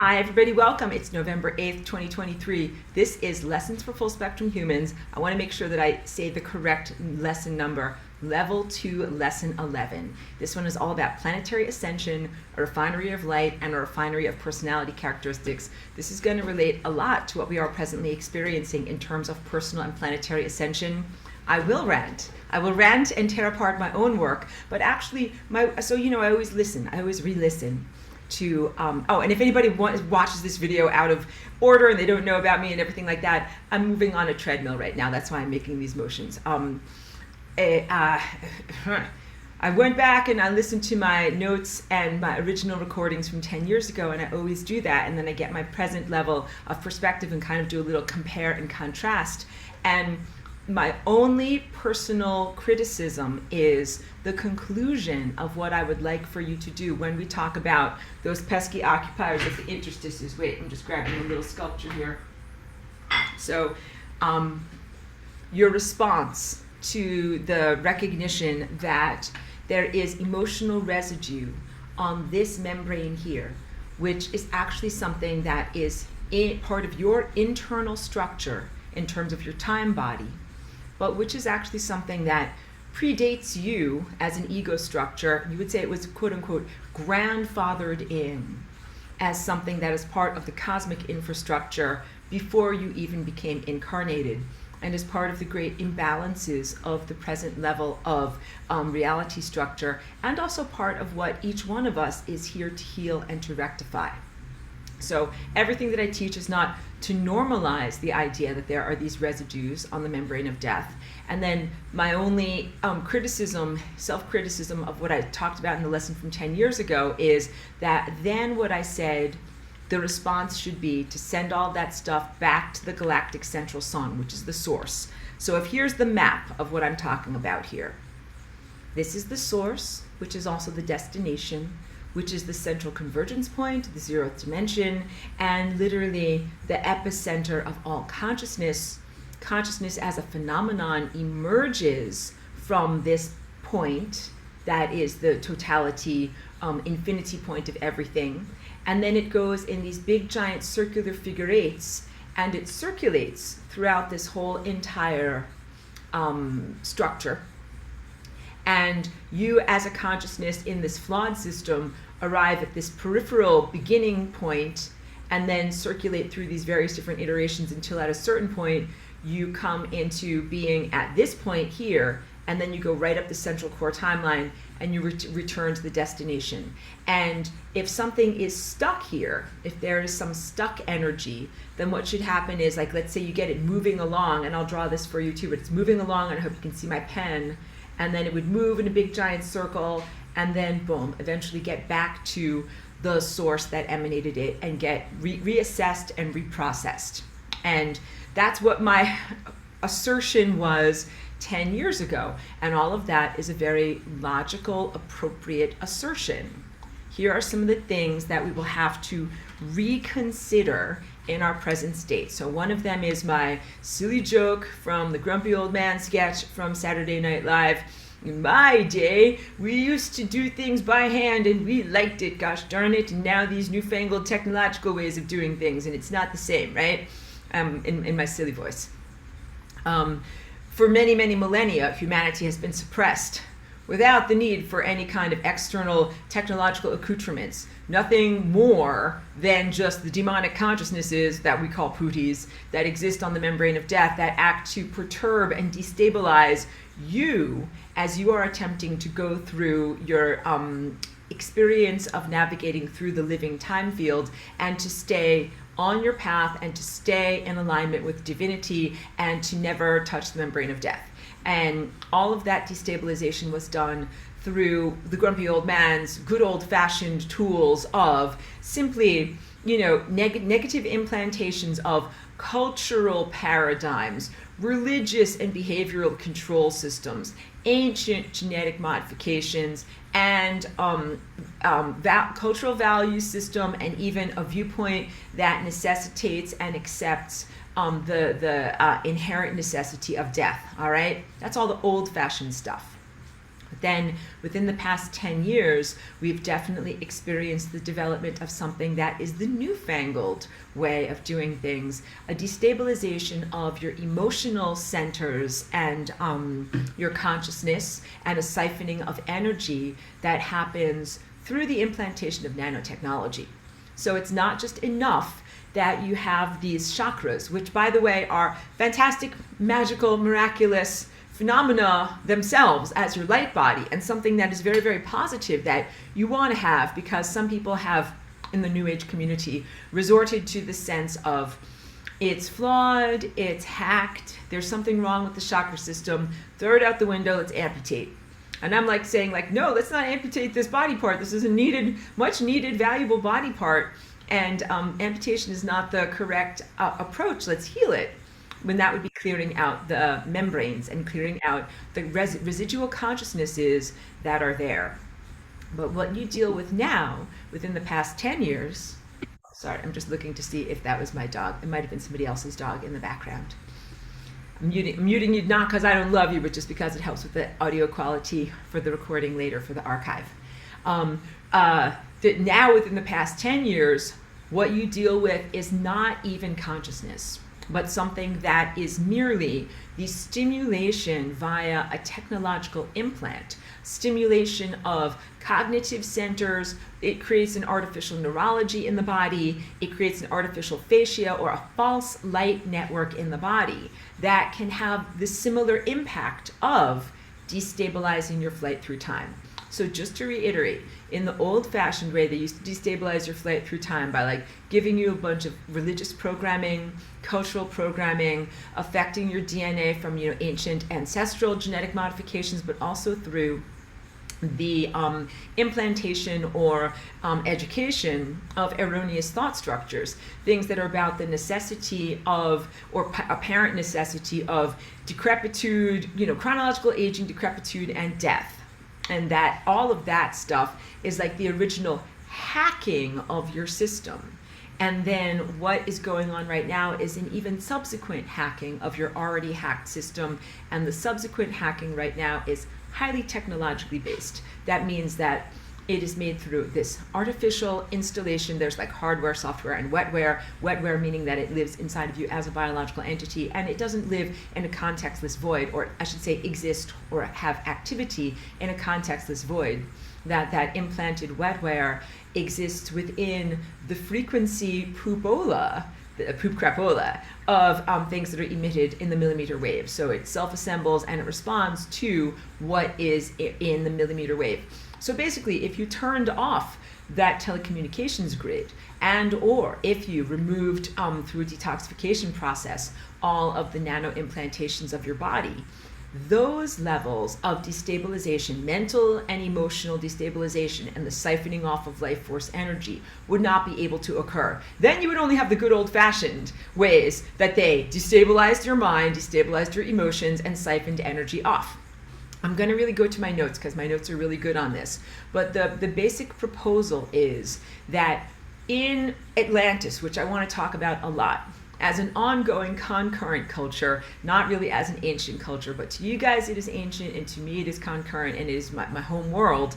Hi, everybody. Welcome. It's November 8th, 2023. This is Lessons for Full Spectrum Humans. I want to make sure that I say the correct lesson number, Level 2, Lesson 11. This one is all about Planetary Ascension, a Refinery of Light, and a Refinery of Personality Characteristics. This is going to relate a lot to what we are presently experiencing in terms of personal and planetary ascension. I will rant. I will rant and tear apart my own work, but actually, I always listen. I always re-listen to and if anybody watches this video out of order and they don't know about me and everything like that, I'm moving on a treadmill right now. That's why I'm making these motions. I went back and I listened to my notes and my original recordings from 10 years ago, and I always do that, and then I get my present level of perspective and kind of do a little compare and contrast. And my only personal criticism is the conclusion of what I would like for you to do when we talk about those pesky occupiers of the interstices. Wait, I'm just grabbing a little sculpture here. So your response to the recognition that there is emotional residue on this membrane here, which is actually something that is part of your internal structure in terms of your time body, but which is actually something that predates you as an ego structure. You would say it was, quote unquote, grandfathered in as something that is part of the cosmic infrastructure before you even became incarnated, and is part of the great imbalances of the present level of reality structure, and also part of what each one of us is here to heal and to rectify. So everything that I teach is not to normalize the idea that there are these residues on the membrane of death. And then my only self-criticism of what I talked about in the lesson from 10 years ago is that then what I said, the response should be to send all that stuff back to the galactic central sun, which is the source. So if here's the map of what I'm talking about here. This is the source, which is also the destination, which is the central convergence point, the 0th dimension, and literally the epicenter of all consciousness. Consciousness as a phenomenon emerges from this point that is the totality, infinity point of everything. And then it goes in these big giant circular figure eights, and it circulates throughout this whole entire structure. And you as a consciousness in this flawed system arrive at this peripheral beginning point and then circulate through these various different iterations until at a certain point you come into being at this point here, and then you go right up the central core timeline and you return to the destination. And if something is stuck here, if there is some stuck energy, then what should happen is, like, let's say you get it moving along, and I'll draw this for you too, but it's moving along, and I hope you can see my pen, and then it would move in a big giant circle, and then boom, eventually get back to the source that emanated it and get reassessed and reprocessed. And that's what my assertion was 10 years ago. And all of that is a very logical, appropriate assertion. Here are some of the things that we will have to reconsider in our present state. So one of them is my silly joke from the Grumpy Old Man sketch from Saturday Night Live. In my day, we used to do things by hand and we liked it, gosh darn it, and now these newfangled technological ways of doing things, and it's not the same, right? In my silly voice. For many, many millennia, humanity has been suppressed without the need for any kind of external technological accoutrements. Nothing more than just the demonic consciousnesses that we call pooties that exist on the membrane of death that act to perturb and destabilize you as you are attempting to go through your experience of navigating through the living time field, and to stay on your path and to stay in alignment with divinity and to never touch the membrane of death. And all of that destabilization was done through the grumpy old man's good old-fashioned tools of simply, negative implantations of cultural paradigms, religious and behavioral control systems, ancient genetic modifications, and cultural value system, and even a viewpoint that necessitates and accepts the inherent necessity of death. All right, that's all the old-fashioned stuff. Then within the past 10 years, we've definitely experienced the development of something that is the newfangled way of doing things, a destabilization of your emotional centers and your consciousness, and a siphoning of energy that happens through the implantation of nanotechnology. So it's not just enough that you have these chakras, which, by the way, are fantastic, magical, miraculous phenomena themselves as your light body, and something that is very, very positive that you want to have, because some people have, in the New Age community, resorted to the sense of it's flawed, it's hacked, there's something wrong with the chakra system, throw it out the window, let's amputate. And I'm like saying, like, no, let's not amputate this body part. This is a needed, much needed, valuable body part, and amputation is not the correct approach. Let's heal it. When that would be clearing out the membranes and clearing out the residual consciousnesses that are there. But what you deal with now, within the past 10 years, sorry, I'm just looking to see if that was my dog. It might have been somebody else's dog in the background. I'm muting you not because I don't love you, but just because it helps with the audio quality for the recording later for the archive. That now within the past 10 years, what you deal with is not even consciousness, but something that is merely the stimulation via a technological implant, stimulation of cognitive centers. It creates an artificial neurology in the body. It creates an artificial fascia or a false light network in the body that can have the similar impact of destabilizing your flight through time. So just to reiterate, in the old-fashioned way, they used to destabilize your flight through time by like giving you a bunch of religious programming, cultural programming, affecting your DNA from ancient ancestral genetic modifications, but also through the implantation or education of erroneous thought structures, things that are about the necessity of, or apparent necessity of, decrepitude, chronological aging, decrepitude, and death. And that all of that stuff is like the original hacking of your system. And then what is going on right now is an even subsequent hacking of your already hacked system. And the subsequent hacking right now is highly technologically based. That means that it is made through this artificial installation. There's like hardware, software, and wetware. Wetware meaning that it lives inside of you as a biological entity, and it doesn't live in a contextless void, or I should say exist or have activity in a contextless void. That implanted wetware exists within the frequency poopola, the poop crapola of things that are emitted in the millimeter wave. So it self-assembles and it responds to what is in the millimeter wave. So basically, if you turned off that telecommunications grid, and or if you removed through a detoxification process all of the nano implantations of your body, those levels of destabilization, mental and emotional destabilization, and the siphoning off of life force energy would not be able to occur. Then you would only have the good old-fashioned ways that they destabilized your mind, destabilized your emotions, and siphoned energy off. I'm going to really go to my notes because my notes are really good on this. But the basic proposal is that in Atlantis, which I want to talk about a lot, as an ongoing concurrent culture, not really as an ancient culture, but to you guys it is ancient, and to me it is concurrent, and it is my home world.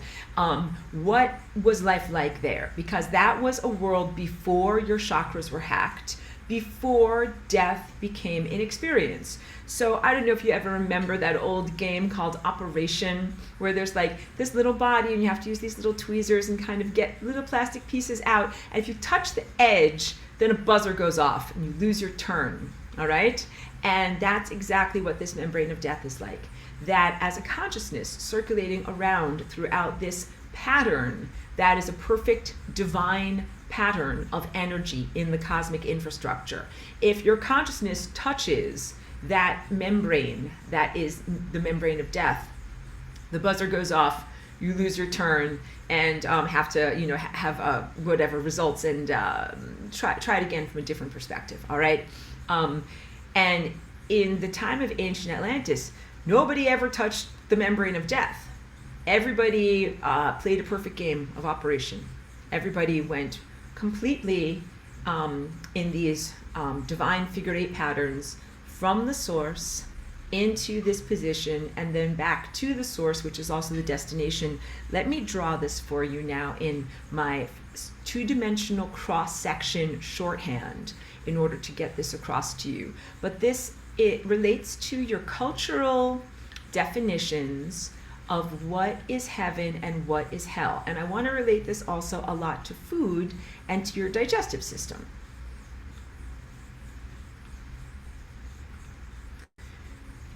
What was life like there? Because that was a world before your chakras were hacked, before death became an experience. So I don't know if you ever remember that old game called Operation, where there's like this little body and you have to use these little tweezers and kind of get little plastic pieces out. And if you touch the edge, then a buzzer goes off and you lose your turn, all right? And that's exactly what this membrane of death is like. That as a consciousness circulating around throughout this pattern, that is a perfect divine pattern of energy in the cosmic infrastructure. If your consciousness touches that membrane, that is the membrane of death, the buzzer goes off, you lose your turn, and have to, have whatever results, and try it again from a different perspective. All right, and in the time of ancient Atlantis, nobody ever touched the membrane of death. Everybody played a perfect game of operation. Everybody went completely in these divine figure eight patterns from the source into this position and then back to the source, which is also the destination. Let me draw this for you now in my two-dimensional cross-section shorthand in order to get this across to you. But this, it relates to your cultural definitions of what is heaven and what is hell. And I want to relate this also a lot to food and to your digestive system.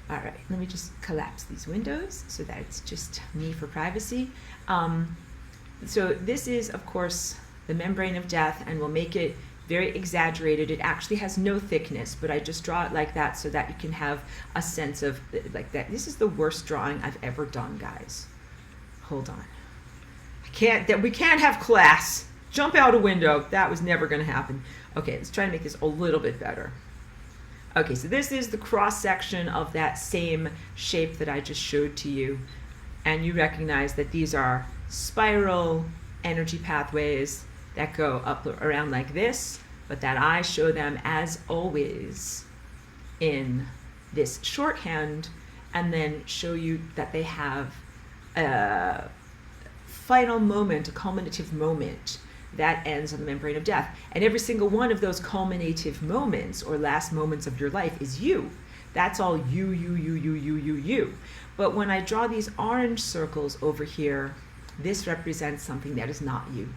All right, let me just collapse these windows so that it's just me for privacy. So this is, of course, the membrane of death, and we'll make it very exaggerated. It actually has no thickness, but I just draw it like that so that you can have a sense of like that. This is the worst drawing I've ever done, guys. Hold on. We can't have class. Jump out a window. That was never going to happen. Okay, let's try to make this a little bit better. Okay, so this is the cross-section of that same shape that I just showed to you. And you recognize that these are spiral energy pathways that go up around like this, but that I show them as always in this shorthand, and then show you that they have a final moment, a culminative moment that ends on the membrane of death. And every single one of those culminative moments or last moments of your life is you. That's all you. But when I draw these orange circles over here, this represents something that is not you.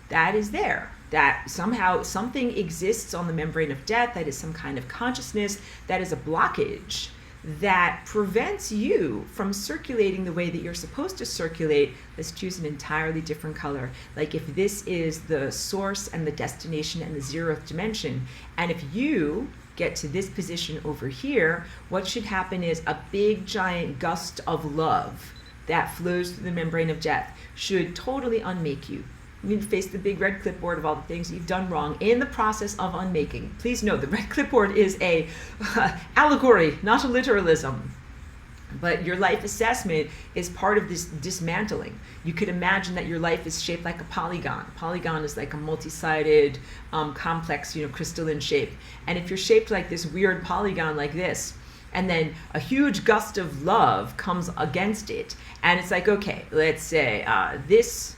That is there. That somehow something exists on the membrane of death, that is some kind of consciousness, that is a blockage that prevents you from circulating the way that you're supposed to circulate. Let's choose an entirely different color. Like if this is the source and the destination and the 0th dimension, and if you get to this position over here, what should happen is a big giant gust of love that flows through the membrane of death should totally unmake you. You need to face the big red clipboard of all the things you've done wrong in the process of unmaking. Please note, the red clipboard is a allegory, not a literalism. But your life assessment is part of this dismantling. You could imagine that your life is shaped like a polygon. A polygon is like a multi-sided, complex, crystalline shape. And if you're shaped like this weird polygon like this, and then a huge gust of love comes against it, and it's like, okay, let's say this,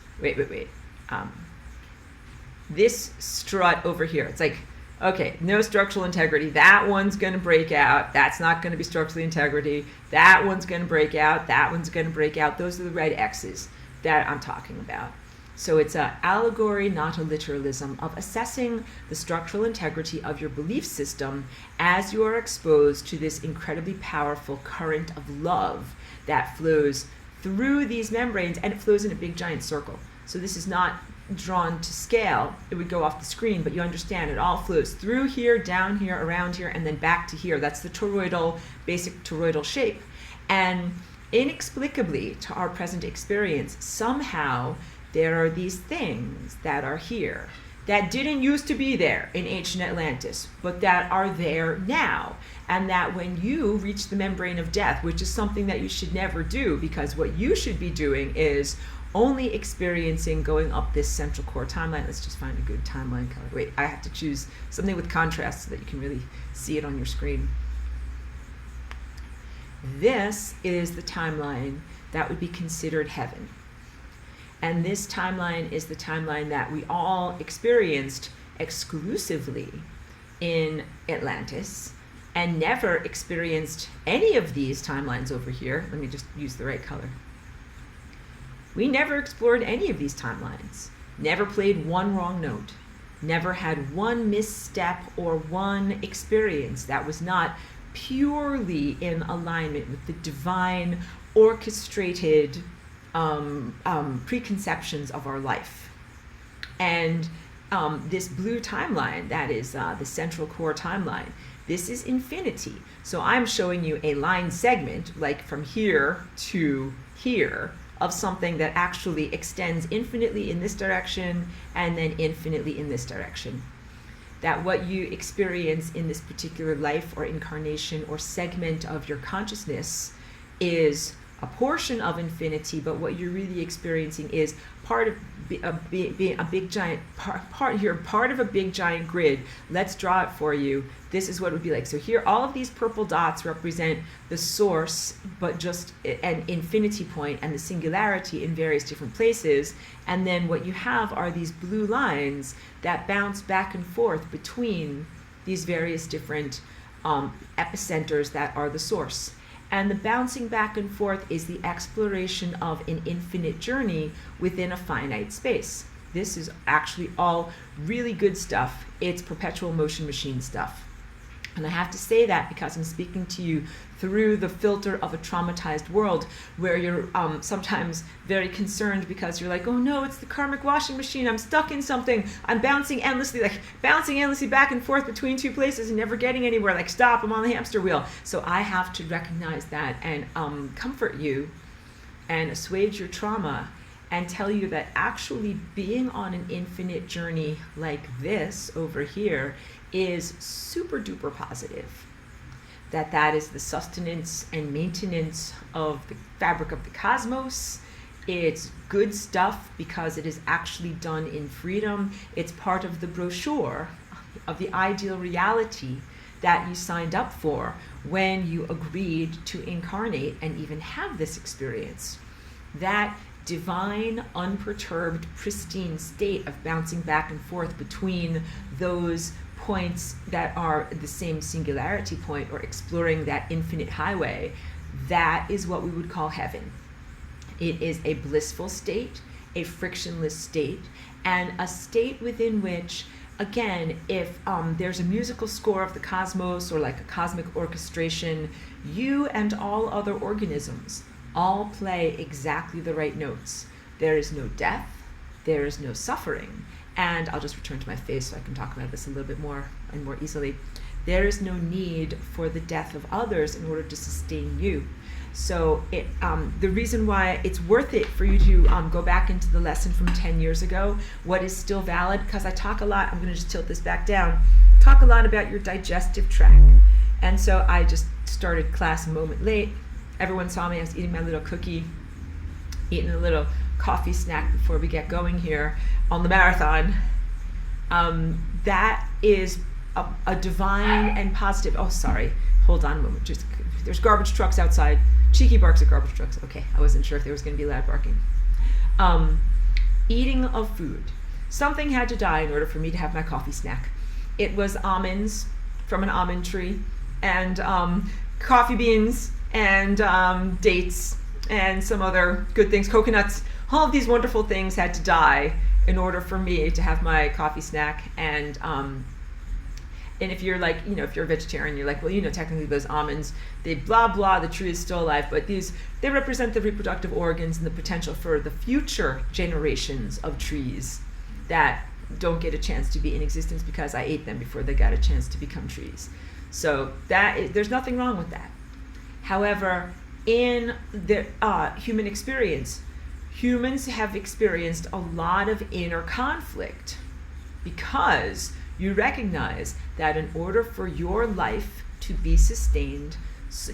this strut over here, it's like, okay, no structural integrity. That one's going to break out. That's not going to be structural integrity. That one's going to break out. That one's going to break out. Those are the red X's that I'm talking about. So it's an allegory, not a literalism, of assessing the structural integrity of your belief system as you are exposed to this incredibly powerful current of love that flows through these membranes, and it flows in a big giant circle. So this is not drawn to scale. It would go off the screen, but you understand it all flows through here, down here, around here, and then back to here. That's the toroidal, basic toroidal shape. And inexplicably to our present experience, somehow there are these things that are here that didn't used to be there in ancient Atlantis, but that are there now. And that when you reach the membrane of death, which is something that you should never do, because what you should be doing is only experiencing going up this central core timeline. Let's just find a good timeline color. Wait, I have to choose something with contrast so that you can really see it on your screen. This is the timeline that would be considered heaven. And this timeline is the timeline that we all experienced exclusively in Atlantis, and never experienced any of these timelines over here. Let me just use the right color. We never explored any of these timelines, never played one wrong note, never had one misstep or one experience that was not purely in alignment with the divine orchestrated preconceptions of our life. And this blue timeline, that is the central core timeline, this is infinity. So I'm showing you a line segment, like from here to here, of something that actually extends infinitely in this direction and then infinitely in this direction. That what you experience in this particular life or incarnation or segment of your consciousness is a portion of infinity, but what you're really experiencing is part of being a big giant you're part of a big giant grid. Let's draw it for you. This is what it would be like. So here, all of these purple dots represent the source, but just an infinity point and the singularity in various different places. And then what you have are these blue lines that bounce back and forth between these various different epicenters that are the source. And the bouncing back and forth is the exploration of an infinite journey within a finite space. This is actually all really good stuff. It's perpetual motion machine stuff. And I have to say that because I'm speaking to you through the filter of a traumatized world where you're sometimes very concerned because you're like, oh no, it's the karmic washing machine. I'm stuck in something. I'm bouncing endlessly back and forth between two places and never getting anywhere. Like, stop, I'm on the hamster wheel. So I have to recognize that and comfort you and assuage your trauma and tell you that actually being on an infinite journey like this over here is super duper positive. That is the sustenance and maintenance of the fabric of the cosmos. It's good stuff because it is actually done in freedom. It's part of the brochure of the ideal reality that you signed up for when you agreed to incarnate and even have this experience. That divine, unperturbed, pristine state of bouncing back and forth between those points that are the same singularity point, or exploring that infinite highway, that is what we would call heaven. It is a blissful state, a frictionless state, and a state within which, again, if there's a musical score of the cosmos or like a cosmic orchestration, you and all other organisms all play exactly the right notes. There is no death, there is no suffering. And I'll just return to my face so I can talk about this a little bit more and more easily. There is no need for the death of others in order to sustain you. So the reason why it's worth it for you to go back into the lesson from 10 years ago, what is still valid, because I talk a lot, I'm going to just tilt this back down, talk a lot about your digestive tract. And so I just started class a moment late. Everyone saw me, I was eating my little cookie, eating a little coffee snack before we get going here on the marathon. That is a divine and positive, oh sorry, hold on a moment, just, there's garbage trucks outside, cheeky barks at garbage trucks, okay, I wasn't sure if there was going to be loud barking. Eating of food. Something had to die in order for me to have my coffee snack. It was almonds from an almond tree, and coffee beans, and dates, and some other good things, coconuts. All of these wonderful things had to die in order for me to have my coffee snack. And if you're like, if you're a vegetarian, you're like, well, technically those almonds, they blah, blah, the tree is still alive, but they represent the reproductive organs and the potential for the future generations of trees that don't get a chance to be in existence because I ate them before they got a chance to become trees. So there's nothing wrong with that. However, in the human experience, humans have experienced a lot of inner conflict because you recognize that in order for your life to be sustained,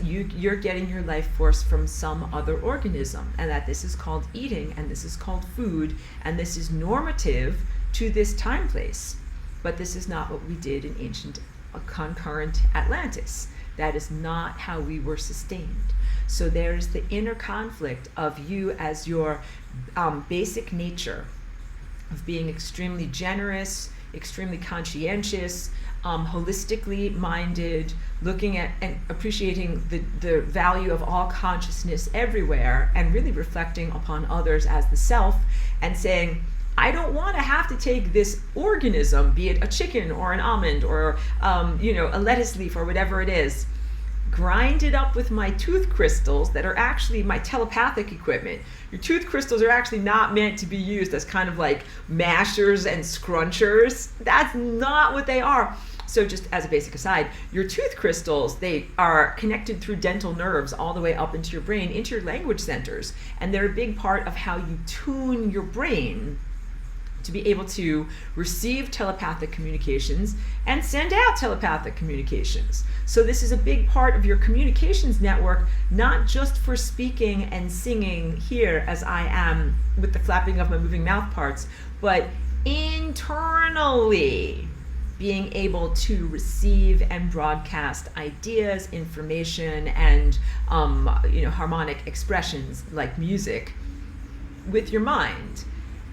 you're getting your life force from some other organism, and that this is called eating, and this is called food, and this is normative to this time place. But this is not what we did in ancient concurrent Atlantis. That is not how we were sustained. So there's the inner conflict of you as your basic nature of being extremely generous, extremely conscientious, holistically minded, looking at and appreciating the value of all consciousness everywhere, and really reflecting upon others as the self, and saying, I don't want to have to take this organism, be it a chicken or an almond or a lettuce leaf or whatever it is, grind it up with my tooth crystals that are actually my telepathic equipment. Your tooth crystals are actually not meant to be used as kind of like mashers and scrunchers. That's not what they are. So just as a basic aside, your tooth crystals, they are connected through dental nerves all the way up into your brain, into your language centers. And they're a big part of how you tune your brain to be able to receive telepathic communications and send out telepathic communications. So this is a big part of your communications network, not just for speaking and singing here as I am with the flapping of my moving mouth parts, but internally being able to receive and broadcast ideas, information, and harmonic expressions like music with your mind.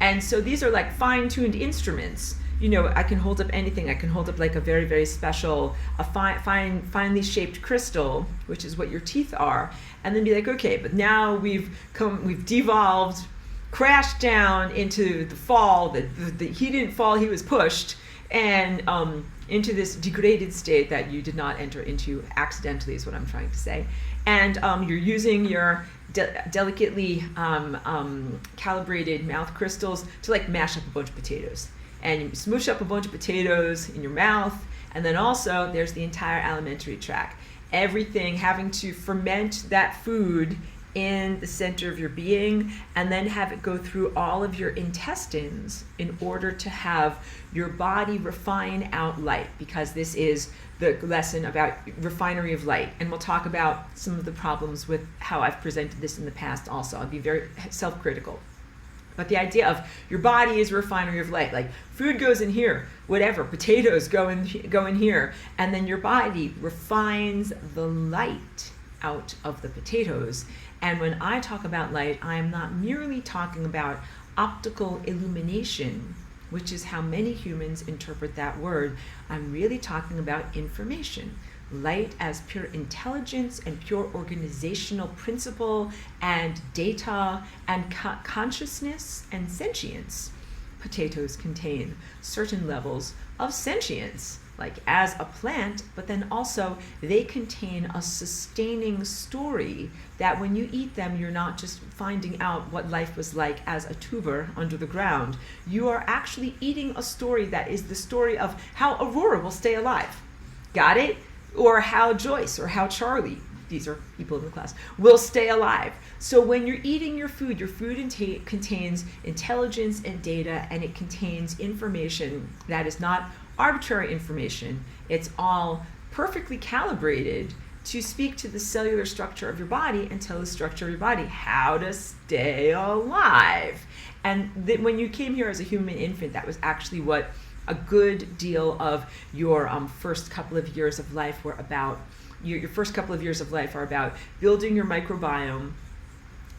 And so these are like fine-tuned instruments. I can hold up anything. I can hold up like a very, very special, finely shaped crystal, which is what your teeth are, and then be like, okay, but now we've devolved, crashed down into the fall. He didn't fall, he was pushed, and into this degraded state that you did not enter into accidentally, is what I'm trying to say. And you're using your delicately calibrated mouth crystals to like mash up a bunch of potatoes. And you smoosh up a bunch of potatoes in your mouth, and then also there's the entire alimentary tract. Everything having to ferment that food in the center of your being, and then have it go through all of your intestines in order to have your body refine out light, because this is the lesson about Refinery of Light. And we'll talk about some of the problems with how I've presented this in the past also. I'll be very self-critical. But the idea of your body is a refinery of light, like food goes in here, whatever, potatoes go in here, and then your body refines the light out of the potatoes. And when I talk about light, I am not merely talking about optical illumination, which is how many humans interpret that word. I'm really talking about information. Light as pure intelligence and pure organizational principle and data and consciousness and sentience. Potatoes contain certain levels of sentience, like as a plant, but then also they contain a sustaining story that when you eat them, you're not just finding out what life was like as a tuber under the ground. You are actually eating a story that is the story of how Aurora will stay alive. Got it? Or how Joyce or how Charlie, these are people in the class, will stay alive. So when you're eating your food contains intelligence and data, and it contains information that is not arbitrary information. It's all perfectly calibrated to speak to the cellular structure of your body and tell the structure of your body how to stay alive. And when you came here as a human infant, that was actually what a good deal of your first couple of years of life were about. Your first couple of years of life are about building your microbiome,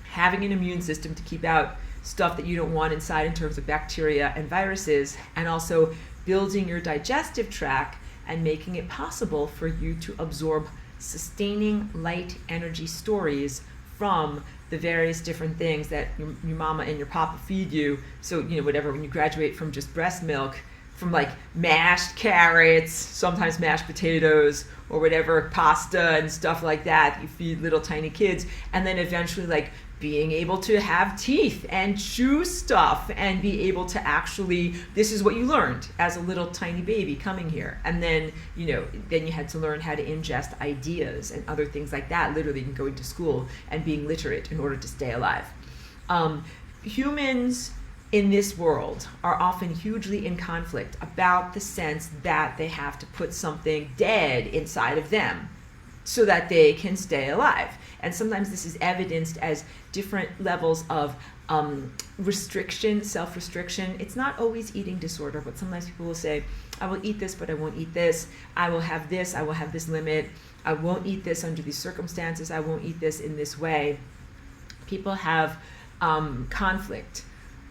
having an immune system to keep out stuff that you don't want inside in terms of bacteria and viruses, and also building your digestive tract and making it possible for you to absorb sustaining light energy stories from the various different things that your mama and your papa feed you. So, whatever, when you graduate from just breast milk, from like mashed carrots, sometimes mashed potatoes, or whatever, pasta and stuff like that, you feed little tiny kids, and then eventually like being able to have teeth and chew stuff and be able to actually, this is what you learned as a little tiny baby coming here. And then, then you had to learn how to ingest ideas and other things like that, literally going to school and being literate in order to stay alive. Humans in this world are often hugely in conflict about the sense that they have to put something dead inside of them so that they can stay alive. And sometimes this is evidenced as different levels of restriction, self-restriction. It's not always eating disorder, but sometimes people will say, I will eat this, but I won't eat this. I will have this limit. I won't eat this under these circumstances. I won't eat this in this way. People have conflict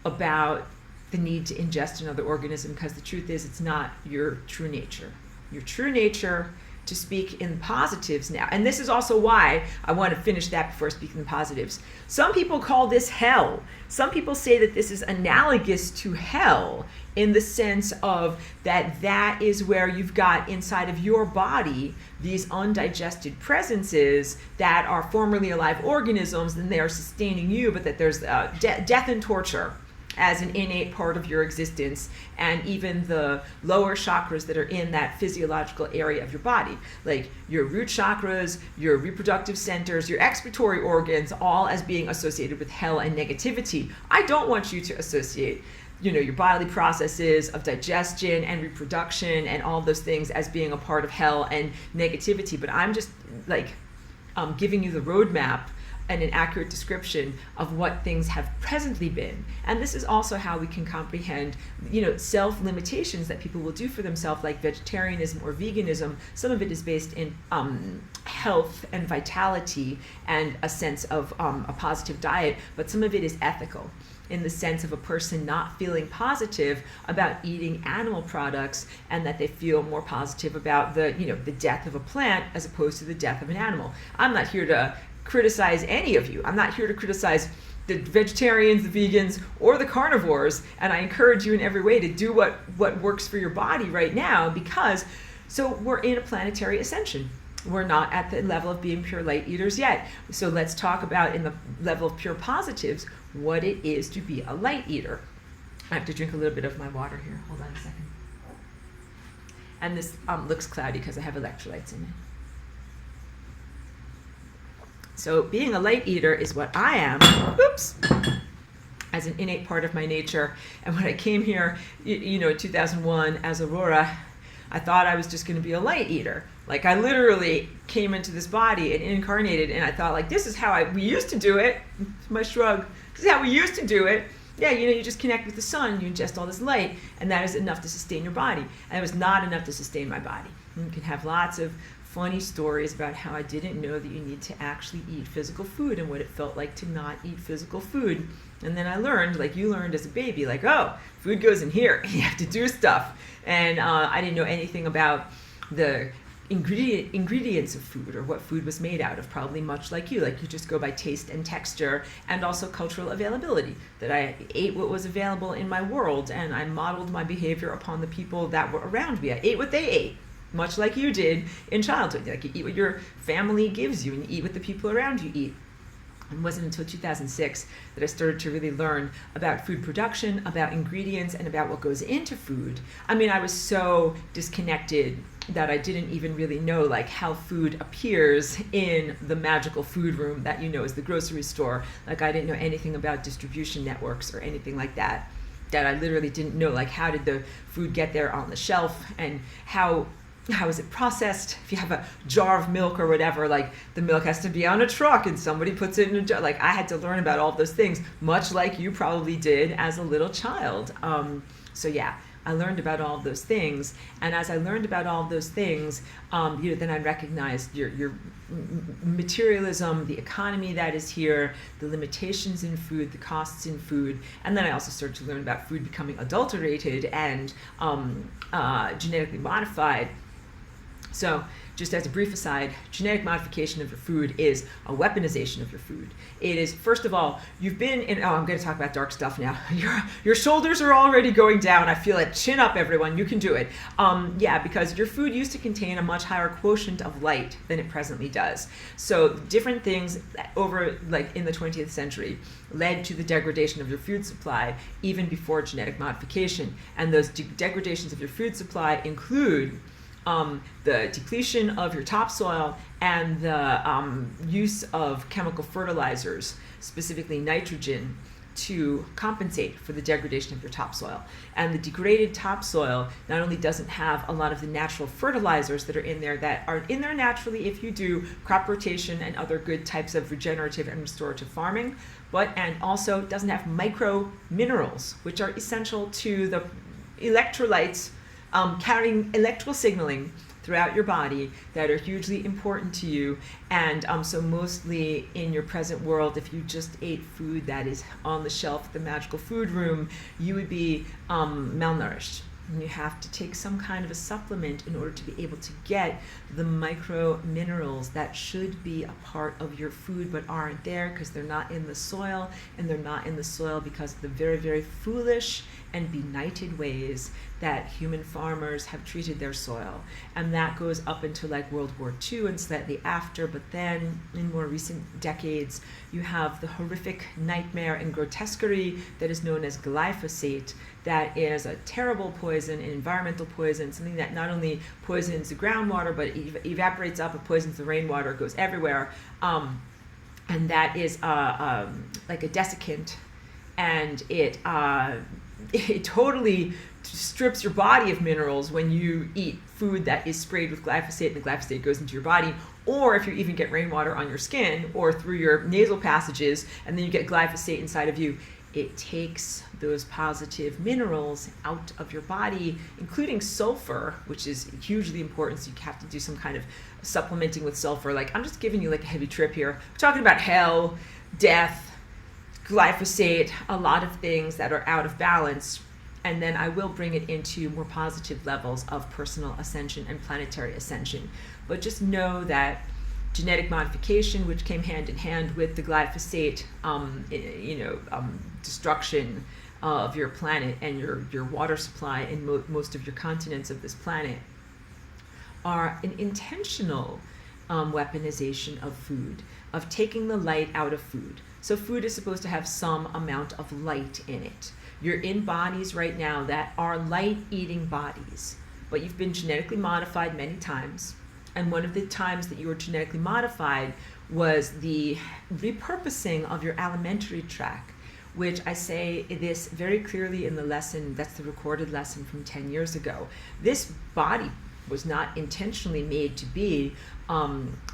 about the need to ingest another organism, because the truth is it's not your true nature. Your true nature, to speak in positives now, and this is also why I want to finish that before speaking the positives. Some people call this hell. Some people say that this is analogous to hell in the sense of that is where you've got inside of your body these undigested presences that are formerly alive organisms, and they are sustaining you, but that there's death and torture as an innate part of your existence, and even the lower chakras that are in that physiological area of your body, like your root chakras, your reproductive centers, your excretory organs, all as being associated with hell and negativity. I don't want you to associate your bodily processes of digestion and reproduction and all those things as being a part of hell and negativity. But I'm just like giving you the roadmap and an accurate description of what things have presently been. And this is also how we can comprehend, self-limitations that people will do for themselves, like vegetarianism or veganism. Some of it is based in health and vitality and a sense of a positive diet, but some of it is ethical, in the sense of a person not feeling positive about eating animal products, and that they feel more positive about the death of a plant as opposed to the death of an animal. I'm not here to criticize any of you. I'm not here to criticize the vegetarians, the vegans, or the carnivores, and I encourage you in every way to do what works for your body right now, because we're in a planetary ascension. We're not at the level of being pure light eaters yet. So let's talk about, in the level of pure positives, what it is to be a light eater. I have to drink a little bit of my water here. Hold on a second. And this looks cloudy because I have electrolytes in it. So being a light eater is what I am, as an innate part of my nature. And when I came here, in 2001 as Aurora, I thought I was just going to be a light eater. Like, I literally came into this body and incarnated, and I thought, like, this is how we used to do it. My shrug. This is how we used to do it. Yeah, you just connect with the sun, you ingest all this light, and that is enough to sustain your body. And it was not enough to sustain my body. You can have lots of funny stories about how I didn't know that you need to actually eat physical food and what it felt like to not eat physical food. And then I learned, like you learned as a baby, like, oh, food goes in here. You have to do stuff. And I didn't know anything about the ingredients of food or what food was made out of, probably much like you just go by taste and texture, and also cultural availability, that I ate what was available in my world, and I modeled my behavior upon the people that were around me. I ate what they ate, much like you did in childhood. Like, you eat what your family gives you, and you eat what the people around you eat. It wasn't until 2006 that I started to really learn about food production, about ingredients, and about what goes into food. I mean, I was so disconnected that I didn't even really know, like, how food appears in the magical food room that is the grocery store. Like, I didn't know anything about distribution networks or anything like that. That I literally didn't know, like, how did the food get there on the shelf, and how is it processed? If you have a jar of milk or whatever, like, the milk has to be on a truck and somebody puts it in a jar. Like, I had to learn about all those things, much like you probably did as a little child. So yeah, I learned about all of those things. And as I learned about all of those things, then I recognized your materialism, the economy that is here, the limitations in food, the costs in food. And then I also started to learn about food becoming adulterated and genetically modified. So, just as a brief aside, genetic modification of your food is a weaponization of your food. It is, first of all, you've been in, I'm going to talk about dark stuff now. Your shoulders are already going down. I feel it. Chin up, everyone. You can do it. Because your food used to contain a much higher quotient of light than it presently does. So different things over, like, in the 20th century led to the degradation of your food supply even before genetic modification. And those degradations of your food supply include the depletion of your topsoil and the use of chemical fertilizers, specifically nitrogen, to compensate for the degradation of your topsoil. And the degraded topsoil not only doesn't have a lot of the natural fertilizers that are in there naturally if you do crop rotation and other good types of regenerative and restorative farming, and also doesn't have micro minerals, which are essential to the electrolytes carrying electrical signaling throughout your body that are hugely important to you. And so mostly in your present world, if you just ate food that is on the shelf at the magical food room, you would be malnourished. And you have to take some kind of a supplement in order to be able to get the micro minerals that should be a part of your food but aren't there because they're not in the soil, and they're not in the soil because of the very, very foolish and benighted ways that human farmers have treated their soil. And that goes up into like World War II and slightly after, but then in more recent decades, you have the horrific nightmare and grotesquerie that is known as glyphosate. That is a terrible poison, an environmental poison, something that not only poisons the groundwater, but it evaporates up, it poisons the rainwater, it goes everywhere. And that is like a desiccant, and it it totally strips your body of minerals when you eat food that is sprayed with glyphosate and the glyphosate goes into your body, or if you even get rainwater on your skin or through your nasal passages and then you get glyphosate inside of you. It takes those positive minerals out of your body, including sulfur, which is hugely important. So you have to do some kind of supplementing with sulfur. Like, I'm just giving you like a heavy trip here. We're talking about hell, death, glyphosate, a lot of things that are out of balance. And then I will bring it into more positive levels of personal ascension and planetary ascension. But just know that genetic modification, which came hand in hand with the glyphosate, destruction of your planet and your water supply in most of your continents of this planet, are an intentional weaponization of food, of taking the light out of food. So food is supposed to have some amount of light in it. You're in bodies right now that are light-eating bodies, but you've been genetically modified many times. And one of the times that you were genetically modified was the repurposing of your alimentary tract, which I say this very clearly in the lesson, that's the recorded lesson from 10 years ago. This body was not intentionally made to be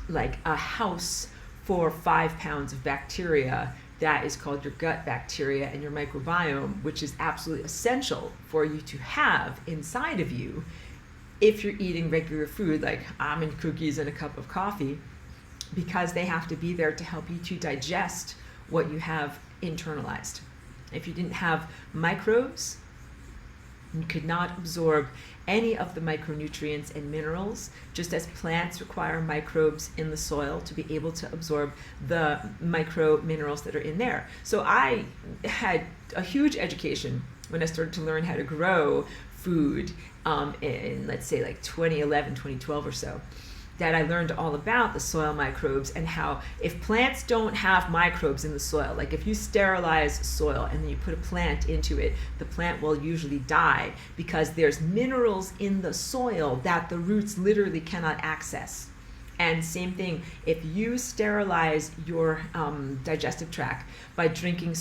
like a house for 5 pounds of bacteria that is called your gut bacteria and your microbiome, which is absolutely essential for you to have inside of you if you're eating regular food like almond cookies and a cup of coffee, because they have to be there to help you to digest what you have internalized. If you didn't have microbes, you could not absorb any of the micronutrients and minerals, just as plants require microbes in the soil to be able to absorb the micro minerals that are in there. So I had a huge education when I started to learn how to grow food in, let's say, like 2011, 2012 or so, that I learned all about the soil microbes and how if plants don't have microbes in the soil, like if you sterilize soil and then you put a plant into it, the plant will usually die because there's minerals in the soil that the roots literally cannot access. And same thing, if you sterilize your digestive tract by drinking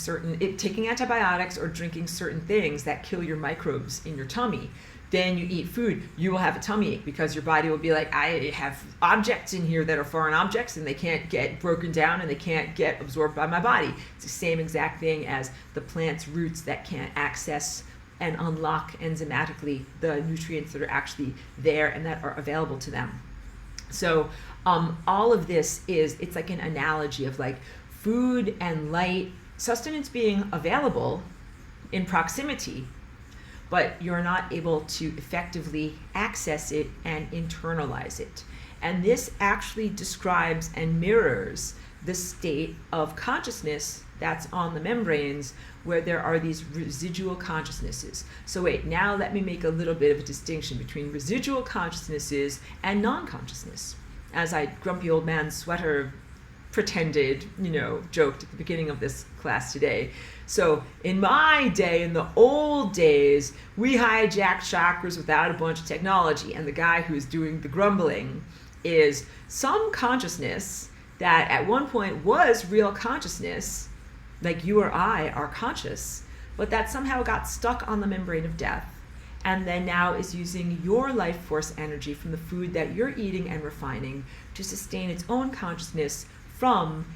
taking antibiotics or drinking certain things that kill your microbes in your tummy, then you eat food, you will have a tummy ache because your body will be like, I have objects in here that are foreign objects and they can't get broken down and they can't get absorbed by my body. It's the same exact thing as the plant's roots that can't access and unlock enzymatically the nutrients that are actually there and that are available to them. So all of this it's like an analogy of like food and light, sustenance being available in proximity, but you're not able to effectively access it and internalize it. And this actually describes and mirrors the state of consciousness that's on the membranes, where there are these residual consciousnesses. So wait, now let me make a little bit of a distinction between residual consciousnesses and non-consciousness. As I grumpy old man sweater pretended, joked at the beginning of this class today. So in my day, in the old days, we hijacked chakras without a bunch of technology. And the guy who's doing the grumbling is some consciousness that at one point was real consciousness, like you or I are conscious, but that somehow got stuck on the membrane of death. And then now is using your life force energy from the food that you're eating and refining to sustain its own consciousness from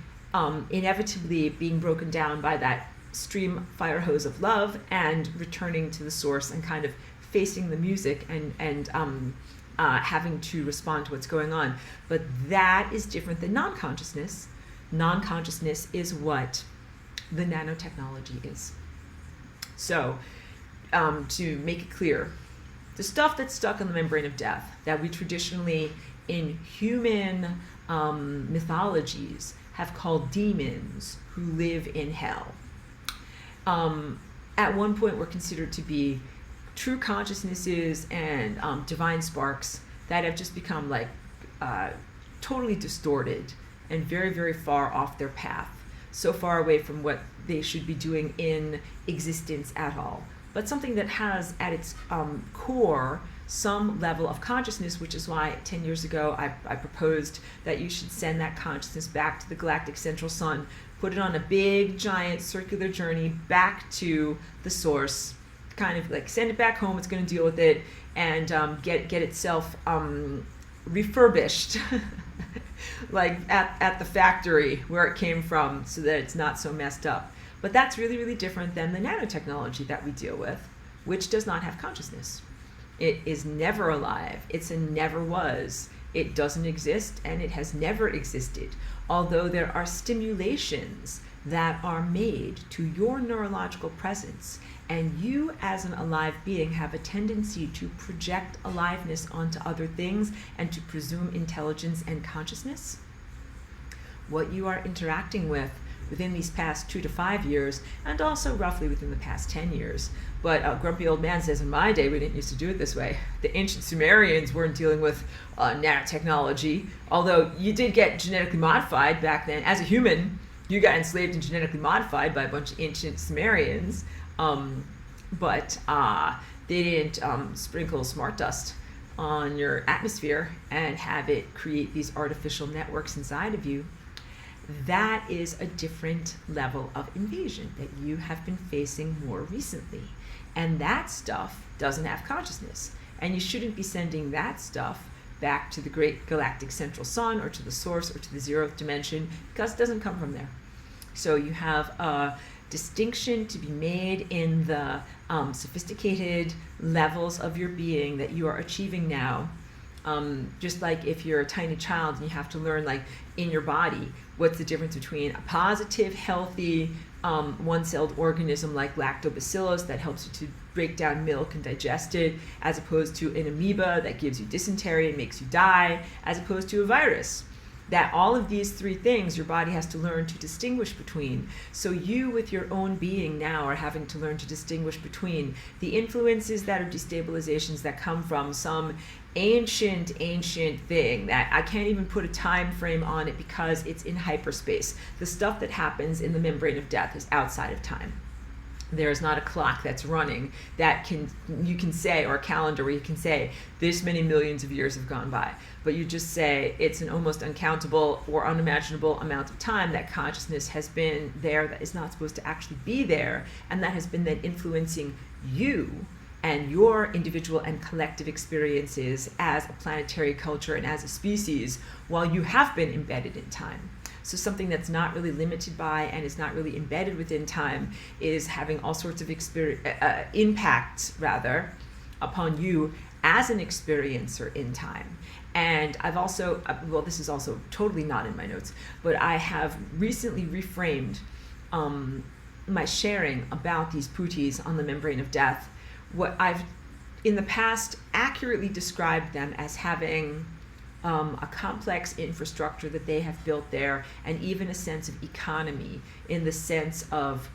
inevitably being broken down by that stream fire hose of love and returning to the source and kind of facing the music and having to respond to what's going on. But that is different than non-consciousness. Non-consciousness is what the nanotechnology is. So to make it clear, the stuff that's stuck on the membrane of death that we traditionally in human mythologies have called demons who live in hell, at one point were considered to be true consciousnesses and divine sparks that have just become like totally distorted and very, very far off their path, so far away from what they should be doing in existence at all. But something that has at its core some level of consciousness, which is why 10 years ago I proposed that you should send that consciousness back to the galactic central sun, put it on a big, giant circular journey back to the source, kind of like send it back home. It's going to deal with it and get itself refurbished, like at the factory where it came from, so that it's not so messed up. But that's really, really different than the nanotechnology that we deal with, which does not have consciousness. It is never alive. It's a never was. It doesn't exist, and it has never existed. Although there are stimulations that are made to your neurological presence, and you as an alive being have a tendency to project aliveness onto other things and to presume intelligence and consciousness. What you are interacting with within these past 2 to 5 years, and also roughly within the past 10 years. But Grumpy Old Man says, in my day, we didn't used to do it this way. The ancient Sumerians weren't dealing with nanotechnology, although you did get genetically modified back then. As a human, you got enslaved and genetically modified by a bunch of ancient Sumerians, but they didn't sprinkle smart dust on your atmosphere and have it create these artificial networks inside of you. That is a different level of invasion that you have been facing more recently. And that stuff doesn't have consciousness. And you shouldn't be sending that stuff back to the great galactic central sun or to the source or to the 0th dimension, because it doesn't come from there. So you have a distinction to be made in the sophisticated levels of your being that you are achieving now. Just like if you're a tiny child and you have to learn, like, in your body, what's the difference between a positive, healthy, one-celled organism like lactobacillus that helps you to break down milk and digest it, as opposed to an amoeba that gives you dysentery and makes you die, as opposed to a virus. That all of these 3 things your body has to learn to distinguish between. So you, with your own being now, are having to learn to distinguish between the influences that are destabilizations that come from some ancient thing that I can't even put a time frame on it because it's in hyperspace. The stuff that happens in the membrane of death is outside of time. There is not a clock that's running that you can say, or a calendar where you can say this many millions of years have gone by, but you just say it's an almost uncountable or unimaginable amount of time that consciousness has been there that is not supposed to actually be there, and that has been then influencing you and your individual and collective experiences as a planetary culture and as a species while you have been embedded in time. So something that's not really limited by and is not really embedded within time is having all sorts of impacts, rather, upon you as an experiencer in time. And I've also, well, this is also totally not in my notes, but I have recently reframed my sharing about these putis on the membrane of death. What I've in the past accurately described them as having a complex infrastructure that they have built there, and even a sense of economy, in the sense of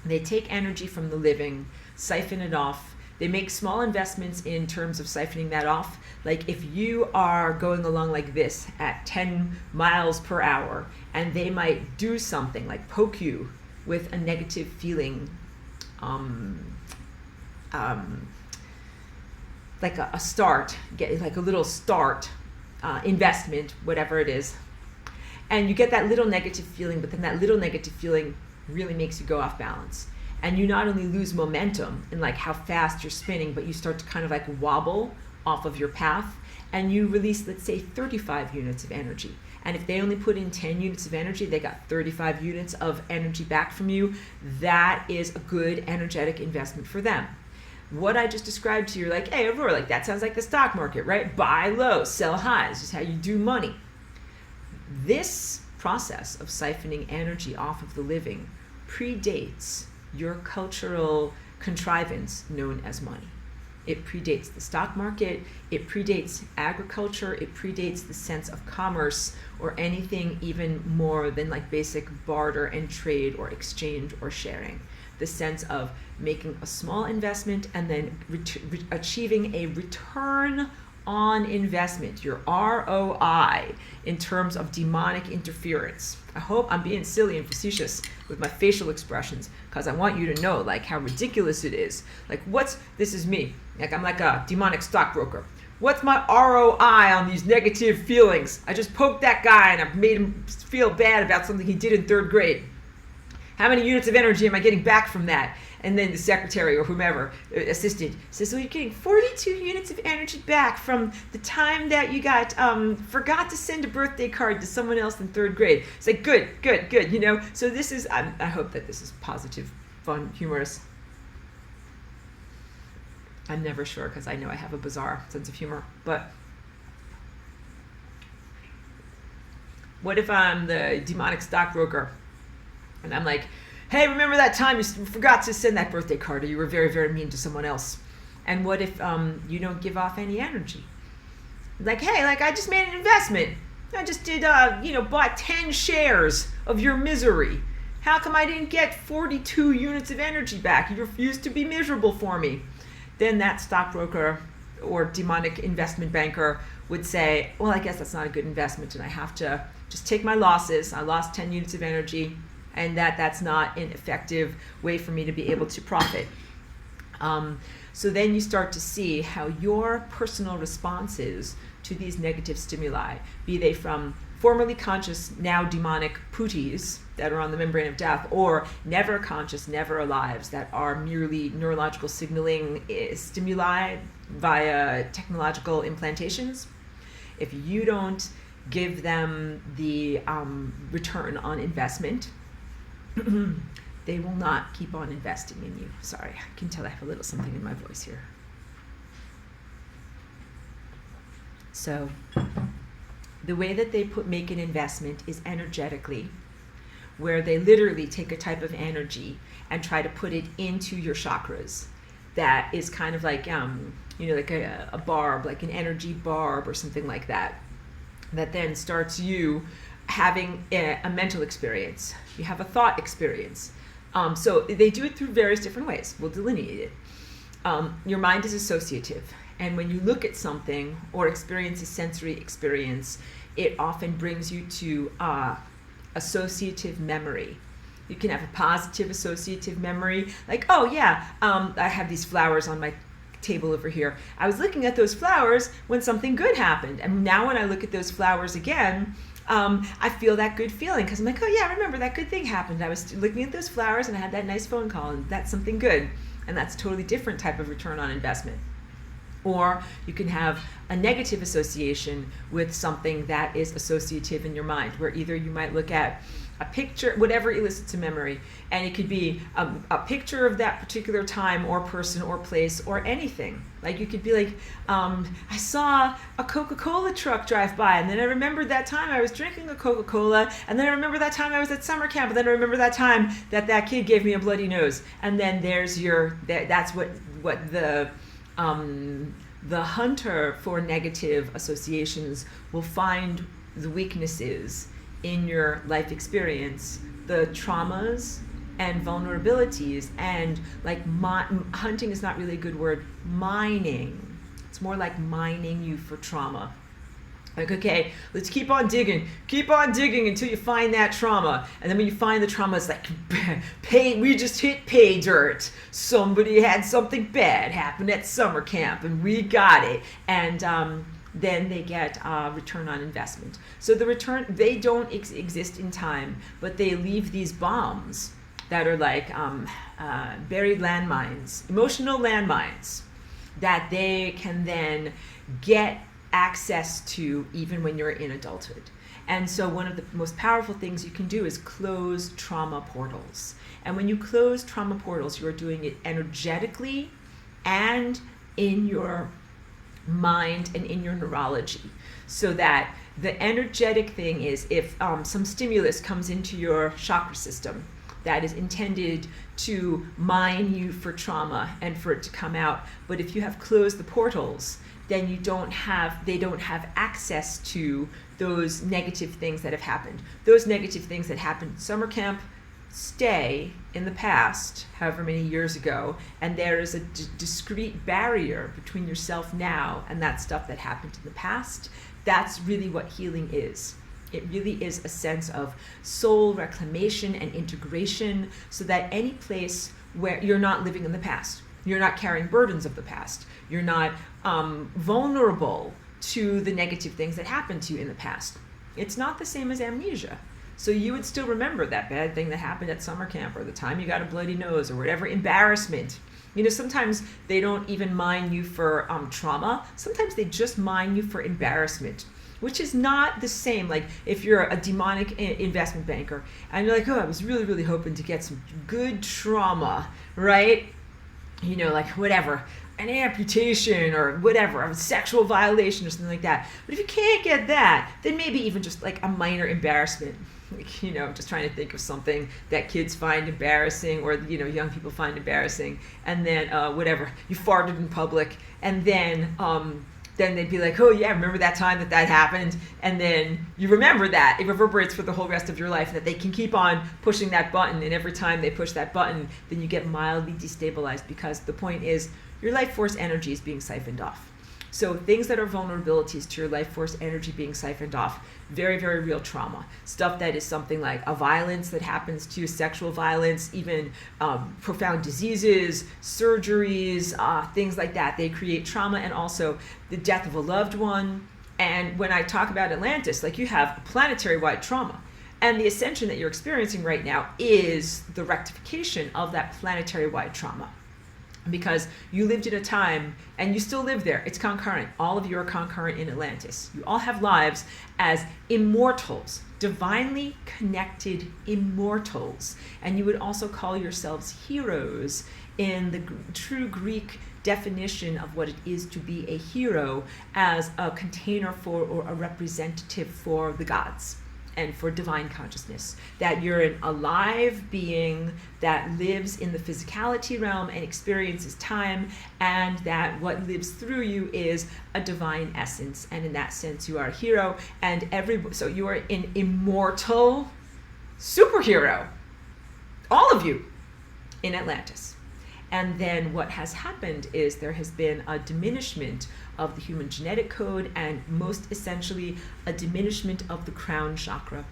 they take energy from the living, siphon it off. They make small investments in terms of siphoning that off. Like if you are going along like this at 10 miles per hour, and they might do something like poke you with a negative feeling, like a start, get like a little start investment, whatever it is, and you get that little negative feeling, but then that little negative feeling really makes you go off balance, and you not only lose momentum in like how fast you're spinning, but you start to kind of like wobble off of your path, and you release, let's say, 35 units of energy. And if they only put in 10 units of energy, they got 35 units of energy back from you. That is a good energetic investment for them. What I just described to you, like, hey, Aurora, like that sounds like the stock market, right? Buy low, sell high. This is how you do money. This process of siphoning energy off of the living predates your cultural contrivance known as money. It predates the stock market, it predates agriculture, it predates the sense of commerce or anything even more than like basic barter and trade or exchange or sharing. The sense of making a small investment and then achieving a return on investment, your ROI, in terms of demonic interference. I hope I'm being silly and facetious with my facial expressions, because I want you to know like how ridiculous it is. Like this is me, like I'm like a demonic stockbroker. What's my ROI on these negative feelings? I just poked that guy and I've made him feel bad about something he did in 3rd grade. How many units of energy am I getting back from that? And then the secretary or whomever, assistant, says, well, you're getting 42 units of energy back from the time that you got, forgot to send a birthday card to someone else in 3rd grade. It's like, good, you know? So this is, I hope that this is positive, fun, humorous. I'm never sure because I know I have a bizarre sense of humor. But what if I'm the demonic stockbroker and I'm like, hey, remember that time you forgot to send that birthday card, or you were very, very mean to someone else? And what if you don't give off any energy? Like, hey, like I just made an investment. I just did, bought 10 shares of your misery. How come I didn't get 42 units of energy back? You refused to be miserable for me. Then that stockbroker or demonic investment banker would say, well, I guess that's not a good investment and I have to just take my losses. I lost 10 units of energy and that's not an effective way for me to be able to profit. So then you start to see how your personal responses to these negative stimuli, be they from formerly conscious, now demonic putis that are on the membrane of death, or never conscious, never alives that are merely neurological signaling stimuli via technological implantations. If you don't give them the return on investment, they will not keep on investing in you. Sorry, I can tell I have a little something in my voice here. So the way that they make an investment is energetically, where they literally take a type of energy and try to put it into your chakras. That is kind of like, like a barb, like an energy barb or something like that, that then starts you having a mental experience. You have a thought experience. So they do it through various different ways. We'll delineate it. Your mind is associative. And when you look at something or experience a sensory experience, it often brings you to associative memory. You can have a positive associative memory, like, oh yeah, I have these flowers on my table over here. I was looking at those flowers when something good happened. And now when I look at those flowers again, I feel that good feeling because I'm like, oh yeah, I remember that good thing happened. I was looking at those flowers and I had that nice phone call and that's something good. And that's a totally different type of return on investment. Or you can have a negative association with something that is associative in your mind, where either you might look at a picture, whatever elicits a memory, and it could be a picture of that particular time or person or place or anything. Like you could be like, I saw a Coca-Cola truck drive by, and then I remembered that time I was drinking a Coca-Cola, and then I remember that time I was at summer camp, and then I remember that time that kid gave me a bloody nose. And then there's that's what the hunter for negative associations will find the weaknesses in your life experience, the traumas and vulnerabilities, and like hunting is not really a good word, mining. It's more like mining you for trauma. Like, okay, let's keep on digging until you find that trauma. And then when you find the trauma, it's like, we just hit pay dirt. Somebody had something bad happen at summer camp and we got it. And then they get return on investment. So the return, they don't exist in time, but they leave these bombs that are like buried landmines, emotional landmines, that they can then get access to even when you're in adulthood. And so one of the most powerful things you can do is close trauma portals. And when you close trauma portals, you are doing it energetically and in your mind and in your neurology. So that the energetic thing is, if some stimulus comes into your chakra system that is intended to mine you for trauma and for it to come out, but if you have closed the portals, then they don't have access to those negative things that have happened. Those negative things that happened at summer camp stay in the past, however many years ago, and there is a discrete barrier between yourself now and that stuff that happened in the past. That's really what healing is. It really is a sense of soul reclamation and integration, so that any place where you're not living in the past, you're not carrying burdens of the past, you're not vulnerable to the negative things that happened to you in the past. It's not the same as amnesia. So you would still remember that bad thing that happened at summer camp, or the time you got a bloody nose, or whatever, embarrassment. Sometimes they don't even mine you for trauma. Sometimes they just mine you for embarrassment, which is not the same. Like if you're a demonic investment banker and you're like, oh, I was really, really hoping to get some good trauma, right? Like whatever, an amputation or whatever, a sexual violation or something like that. But if you can't get that, then maybe even just like a minor embarrassment. Just trying to think of something that kids find embarrassing, or young people find embarrassing, and then whatever, you farted in public, and then they'd be like, oh yeah, remember that time that happened, and then you remember that. It reverberates for the whole rest of your life, that they can keep on pushing that button, and every time they push that button, then you get mildly destabilized, because the point is your life force energy is being siphoned off. So things that are vulnerabilities to your life force energy being siphoned off, very, very real trauma. Stuff that is something like a violence that happens to you, sexual violence, even profound diseases, surgeries, things like that. They create trauma, and also the death of a loved one. And when I talk about Atlantis, like you have a planetary-wide trauma. And the ascension that you're experiencing right now is the rectification of that planetary-wide trauma. Because you lived in a time, and you still live there. It's concurrent. All of you are concurrent in Atlantis. You all have lives as immortals, divinely connected immortals. And you would also call yourselves heroes in the true Greek definition of what it is to be a hero, as a container for, or a representative for, the gods and for divine consciousness. That you're an alive being that lives in the physicality realm and experiences time, and that what lives through you is a divine essence. And in that sense, you are a hero, and so you are an immortal superhero. All of you in Atlantis. And then what has happened is there has been a diminishment of the human genetic code, and most essentially a diminishment of the crown chakra.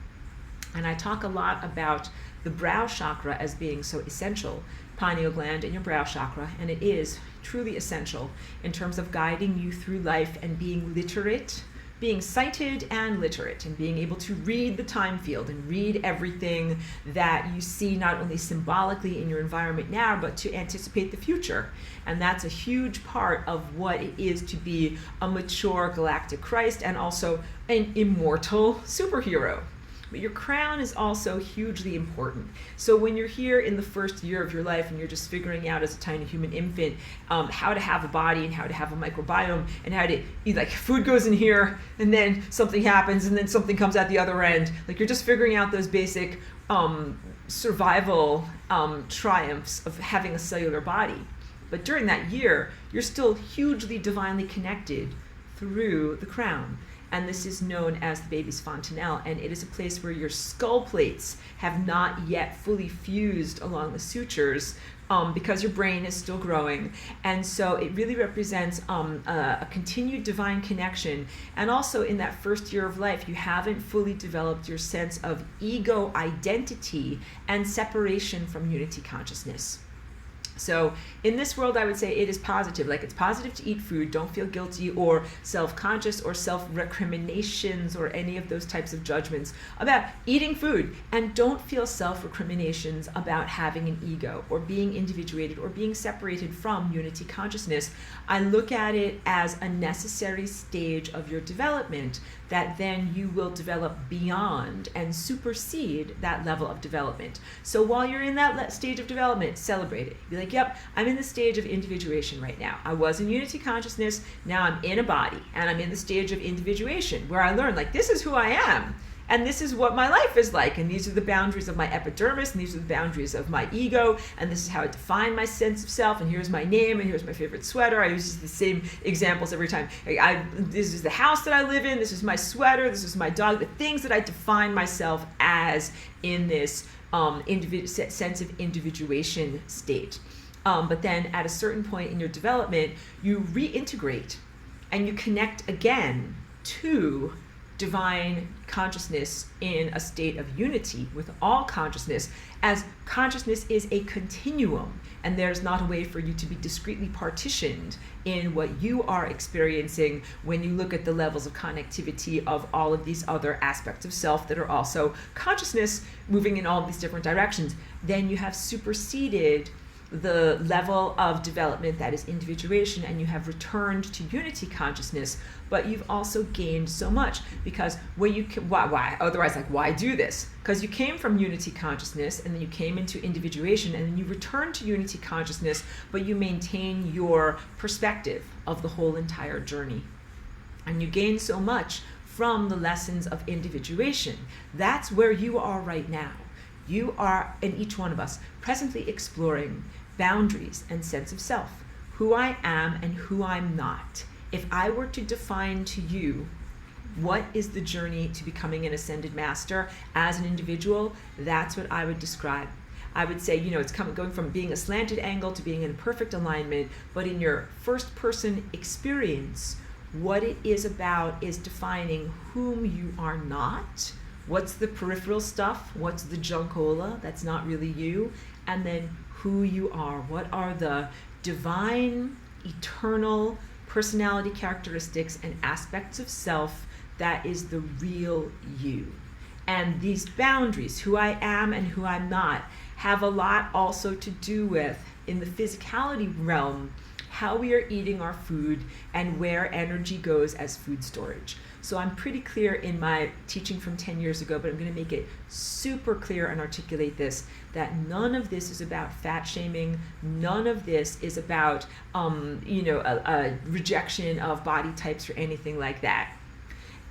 And I talk a lot about the brow chakra as being so essential, pineal gland and your brow chakra, and it is truly essential in terms of guiding you through life and being literate, being sighted and literate, and being able to read the time field and read everything that you see, not only symbolically in your environment now, but to anticipate the future. And that's a huge part of what it is to be a mature galactic Christ, and also an immortal superhero. But your crown is also hugely important. So when you're here in the first year of your life and you're just figuring out as a tiny human infant how to have a body and how to have a microbiome, and how to eat, like food goes in here and then something happens and then something comes out the other end. Like you're just figuring out those basic survival triumphs of having a cellular body. But during that year, you're still hugely divinely connected through the crown. And this is known as the baby's fontanelle, and it is a place where your skull plates have not yet fully fused along the sutures, because your brain is still growing. And so it really represents a continued divine connection. And also in that first year of life, you haven't fully developed your sense of ego identity and separation from unity consciousness. So in this world, I would say it is positive. Like, it's positive to eat food. Don't feel guilty or self-conscious or self-recriminations or any of those types of judgments about eating food. And don't feel self-recriminations about having an ego or being individuated or being separated from unity consciousness. I look at it as a necessary stage of your development that then you will develop beyond and supersede that level of development. So while you're in that stage of development, celebrate it. Be like, yep, I'm in the stage of individuation right now. I was in unity consciousness, now I'm in a body, and I'm in the stage of individuation where I learn, like, this is who I am, and this is what my life is like, and these are the boundaries of my epidermis, and these are the boundaries of my ego, and this is how I define my sense of self, and here's my name, and here's my favorite sweater. I use the same examples every time. This is the house that I live in, this is my sweater, this is my dog, the things that I define myself as in this sense of individuation state. But then at a certain point in your development, you reintegrate and you connect again to divine consciousness in a state of unity with all consciousness, as consciousness is a continuum, and there's not a way for you to be discretely partitioned in what you are experiencing when you look at the levels of connectivity of all of these other aspects of self that are also consciousness moving in all of these different directions. Then you have superseded the level of development that is individuation, and you have returned to unity consciousness, but you've also gained so much, because when you why otherwise, like, why do this? Because you came from unity consciousness, and then you came into individuation, and then you return to unity consciousness, but you maintain your perspective of the whole entire journey, and you gain so much from the lessons of individuation. That's where you are right now. You are, in each one of us, presently exploring boundaries and sense of self, who I am and who I'm not. If I were to define to you what is the journey to becoming an ascended master as an individual, that's what I would describe. I would say, it's going from being a slanted angle to being in perfect alignment, but in your first person experience, what it is about is defining whom you are not. What's the peripheral stuff? What's the junkola that's not really you? And then who you are. What are the divine, eternal personality characteristics and aspects of self that is the real you? And these boundaries, who I am and who I'm not, have a lot also to do with, in the physicality realm, how we are eating our food and where energy goes as food storage. So I'm pretty clear in my teaching from 10 years ago, but I'm going to make it super clear and articulate this, that none of this is about fat shaming. None of this is about, a rejection of body types or anything like that.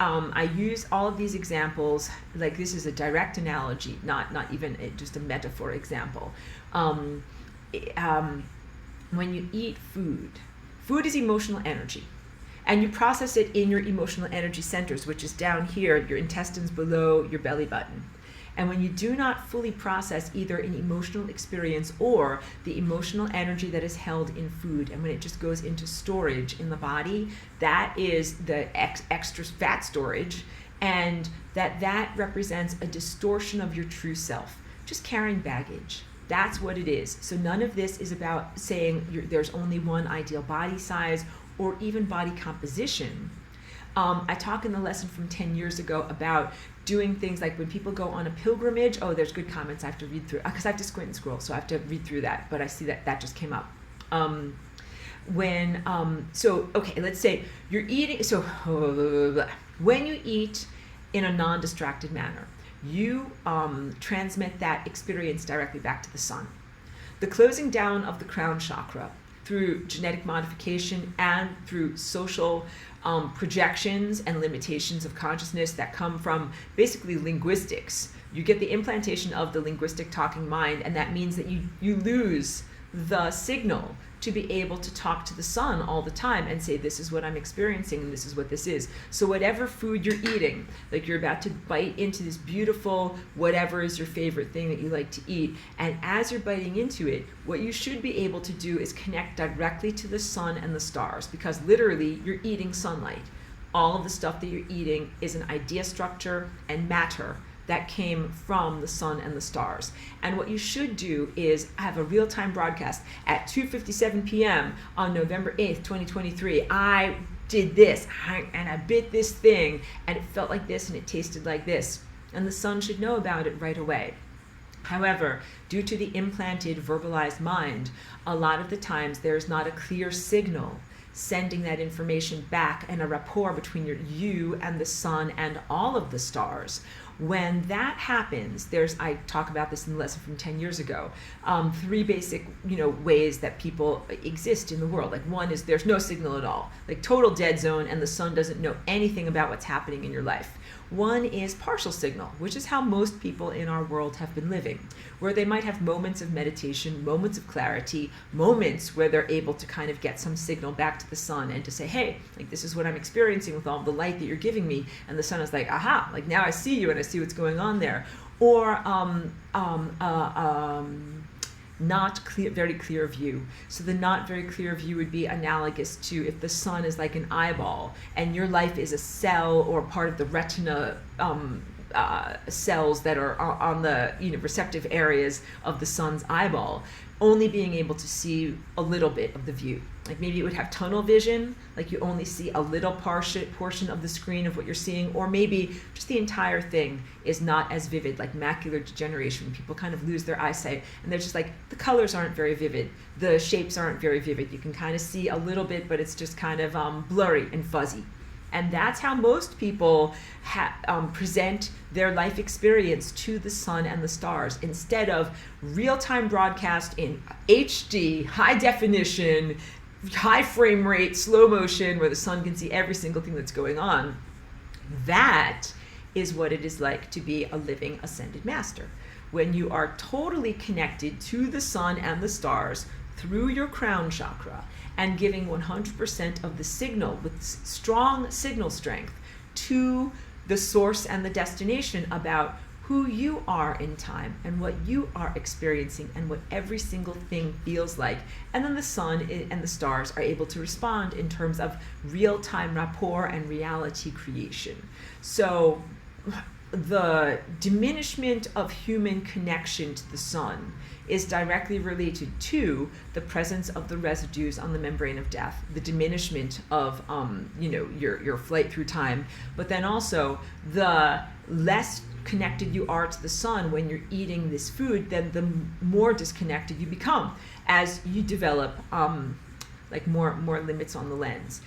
I use all of these examples, like this is a direct analogy, not even just a metaphor example. When you eat food is emotional energy. And you process it in your emotional energy centers, which is down here, your intestines below your belly button. And when you do not fully process either an emotional experience or the emotional energy that is held in food, and when it just goes into storage in the body, that is the extra fat storage, and that represents a distortion of your true self, just carrying baggage. That's what it is. So none of this is about saying there's only one ideal body size or even body composition. I talk in the lesson from 10 years ago about doing things like when people go on a pilgrimage. Oh, there's good comments I have to read through, because I have to squint and scroll, so I have to read through that, but I see that just came up. Let's say you're eating, when you eat in a non-distracted manner, you transmit that experience directly back to the sun. The closing down of the crown chakra through genetic modification and through social projections and limitations of consciousness that come from basically linguistics. You get the implantation of the linguistic talking mind, and that means that you lose the signal to be able to talk to the sun all the time and say, this is what I'm experiencing and this is what this is. So whatever food you're eating, like you're about to bite into this beautiful, whatever is your favorite thing that you like to eat, and as you're biting into it, what you should be able to do is connect directly to the sun and the stars, because literally you're eating sunlight. All of the stuff that you're eating is an idea structure and matter that came from the sun and the stars. And what you should do is have a real-time broadcast at 2:57 p.m. on November 8th, 2023. I did this, and I bit this thing, and it felt like this, and it tasted like this. And the sun should know about it right away. However, due to the implanted, verbalized mind, a lot of the times there's not a clear signal sending that information back, and a rapport between you and the sun and all of the stars. When that happens, I talk about this in the lesson from 10 years ago, 3 basic, ways that people exist in the world. Like, one is there's no signal at all, like total dead zone, and the sun doesn't know anything about what's happening in your life. One is partial signal, which is how most people in our world have been living, where they might have moments of meditation, moments of clarity, moments where they're able to kind of get some signal back to the sun and to say, hey, like, this is what I'm experiencing with all the light that you're giving me. And the sun is like, aha, like, now I see you and I see what's going on there. Or not clear, very clear view. So the not very clear view would be analogous to if the sun is like an eyeball and your life is a cell or part of the retina cells that are on the receptive areas of the sun's eyeball, only being able to see a little bit of the view. Like maybe it would have tunnel vision, like you only see a little portion of the screen of what you're seeing, or maybe just the entire thing is not as vivid, like macular degeneration. People kind of lose their eyesight and they're just like, the colors aren't very vivid, the shapes aren't very vivid. You can kind of see a little bit, but it's just kind of blurry and fuzzy. And that's how most people present their life experience to the sun and the stars, instead of real-time broadcast in HD, high definition, high frame rate, slow motion, where the sun can see every single thing that's going on. That is what it is like to be a living ascended master. When you are totally connected to the sun and the stars through your crown chakra, and giving 100% of the signal with strong signal strength to the source and the destination about who you are in time and what you are experiencing and what every single thing feels like. And then the sun and the stars are able to respond in terms of real-time rapport and reality creation. So the diminishment of human connection to the sun is directly related to the presence of the residues on the membrane of death, the diminishment of your flight through time, but then also the less connected you are to the sun when you're eating this food, then the more disconnected you become as you develop like more limits on the lens,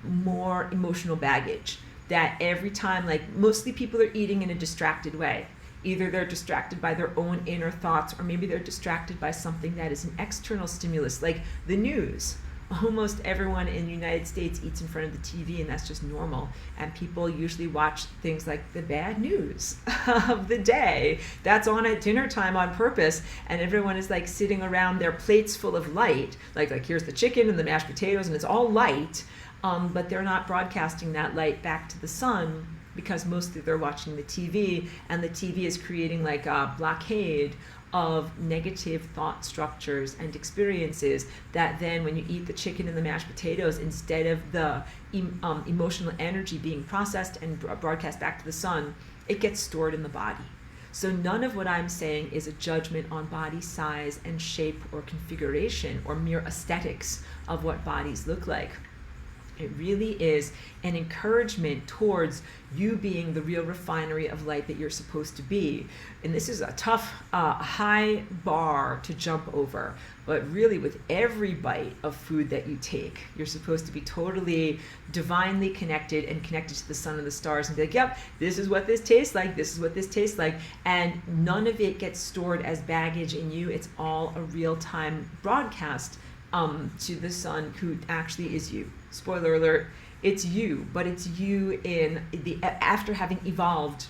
more emotional baggage. That every time, like mostly people are eating in a distracted way. Either they're distracted by their own inner thoughts, or maybe they're distracted by something that is an external stimulus, like the news. Almost everyone in the United States eats in front of the TV, and that's just normal. And people usually watch things like the bad news of the day. That's on at dinner time on purpose, and everyone is like sitting around their plates full of light. Like here's the chicken and the mashed potatoes, and it's all light. But they're not broadcasting that light back to the sun because mostly they're watching the TV, and the TV is creating like a blockade of negative thought structures and experiences that then when you eat the chicken and the mashed potatoes, instead of the emotional energy being processed and broadcast back to the sun, it gets stored in the body. So none of what I'm saying is a judgment on body size and shape or configuration or mere aesthetics of what bodies look like. It really is an encouragement towards you being the real refinery of light that you're supposed to be. And this is a tough, high bar to jump over. But really, with every bite of food that you take, you're supposed to be totally divinely connected and connected to the sun and the stars and be like, yep, this is what this tastes like, this is what this tastes like. And none of it gets stored as baggage in you. It's all a real-time broadcast to the sun, who actually is you. Spoiler alert, it's you, but it's you in the after having evolved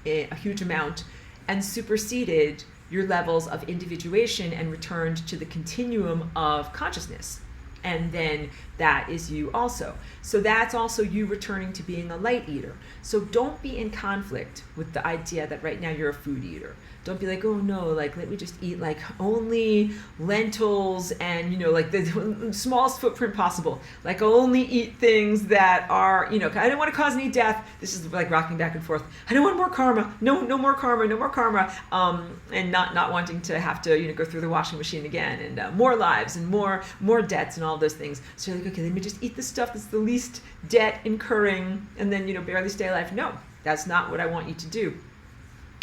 a huge amount and superseded your levels of individuation and returned to the continuum of consciousness. And then that is you also. So that's also you returning to being a light eater. So don't be in conflict with the idea that right now you're a food eater. Don't be like, oh no, like let me just eat like only lentils and like the smallest footprint possible. Like only eat things that are, I don't want to cause any death. This is like rocking back and forth. I don't want more karma. No more karma. No more karma. And not wanting to have to go through the washing machine again, and more lives and more debts and all those things. So you're like, okay, let me just eat the stuff that's the least debt incurring, and then barely stay alive. No, that's not what I want you to do.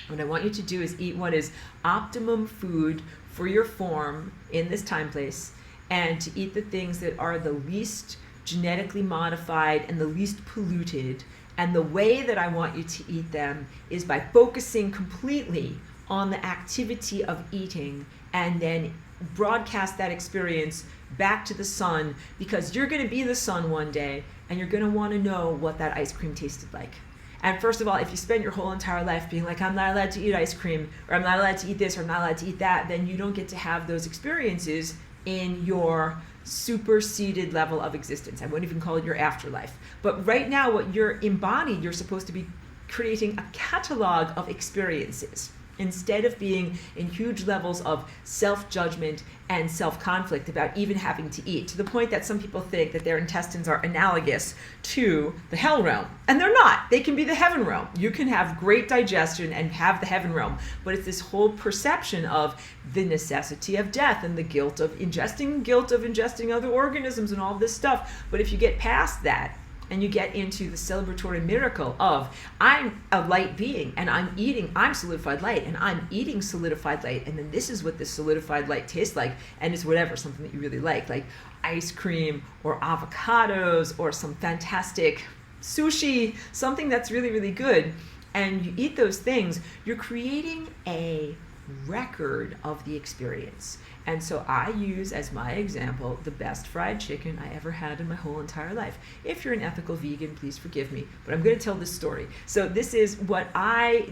What I want you to do is eat what is optimum food for your form in this time place, and to eat the things that are the least genetically modified and the least polluted. And the way that I want you to eat them is by focusing completely on the activity of eating, and then broadcast that experience back to the sun, because you're going to be the sun one day, and you're going to want to know what that ice cream tasted like. And first of all, if you spend your whole entire life being like, I'm not allowed to eat ice cream, or I'm not allowed to eat this, or I'm not allowed to eat that, then you don't get to have those experiences in your superseded level of existence. I wouldn't even call it your afterlife. But right now, what you're embodied, you're supposed to be creating a catalog of experiences. Instead of being in huge levels of self-judgment and self-conflict about even having to eat, to the point that some people think that their intestines are analogous to the hell realm. And they're not. They can be the heaven realm. You can have great digestion and have the heaven realm, but it's this whole perception of the necessity of death and the guilt of ingesting other organisms and all this stuff. But if you get past that, and you get into the celebratory miracle of, I'm a light being and I'm solidified light and I'm eating solidified light, and then this is what this solidified light tastes like, and it's whatever, something that you really like ice cream or avocados or some fantastic sushi, something that's really, really good, and you eat those things, you're creating a record of the experience. And so I use as my example the best fried chicken I ever had in my whole entire life. If you're an ethical vegan, please forgive me, but I'm going to tell this story. So this is what I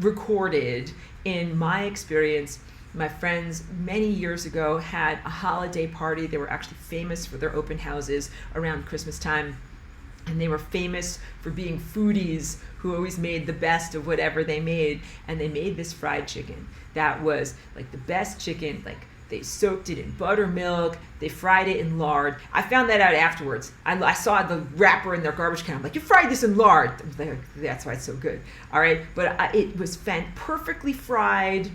recorded in my experience. My friends many years ago had a holiday party. They were actually famous for their open houses around Christmas time. And they were famous for being foodies who always made the best of whatever they made. And they made this fried chicken that was like the best chicken. Like, they soaked it in buttermilk. They fried it in lard. I found that out afterwards. I saw the wrapper in their garbage can. I'm like, you fried this in lard. I was like, that's why it's so good. All right. But it was perfectly fried,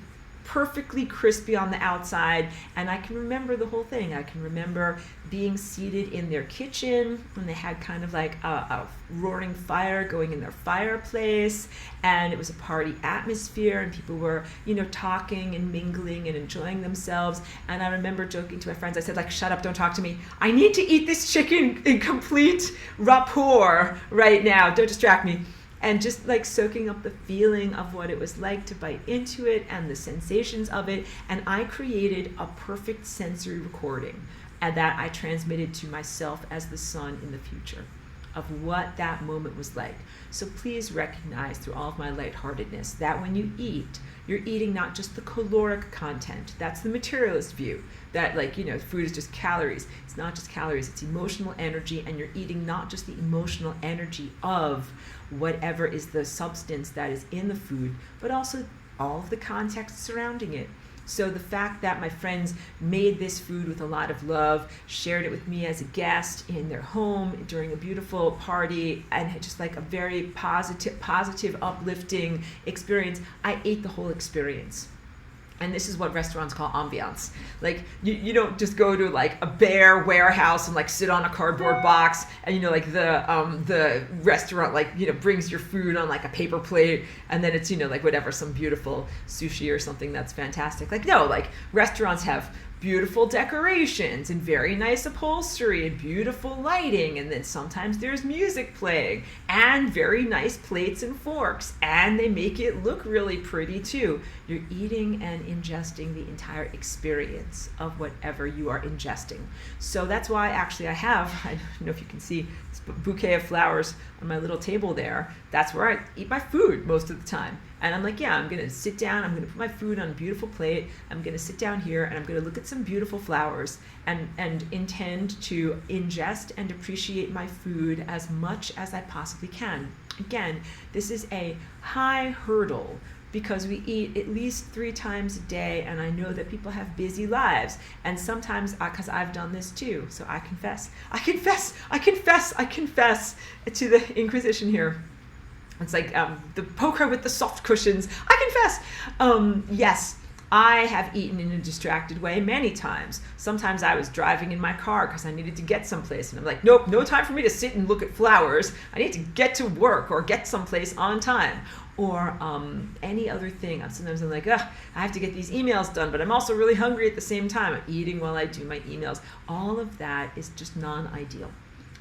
perfectly crispy on the outside, and I can remember the whole thing. I can remember being seated in their kitchen when they had kind of like a roaring fire going in their fireplace, and it was a party atmosphere, and people were, talking and mingling and enjoying themselves. And I remember joking to my friends, I said, like, shut up, don't talk to me. I need to eat this chicken in complete rapport right now. Don't distract me. And just like soaking up the feeling of what it was like to bite into it and the sensations of it. And I created a perfect sensory recording and that I transmitted to myself as the son in the future of what that moment was like. So please recognize through all of my lightheartedness that when you eat, you're eating not just the caloric content. That's the materialist view, that food is just calories. It's not just calories, it's emotional energy, and you're eating not just the emotional energy of whatever is the substance that is in the food, but also all of the context surrounding it. So the fact that my friends made this food with a lot of love, shared it with me as a guest in their home during a beautiful party, and had just like a very positive, uplifting experience, I ate the whole experience. And this is what restaurants call ambiance. Like, you don't just go to like a bare warehouse and like sit on a cardboard box and the restaurant brings your food on like a paper plate, and then it's whatever, some beautiful sushi or something that's fantastic. Like, no, like restaurants have beautiful decorations and very nice upholstery and beautiful lighting, and then sometimes there's music playing and very nice plates and forks, and they make it look really pretty too. You're eating and ingesting the entire experience of whatever you are ingesting. So that's why actually I don't know if you can see this bouquet of flowers on my little table there. That's where I eat my food most of the time. And I'm like, yeah, I'm going to sit down, I'm going to put my food on a beautiful plate, I'm going to sit down here and I'm going to look at some beautiful flowers and intend to ingest and appreciate my food as much as I possibly can. Again, this is a high hurdle because we eat at least 3 times a day, and I know that people have busy lives, and sometimes, because I've done this too, so I confess to the Inquisition here. It's like the poker with the soft cushions. I confess. Yes, I have eaten in a distracted way many times. Sometimes I was driving in my car because I needed to get someplace, and I'm like, nope, no time for me to sit and look at flowers. I need to get to work or get someplace on time. Or any other thing. Sometimes I'm like, I have to get these emails done, but I'm also really hungry at the same time. I'm eating while I do my emails. All of that is just non-ideal.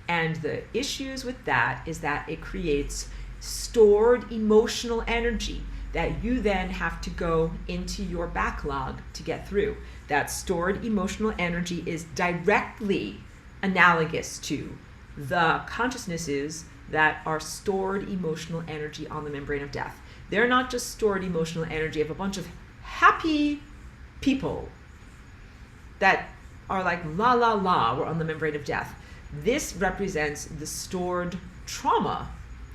And the issues with that is that it creates stored emotional energy that you then have to go into your backlog to get through. That stored emotional energy is directly analogous to the consciousnesses that are stored emotional energy on the membrane of death. They're not just stored emotional energy of a bunch of happy people that are like la la la, we're on the membrane of death. This represents the stored trauma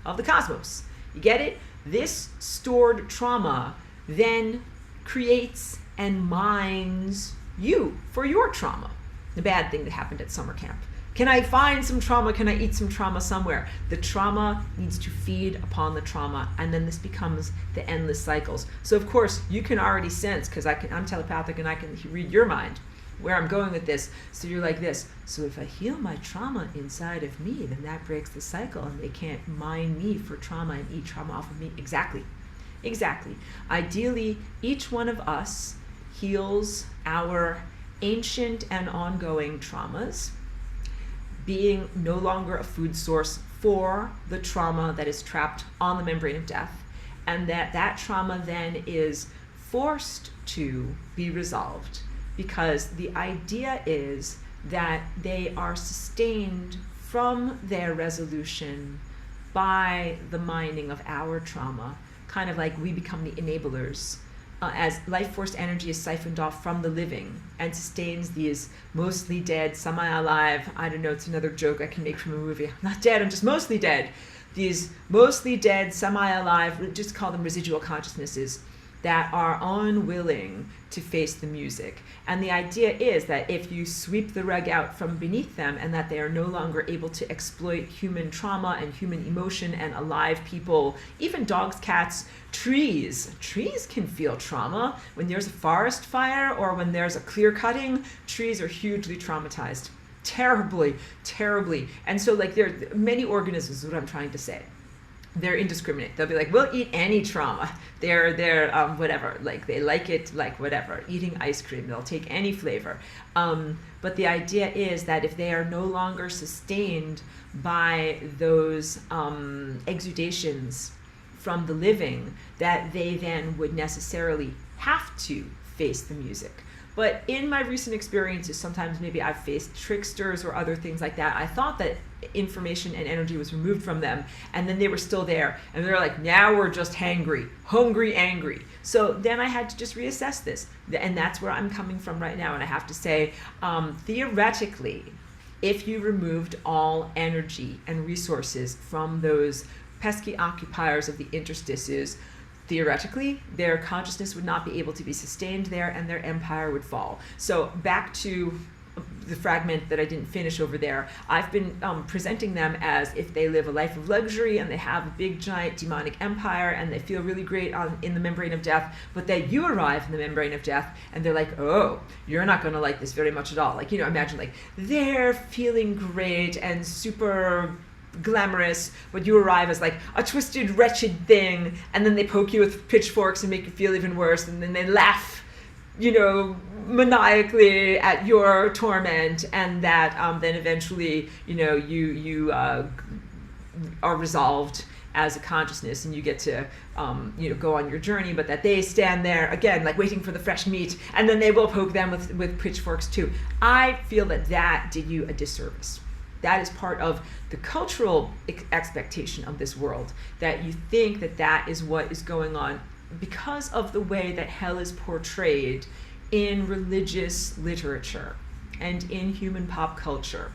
of the cosmos. You get it? This stored trauma then creates and mines you for your trauma. The bad thing that happened at summer camp. Can I find some trauma? Can I eat some trauma somewhere? The trauma needs to feed upon the trauma, and then this becomes the endless cycles. So of course you can already sense, because I'm telepathic and I can read your mind, where I'm going with this. So you're like this. So if I heal my trauma inside of me, then that breaks the cycle, and they can't mine me for trauma and eat trauma off of me. Exactly. Ideally, each one of us heals our ancient and ongoing traumas, being no longer a food source for the trauma that is trapped on the membrane of death, and that trauma then is forced to be resolved, because the idea is that they are sustained from their resolution by the mining of our trauma, kind of like we become the enablers. As life force energy is siphoned off from the living and sustains these mostly dead, semi-alive, I don't know, it's another joke I can make from a movie. I'm not dead, I'm just mostly dead. These mostly dead, semi-alive, just call them residual consciousnesses, that are unwilling to face the music. And the idea is that if you sweep the rug out from beneath them, and that they are no longer able to exploit human trauma and human emotion and alive people, even dogs, cats, trees can feel trauma. When there's a forest fire or when there's a clear cutting, trees are hugely traumatized. Terribly. And so like there are many organisms, is what I'm trying to say. They're indiscriminate. They'll be like, we'll eat any trauma. They're whatever, like they like it, like whatever, eating ice cream, they'll take any flavor. But the idea is that if they are no longer sustained by those exudations from the living, that they then would necessarily have to face the music. But in my recent experiences, sometimes maybe I've faced tricksters or other things like that. I thought that information and energy was removed from them, and then they were still there. And they're like, now we're just hungry, angry. So then I had to just reassess this. And that's where I'm coming from right now. And I have to say, theoretically, if you removed all energy and resources from those pesky occupiers of the interstices, theoretically, their consciousness would not be able to be sustained there, and their empire would fall. So back to the fragment that I didn't finish over there, I've been presenting them as if they live a life of luxury and they have a big giant demonic empire and they feel really great in the membrane of death, but then you arrive in the membrane of death and they're like, oh, you're not going to like this very much at all. Like, imagine like they're feeling great and super glamorous, but you arrive as like a twisted, wretched thing, and then they poke you with pitchforks and make you feel even worse, and then they laugh, maniacally at your torment, and that then eventually, you are resolved as a consciousness, and you get to go on your journey, but that they stand there again like waiting for the fresh meat, and then they will poke them with pitchforks too. I feel that did you a disservice. That is part of the cultural expectation of this world, that you think that is what is going on because of the way that hell is portrayed in religious literature and in human pop culture.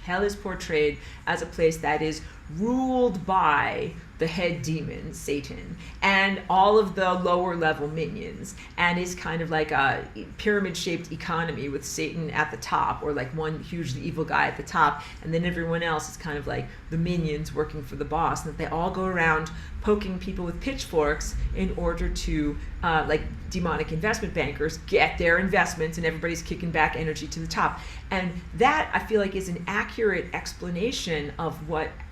Hell is portrayed as a place that is ruled by the head demon, Satan, and all of the lower level minions, and is kind of like a pyramid-shaped economy with Satan at the top, or like one hugely evil guy at the top, and then everyone else is kind of like the minions working for the boss, and that they all go around poking people with pitchforks in order to, like demonic investment bankers, get their investments, and everybody's kicking back energy to the top. And that, I feel like, is an accurate explanation of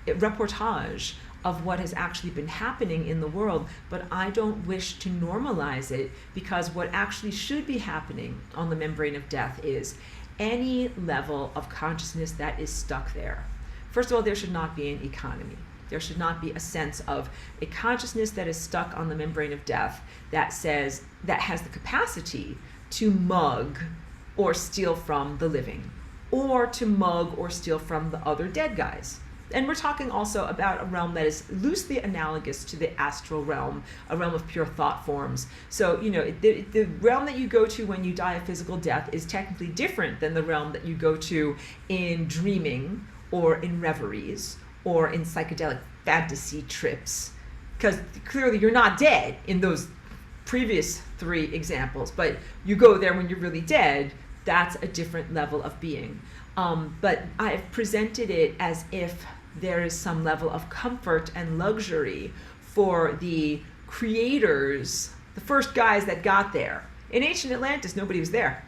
reportage of what has actually been happening in the world, but I don't wish to normalize it, because what actually should be happening on the membrane of death is any level of consciousness that is stuck there. First of all, there should not be an economy. There should not be a sense of a consciousness that is stuck on the membrane of death that has the capacity to mug or steal from the living, or to mug or steal from the other dead guys. And we're talking also about a realm that is loosely analogous to the astral realm, a realm of pure thought forms. So, the realm that you go to when you die a physical death is technically different than the realm that you go to in dreaming or in reveries or in psychedelic fantasy trips. Because clearly you're not dead in those previous 3 examples, but you go there when you're really dead, that's a different level of being. But I've presented it as if there is some level of comfort and luxury for the creators, the first guys that got there. In ancient Atlantis, nobody was there.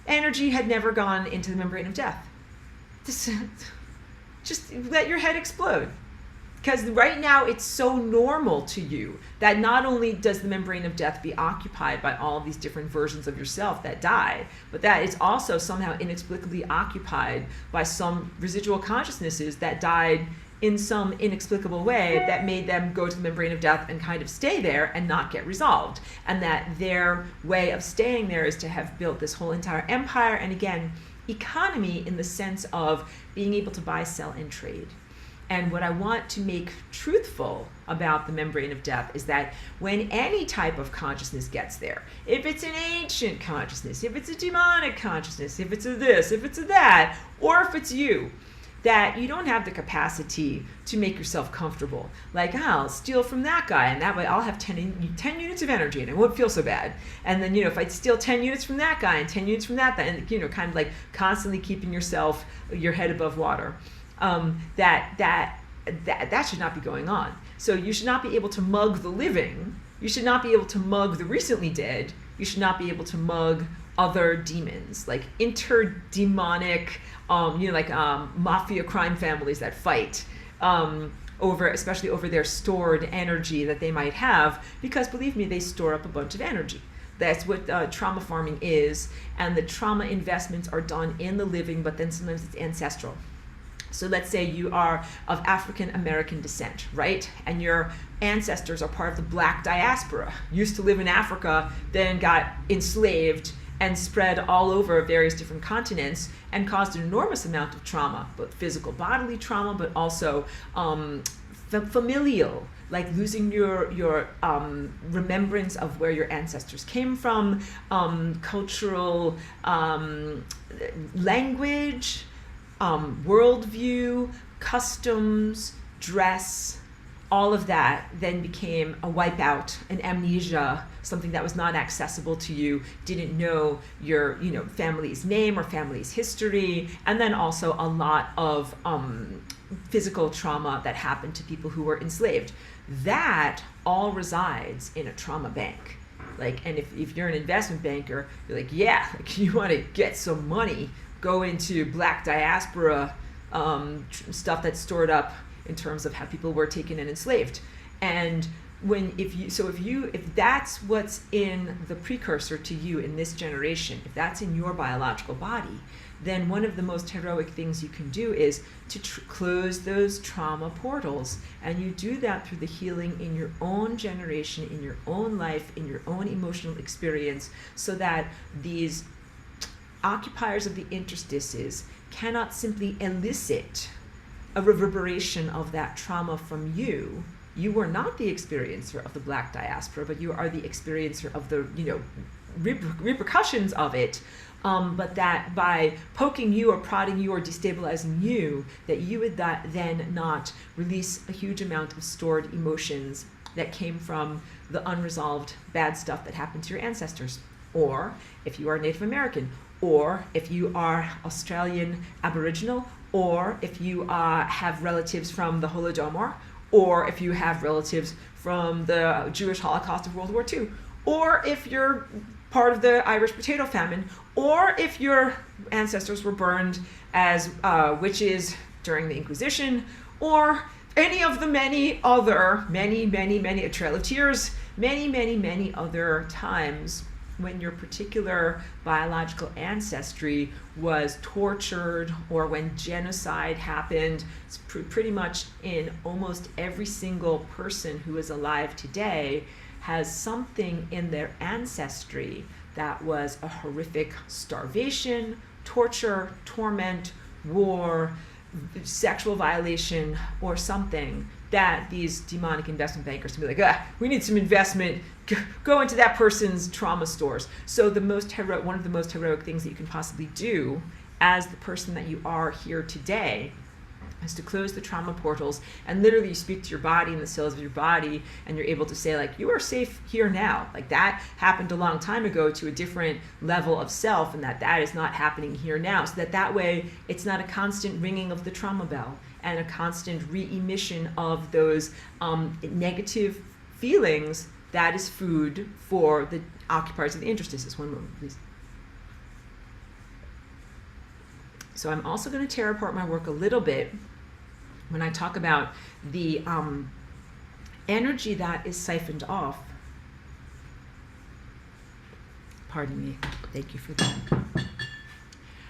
Energy had never gone into the membrane of death. Just let your head explode. Because right now it's so normal to you that not only does the membrane of death be occupied by all these different versions of yourself that die, but that it's also somehow inexplicably occupied by some residual consciousnesses that died in some inexplicable way that made them go to the membrane of death and kind of stay there and not get resolved. And that their way of staying there is to have built this whole entire empire, and again, economy in the sense of being able to buy, sell, and trade. And what I want to make truthful about the membrane of death is that when any type of consciousness gets there, if it's an ancient consciousness, if it's a demonic consciousness, if it's a this, if it's a that, or if it's you, that you don't have the capacity to make yourself comfortable. Like, I'll steal from that guy, and that way I'll have 10 units of energy, and it won't feel so bad. And then, if I steal 10 units from that guy, and 10 units from that, and, kind of like constantly keeping your head above water. That should not be going on. So you should not be able to mug the living. You should not be able to mug the recently dead. You should not be able to mug other demons, like interdemonic, mafia crime families that fight especially over their stored energy that they might have, because believe me, they store up a bunch of energy. That's what trauma farming is, and the trauma investments are done in the living, but then sometimes it's ancestral. So let's say you are of African American descent, right? And your ancestors are part of the Black diaspora, used to live in Africa, then got enslaved and spread all over various different continents and caused an enormous amount of trauma, both physical bodily trauma, but also familial, like losing your remembrance of where your ancestors came from, cultural language, worldview, customs, dress, all of that then became a wipeout, an amnesia, something that was not accessible to you, didn't know your family's name or family's history, and then also a lot of physical trauma that happened to people who were enslaved. That all resides in a trauma bank. And if you're an investment banker, you're like, yeah, you want to get some money, go into Black diaspora stuff that's stored up in terms of how people were taken and enslaved. And if that's what's in the precursor to you in this generation, if that's in your biological body, then one of the most heroic things you can do is to close those trauma portals. And you do that through the healing in your own generation, in your own life, in your own emotional experience, so that these occupiers of the interstices cannot simply elicit a reverberation of that trauma from you. You were not the experiencer of the Black diaspora, but you are the experiencer of the repercussions of it. But that by poking you or prodding you or destabilizing you, that you would then not release a huge amount of stored emotions that came from the unresolved bad stuff that happened to your ancestors. Or if you are Native American, or if you are Australian Aboriginal, or if you have relatives from the Holodomor, or if you have relatives from the Jewish Holocaust of World War II, or if you're part of the Irish potato famine, or if your ancestors were burned as witches during the Inquisition, or any of the many other, a Trail of Tears, many other times when your particular biological ancestry was tortured, or when genocide happened. It's pretty much in almost every single person who is alive today has something in their ancestry that was a horrific starvation, torture, torment, war, sexual violation, or something that these demonic investment bankers can be like, we need some investment, go into that person's trauma stores. So one of the most heroic things that you can possibly do as the person that you are here today, is to close the trauma portals, and literally you speak to your body and the cells of your body, and you're able to say, like, you are safe here now. Like, that happened a long time ago to a different level of self, and that is not happening here now. So that way it's not a constant ringing of the trauma bell and a constant re-emission of those negative feelings. That is food for the occupiers of the interstices. One moment, please. So I'm also going to tear apart my work a little bit when I talk about the energy that is siphoned off. Pardon me. Thank you for that.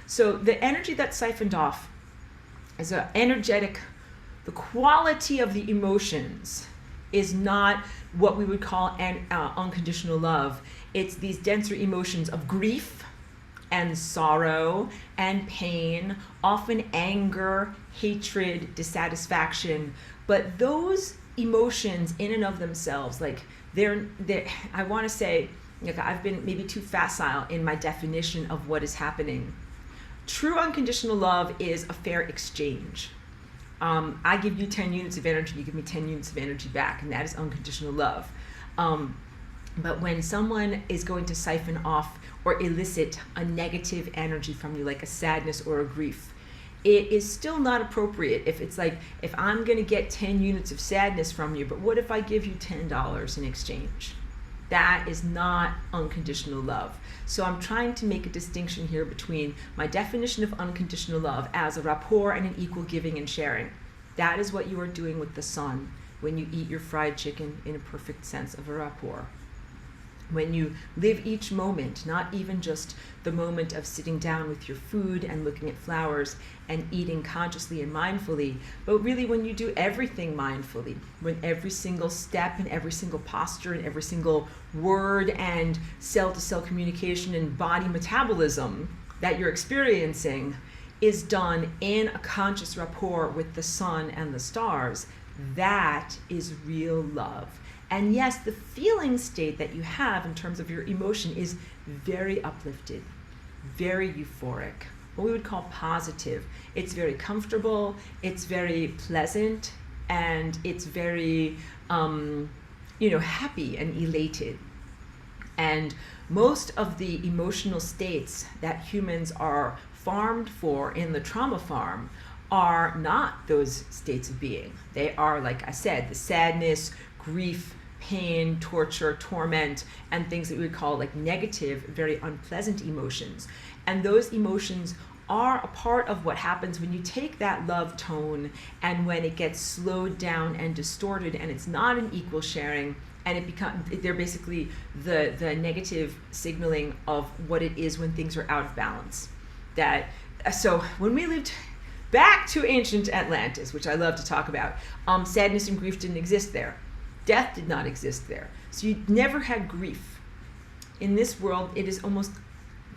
So the energy that's siphoned off is an energetic, the quality of the emotions is not what we would call unconditional love. It's these denser emotions of grief and sorrow and pain, often anger, hatred, dissatisfaction. But those emotions in and of themselves, like they're I want to say, like, I've been maybe too facile in my definition of what is happening. True unconditional love is a fair exchange. I give you 10 units of energy, you give me 10 units of energy back, and that is unconditional love. But when someone is going to siphon off or elicit a negative energy from you, like a sadness or a grief, it is still not appropriate. If it's like, if I'm going to get 10 units of sadness from you, but what if I give you $10 in exchange? That is not unconditional love. So I'm trying to make a distinction here between my definition of unconditional love as a rapport and an equal giving and sharing. That is what you are doing with the sun when you eat your fried chicken, in a perfect sense of a rapport. When you live each moment, not even just the moment of sitting down with your food and looking at flowers and eating consciously and mindfully, but really when you do everything mindfully, when every single step and every single posture and every single word and cell-to-cell communication and body metabolism that you're experiencing is done in a conscious rapport with the sun and the stars, that is real love. And yes, the feeling state that you have in terms of your emotion is very uplifted, very euphoric, what we would call positive. It's very comfortable, it's very pleasant, and it's very, happy and elated. And most of the emotional states that humans are farmed for in the trauma farm are not those states of being. They are, like I said, the sadness, grief, pain, torture, torment, and things that we would call like negative, very unpleasant emotions. And those emotions are a part of what happens when you take that love tone and when it gets slowed down and distorted and it's not an equal sharing, and they're basically the negative signaling of what it is when things are out of balance. So when we lived back to ancient Atlantis, which I love to talk about, sadness and grief didn't exist there. Death did not exist there. So you never had grief. In this world, it is almost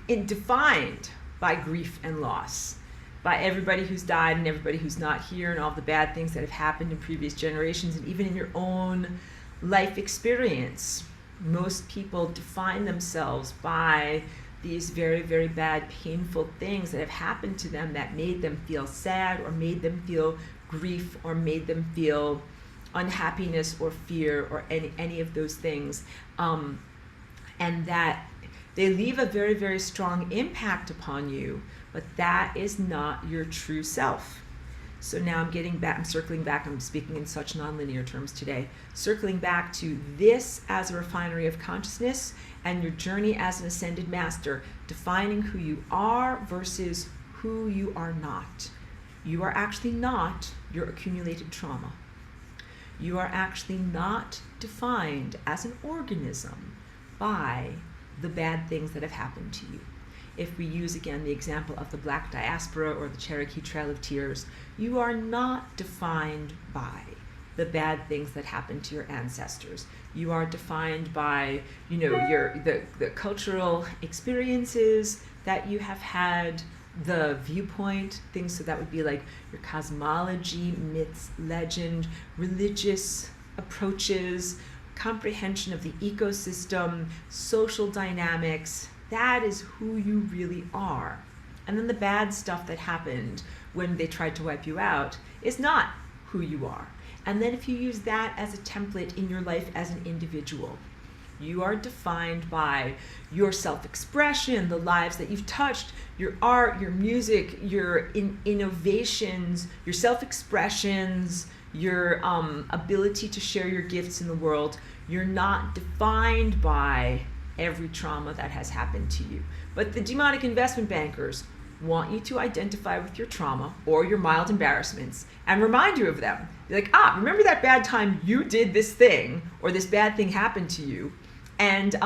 defined by grief and loss, by everybody who's died and everybody who's not here and all the bad things that have happened in previous generations, and even in your own life experience. Most people define themselves by these very, very bad, painful things that have happened to them that made them feel sad or made them feel grief or made them feel unhappiness or fear or any of those things, and that they leave a very, very strong impact upon you, but that is not your true self. So now I'm circling back, I'm speaking in such nonlinear terms today, circling back to this as a refinery of consciousness and your journey as an ascended master, defining who you are versus who you are not. You are actually not your accumulated trauma. You are actually not defined as an organism by the bad things that have happened to you. If we use again the example of the Black Diaspora or the Cherokee Trail of Tears, you are not defined by the bad things that happened to your ancestors. You are defined by, the cultural experiences that you have had, the viewpoint, things, so that would be like your cosmology, myths, legend, religious approaches, comprehension of the ecosystem, social dynamics. That is who you really are. And then the bad stuff that happened when they tried to wipe you out is not who you are. And then if you use that as a template in your life as an individual, you are defined by your self-expression, the lives that you've touched, your art, your music, your innovations, your self-expressions, your ability to share your gifts in the world. You're not defined by every trauma that has happened to you. But the demonic investment bankers want you to identify with your trauma or your mild embarrassments and remind you of them. You're like, remember that bad time you did this thing or this bad thing happened to you? And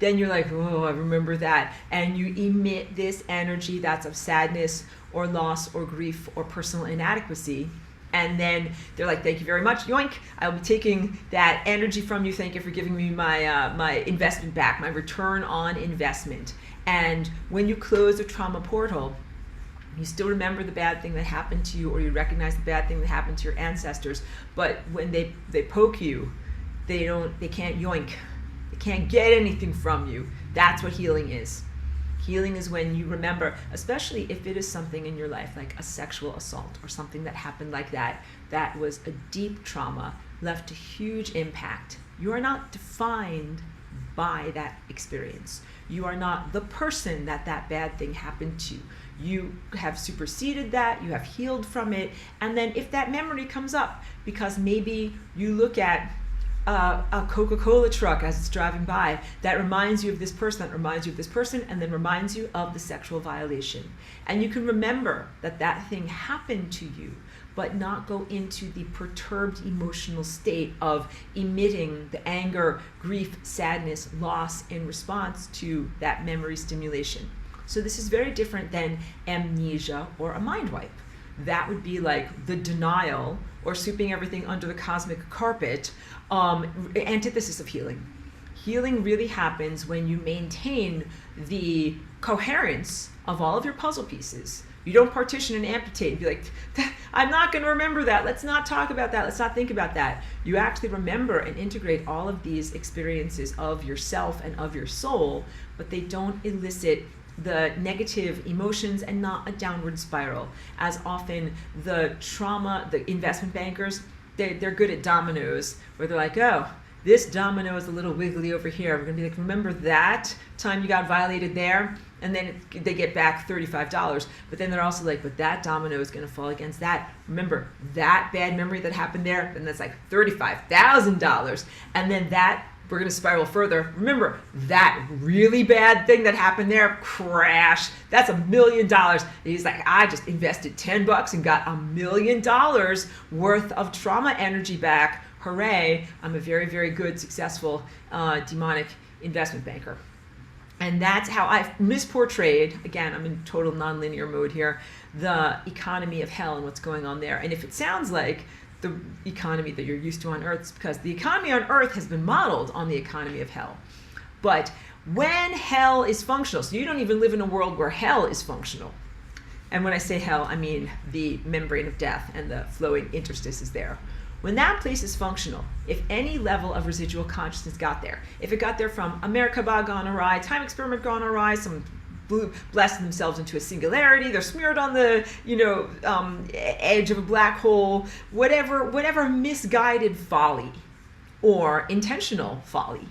then you're like, oh, I remember that. And you emit this energy that's of sadness or loss or grief or personal inadequacy. And then they're like, thank you very much, yoink. I'll be taking that energy from you. Thank you for giving me my my investment back, my return on investment. And when you close a trauma portal, you still remember the bad thing that happened to you, or you recognize the bad thing that happened to your ancestors. But when they poke you, they can't yoink. They can't get anything from you. That's what healing is. Healing is when you remember, especially if it is something in your life like a sexual assault or something that happened like that, that was a deep trauma, left a huge impact. You are not defined by that experience. You are not the person that bad thing happened to. You have superseded that, you have healed from it, and then if that memory comes up, because maybe you look at a Coca-Cola truck as it's driving by that reminds you of this person, that reminds you of this person, and then reminds you of the sexual violation. And you can remember that thing happened to you, but not go into the perturbed emotional state of emitting the anger, grief, sadness, loss in response to that memory stimulation. So this is very different than amnesia or a mind wipe. That would be like the denial or sweeping everything under the cosmic carpet, antithesis of healing. Healing really happens when you maintain the coherence of all of your puzzle pieces. You don't partition and amputate and be like, I'm not going to remember that. Let's not talk about that. Let's not think about that. You actually remember and integrate all of these experiences of yourself and of your soul, but they don't elicit the negative emotions and not a downward spiral. As often the trauma, the investment bankers, they're good at dominoes, where they're like, oh, this domino is a little wiggly over here. We're gonna be like, remember that time you got violated there? And then they get back $35. But then they're also like, but that domino is gonna fall against that. Remember that bad memory that happened there? And that's like $35,000. And then that, we're going to spiral further. Remember that really bad thing that happened there? Crash. That's $1 million. And he's like, I just invested $10 and got $1 million worth of trauma energy back. Hooray. I'm a very, very good, successful demonic investment banker. And that's how I've misportrayed, again, I'm in total nonlinear mode here, the economy of hell and what's going on there. And if it sounds like the economy that you're used to on Earth, it's because the economy on Earth has been modeled on the economy of hell. But when hell is functional, so you don't even live in a world where hell is functional. And when I say hell, I mean the membrane of death and the flowing interstices there. When that place is functional, if any level of residual consciousness got there, if it got there from America gone awry, time experiment gone awry, some blasting themselves into a singularity, they're smeared on the edge of a black hole, whatever misguided folly or intentional folly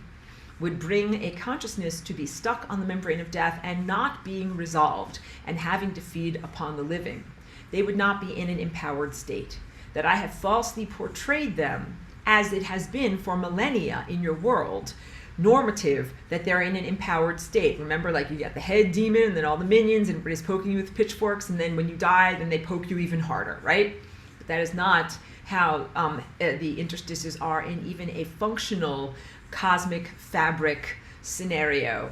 would bring a consciousness to be stuck on the membrane of death and not being resolved and having to feed upon the living. They would not be in an empowered state. That I have falsely portrayed them as it has been for millennia in your world, normative, that they're in an empowered state. Remember, like, you got the head demon and then all the minions and everybody's poking you with pitchforks, and then when you die, then they poke you even harder, right? But that is not how the interstices are in even a functional cosmic fabric scenario.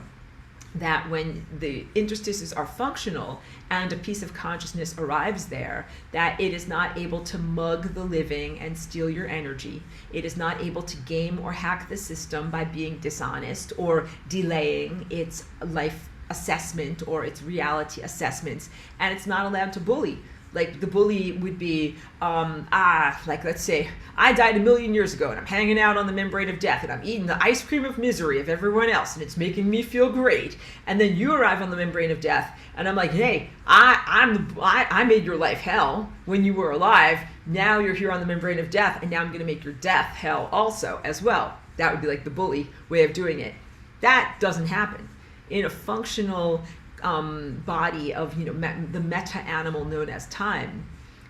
That when the interstices are functional and a piece of consciousness arrives there, that it is not able to mug the living and steal your energy. It is not able to game or hack the system by being dishonest or delaying its life assessment or its reality assessments. And it's not allowed to bully. Like, the bully would be, like, let's say, I died 1 million years ago and I'm hanging out on the membrane of death and I'm eating the ice cream of misery of everyone else and it's making me feel great. And then you arrive on the membrane of death and I'm like, hey, I made your life hell when you were alive. now you're here on the membrane of death, and now I'm going to make your death hell also as well. That would be like the bully way of doing it. That doesn't happen in a functional body of, you know, the meta animal known as time.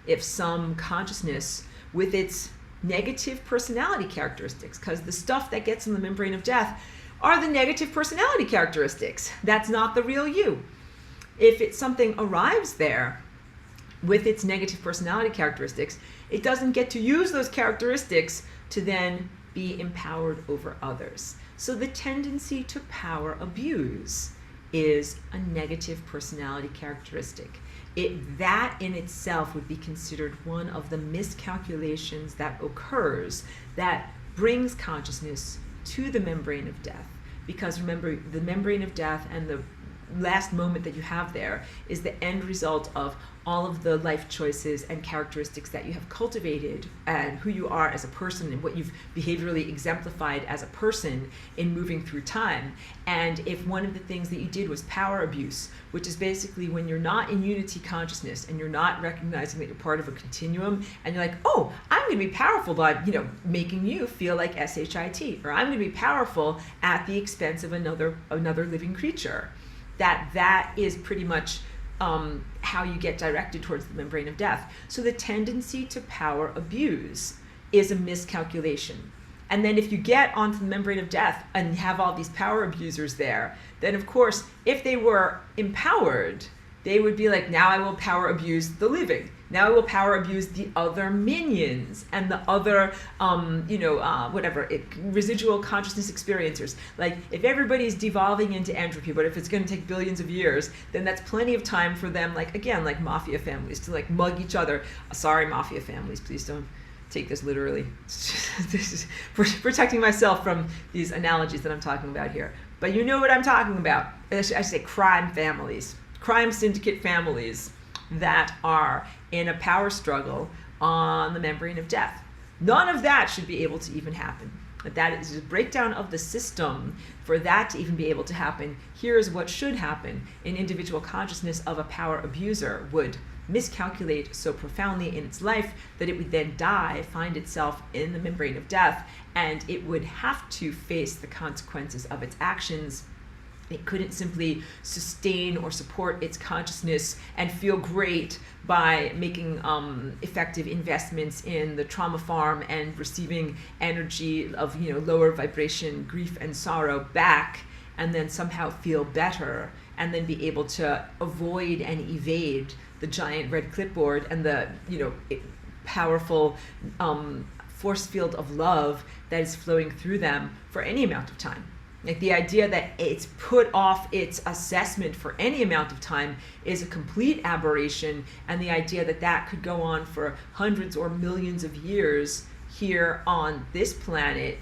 If some consciousness with its negative personality characteristics, because the stuff that gets in the membrane of death are the negative personality characteristics. That's not the real you. If it's something arrives there with its negative personality characteristics, it doesn't get to use those characteristics to then be empowered over others. So the tendency to power abuse is a negative personality characteristic. That in itself would be considered one of the miscalculations that occurs that brings consciousness to the membrane of death. Because remember, the membrane of death and the last moment that you have there is the end result of all of the life choices and characteristics that you have cultivated and who you are as a person and what you've behaviorally exemplified as a person in moving through time. And if one of the things that you did was power abuse, which is basically when you're not in unity consciousness and you're not recognizing that you're part of a continuum, and you're like, oh, I'm going to be powerful by, you know, making you feel like SHIT, or I'm going to be powerful at the expense of another living creature. That is pretty much how you get directed towards the membrane of death. So the tendency to power abuse is a miscalculation. And then if you get onto the membrane of death and have all these power abusers there, then of course, if they were empowered, they would be like, now I will power abuse the living. Now I will power abuse the other minions and the other, residual consciousness experiencers. Like, if everybody's devolving into entropy, but if it's going to take billions of years, then that's plenty of time for them, like, again, like mafia families, to like mug each other. Sorry, mafia families, please don't take this literally. This is protecting myself from these analogies that I'm talking about here. But you know what I'm talking about. I say crime families, crime syndicate families that are in a power struggle on the membrane of death. None of that should be able to even happen. But that is a breakdown of the system. For that to even be able to happen, here's what should happen. An individual consciousness of a power abuser would miscalculate so profoundly in its life that it would then die, find itself in the membrane of death, and it would have to face the consequences of its actions. It couldn't simply sustain or support its consciousness and feel great by making effective investments in the trauma farm and receiving energy of, you know, lower vibration grief and sorrow back, and then somehow feel better, and then be able to avoid and evade the giant red clipboard and the, you know, powerful force field of love that is flowing through them for any amount of time. Like, the idea that it's put off its assessment for any amount of time is a complete aberration, and the idea that that could go on for hundreds or millions of years here on this planet,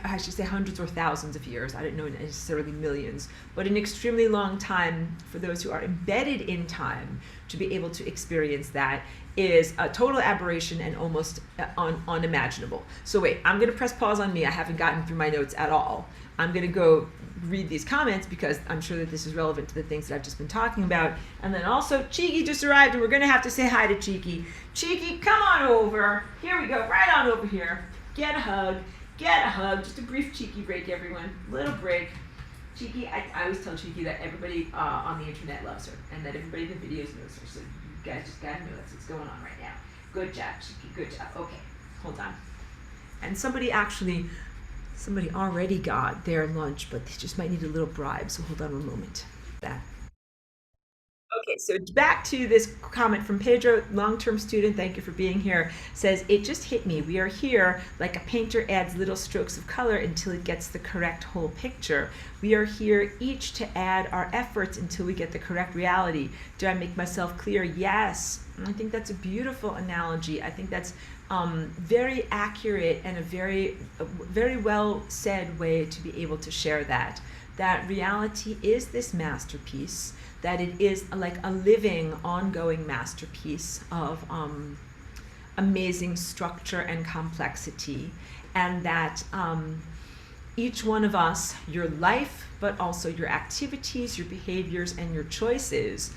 I should say hundreds or thousands of years, I don't know necessarily millions, but an extremely long time for those who are embedded in time to be able to experience that is a total aberration and almost unimaginable. So wait, I'm going to press pause on me. I haven't gotten through my notes at all. I'm going to go read these comments because I'm sure that this is relevant to the things that I've just been talking about. And then also, Cheeky just arrived, and we're going to have to say hi to Cheeky. Cheeky, come on over. Here we go, right on over here. Get a hug. Get a hug. Just a brief Cheeky break, everyone. Little break. Cheeky, I always tell Cheeky that everybody on the internet loves her, and that everybody in the videos knows her. So you guys just gotta know that's what's going on right now. Good job, Cheeky. Good job. Okay, hold on. And somebody already got their lunch, but they just might need a little bribe. So hold on one moment. That. Okay, so back to this comment from Pedro, long-term student, thank you for being here, says, it just hit me. We are here like a painter adds little strokes of color until it gets the correct whole picture. We are here each to add our efforts until we get the correct reality. Do I make myself clear? Yes. I think that's a beautiful analogy. I think that's very accurate and a very well said way to be able to share that. That reality is this masterpiece, that it is like a living, ongoing masterpiece of amazing structure and complexity, and that each one of us, your life, but also your activities, your behaviors, and your choices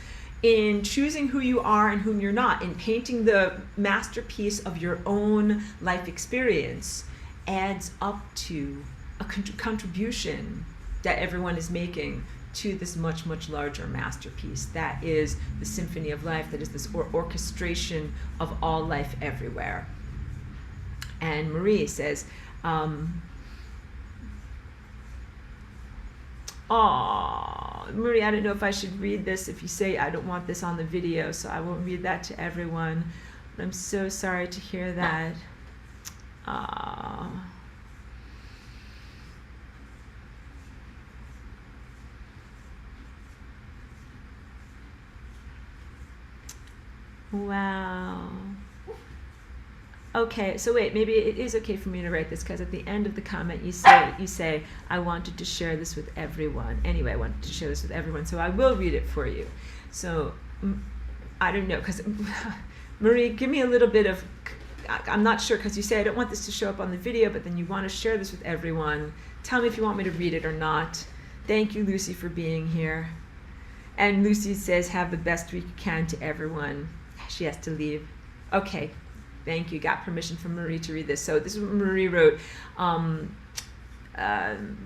in choosing who you are and whom you're not, in painting the masterpiece of your own life experience, adds up to a contribution that everyone is making to this much, much larger masterpiece that is the symphony of life, that is this orchestration of all life everywhere. And Marie says, Marie, I don't know if I should read this. If you say I don't want this on the video, so I won't read that to everyone. But I'm so sorry to hear that. Wow. Okay, so wait, maybe it is okay for me to write this, because at the end of the comment you say, I wanted to share this with everyone. Anyway, I wanted to share this with everyone, so I will read it for you. So, I don't know, because Marie, give me a little bit of, I'm not sure, because you say I don't want this to show up on the video, but then you want to share this with everyone. Tell me if you want me to read it or not. Thank you, Lucy, for being here. And Lucy says, have the best week you can to everyone. She has to leave. Okay. Thank you. Got permission from Marie to read this. So this is what Marie wrote.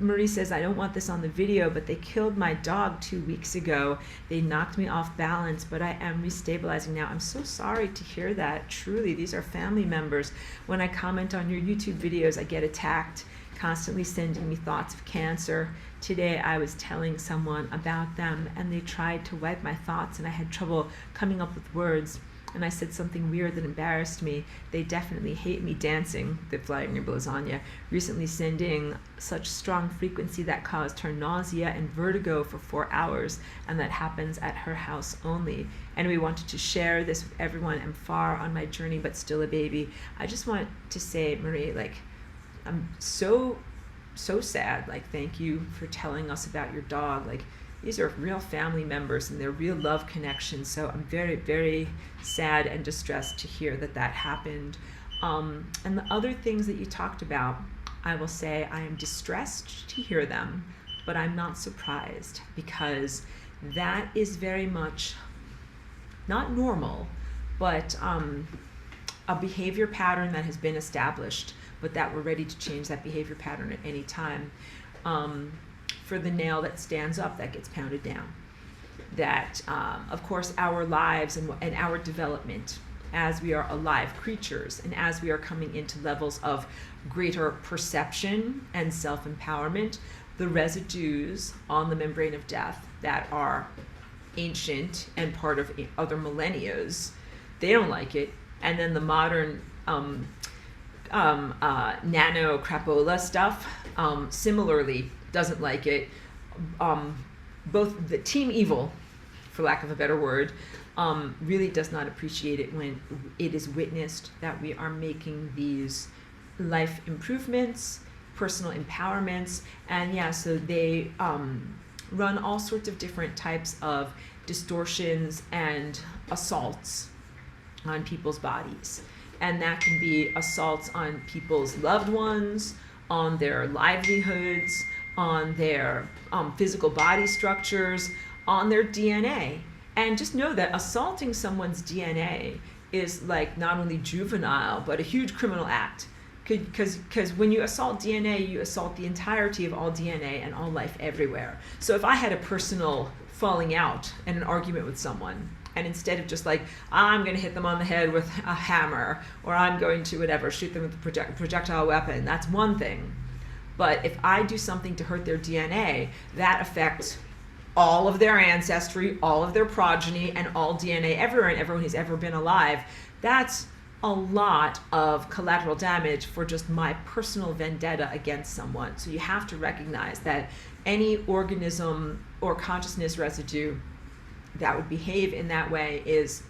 Marie says, I don't want this on the video, but they killed my dog 2 weeks ago. They knocked me off balance, but I am restabilizing now. I'm so sorry to hear that. Truly, these are family members. When I comment on your YouTube videos, I get attacked, constantly sending me thoughts of cancer. Today, I was telling someone about them, and they tried to wipe my thoughts, and I had trouble coming up with words. And I said something weird that embarrassed me. They definitely hate me dancing, the flying your lasagna, recently sending such strong frequency that caused her nausea and vertigo for 4 hours, and that happens at her house only. And we wanted to share this with everyone. I'm far on my journey, but still a baby. I just want to say, Marie, like, I'm so sad. Like, thank you for telling us about your dog. Like, these are real family members and they're real love connections. So I'm very, very sad and distressed to hear that that happened. And the other things that you talked about, I will say I am distressed to hear them, but I'm not surprised, because that is very much not normal, but a behavior pattern that has been established, but that we're ready to change that behavior pattern at any time. For the nail that stands up, that gets pounded down. That, of course, our lives and our development as we are alive creatures, and as we are coming into levels of greater perception and self-empowerment, the residues on the membrane of death that are ancient and part of other millennias, they don't like it. And then the modern nano crapola stuff similarly doesn't like it. Both the team evil, for lack of a better word, really does not appreciate it when it is witnessed that we are making these life improvements, personal empowerments, and yeah, so they run all sorts of different types of distortions and assaults on people's bodies. And that can be assaults on people's loved ones, on their livelihoods, on their physical body structures, on their DNA. And just know that assaulting someone's DNA is like not only juvenile, but a huge criminal act. Because when you assault DNA, you assault the entirety of all DNA and all life everywhere. So if I had a personal falling out and an argument with someone, and instead of just like, I'm going to hit them on the head with a hammer, or I'm going to whatever, shoot them with a projectile weapon, that's one thing. But if I do something to hurt their DNA, that affects all of their ancestry, all of their progeny, and all DNA everywhere, and everyone who's ever been alive. That's a lot of collateral damage for just my personal vendetta against someone. So you have to recognize that any organism or consciousness residue that would behave in that way is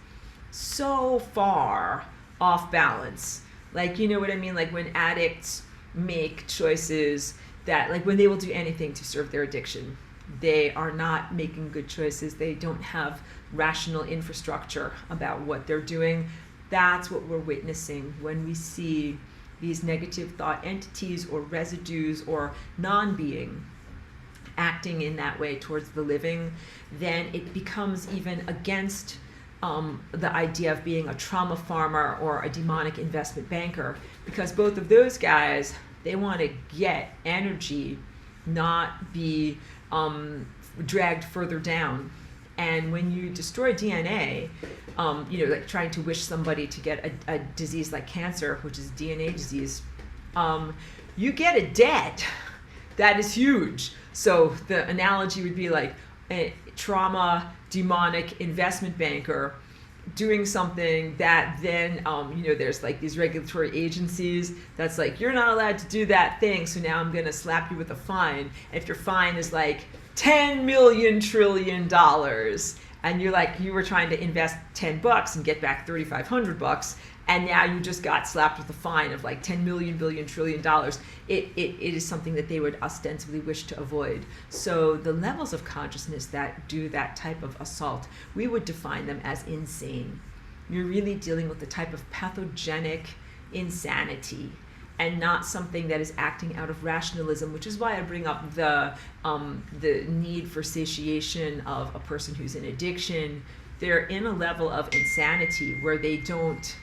so far off balance. Like, you know what I mean? Like when addicts make choices that, like when they will do anything to serve their addiction, they are not making good choices. They don't have rational infrastructure about what they're doing. That's what we're witnessing when we see these negative thought entities or residues or non-being acting in that way towards the living, then it becomes even against the idea of being a trauma farmer or a demonic investment banker, because both of those guys, they want to get energy, not be dragged further down. And when you destroy DNA, like trying to wish somebody to get a disease like cancer, which is a DNA disease, you get a debt that is huge. So the analogy would be like a trauma demonic investment banker doing something that then, there's like these regulatory agencies that's like, you're not allowed to do that thing, so now I'm going to slap you with a fine. And if your fine is like $10 million trillion, and you're like, you were trying to invest $10 and get back $3,500, and now you just got slapped with a fine of like 10 million billion trillion dollars, it is something that they would ostensibly wish to avoid. So the levels of consciousness that do that type of assault, we would define them as insane. You're really dealing with the type of pathogenic insanity, and not something that is acting out of rationalism, which is why I bring up the need for satiation of a person who's in addiction. They're in a level of insanity where they don't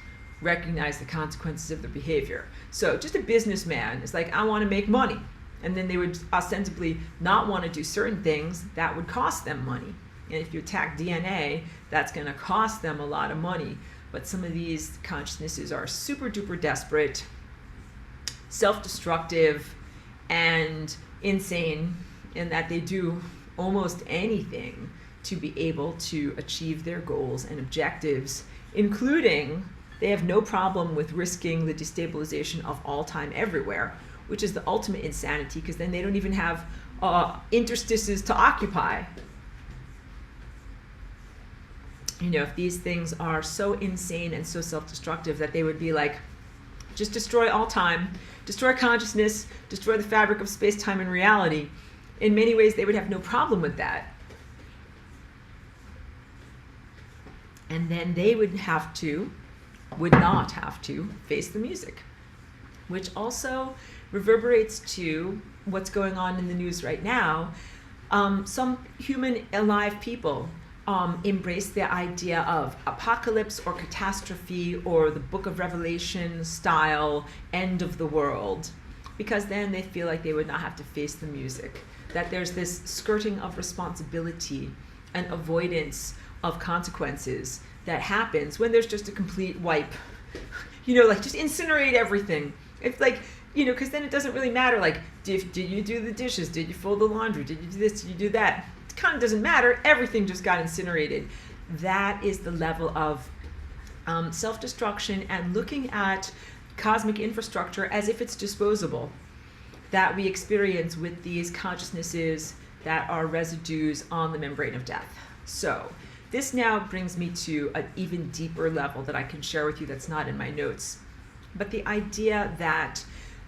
recognize the consequences of their behavior. So just a businessman is like, I want to make money. And then they would ostensibly not want to do certain things that would cost them money. And if you attack DNA, that's going to cost them a lot of money. But some of these consciousnesses are super duper desperate, self-destructive, and insane in that they do almost anything to be able to achieve their goals and objectives, including they have no problem with risking the destabilization of all time everywhere, which is the ultimate insanity, because then they don't even have interstices to occupy. If these things are so insane and so self-destructive that they would be like, just destroy all time, destroy consciousness, destroy the fabric of space, time, and reality. In many ways, they would have no problem with that. And then they would not have to face the music, which also reverberates to what's going on in the news right now. Some human alive people embrace the idea of apocalypse or catastrophe or the Book of Revelation style end of the world, because then they feel like they would not have to face the music, that there's this skirting of responsibility and avoidance of consequences that happens when there's just a complete wipe. Like just incinerate everything. It's like, because then it doesn't really matter, like, did you do the dishes? Did you fold the laundry? Did you do this? Did you do that? It kind of doesn't matter. Everything just got incinerated. That is the level of self-destruction and looking at cosmic infrastructure as if it's disposable that we experience with these consciousnesses that are residues on the membrane of death. So this now brings me to an even deeper level that I can share with you that's not in my notes. But the idea that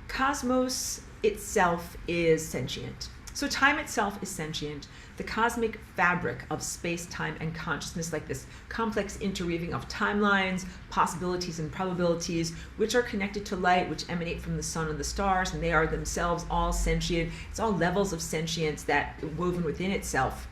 cosmos itself is sentient. So time itself is sentient. The cosmic fabric of space, time, and consciousness, like this complex interweaving of timelines, possibilities, and probabilities, which are connected to light, which emanate from the sun and the stars, and they are themselves all sentient. It's all levels of sentience that woven within itself.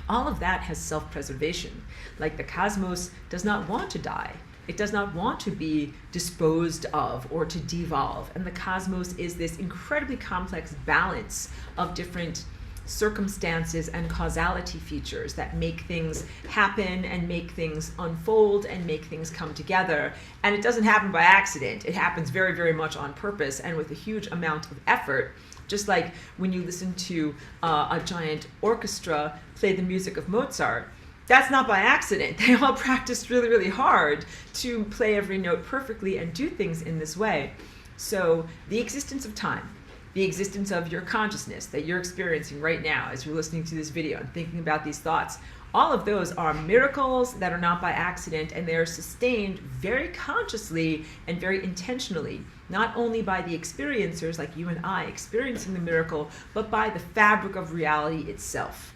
All of that has self-preservation. Like the cosmos does not want to die. It does not want to be disposed of or to devolve. And the cosmos is this incredibly complex balance of different circumstances and causality features that make things happen and make things unfold and make things come together. And it doesn't happen by accident. It happens very, very much on purpose and with a huge amount of effort. Just like when you listen to a giant orchestra play the music of Mozart, that's not by accident. They all practiced really, really hard to play every note perfectly and do things in this way. So the existence of time, the existence of your consciousness that you're experiencing right now as you're listening to this video and thinking about these thoughts, all of those are miracles that are not by accident, and they are sustained very consciously and very intentionally, not only by the experiencers like you and I experiencing the miracle, but by the fabric of reality itself.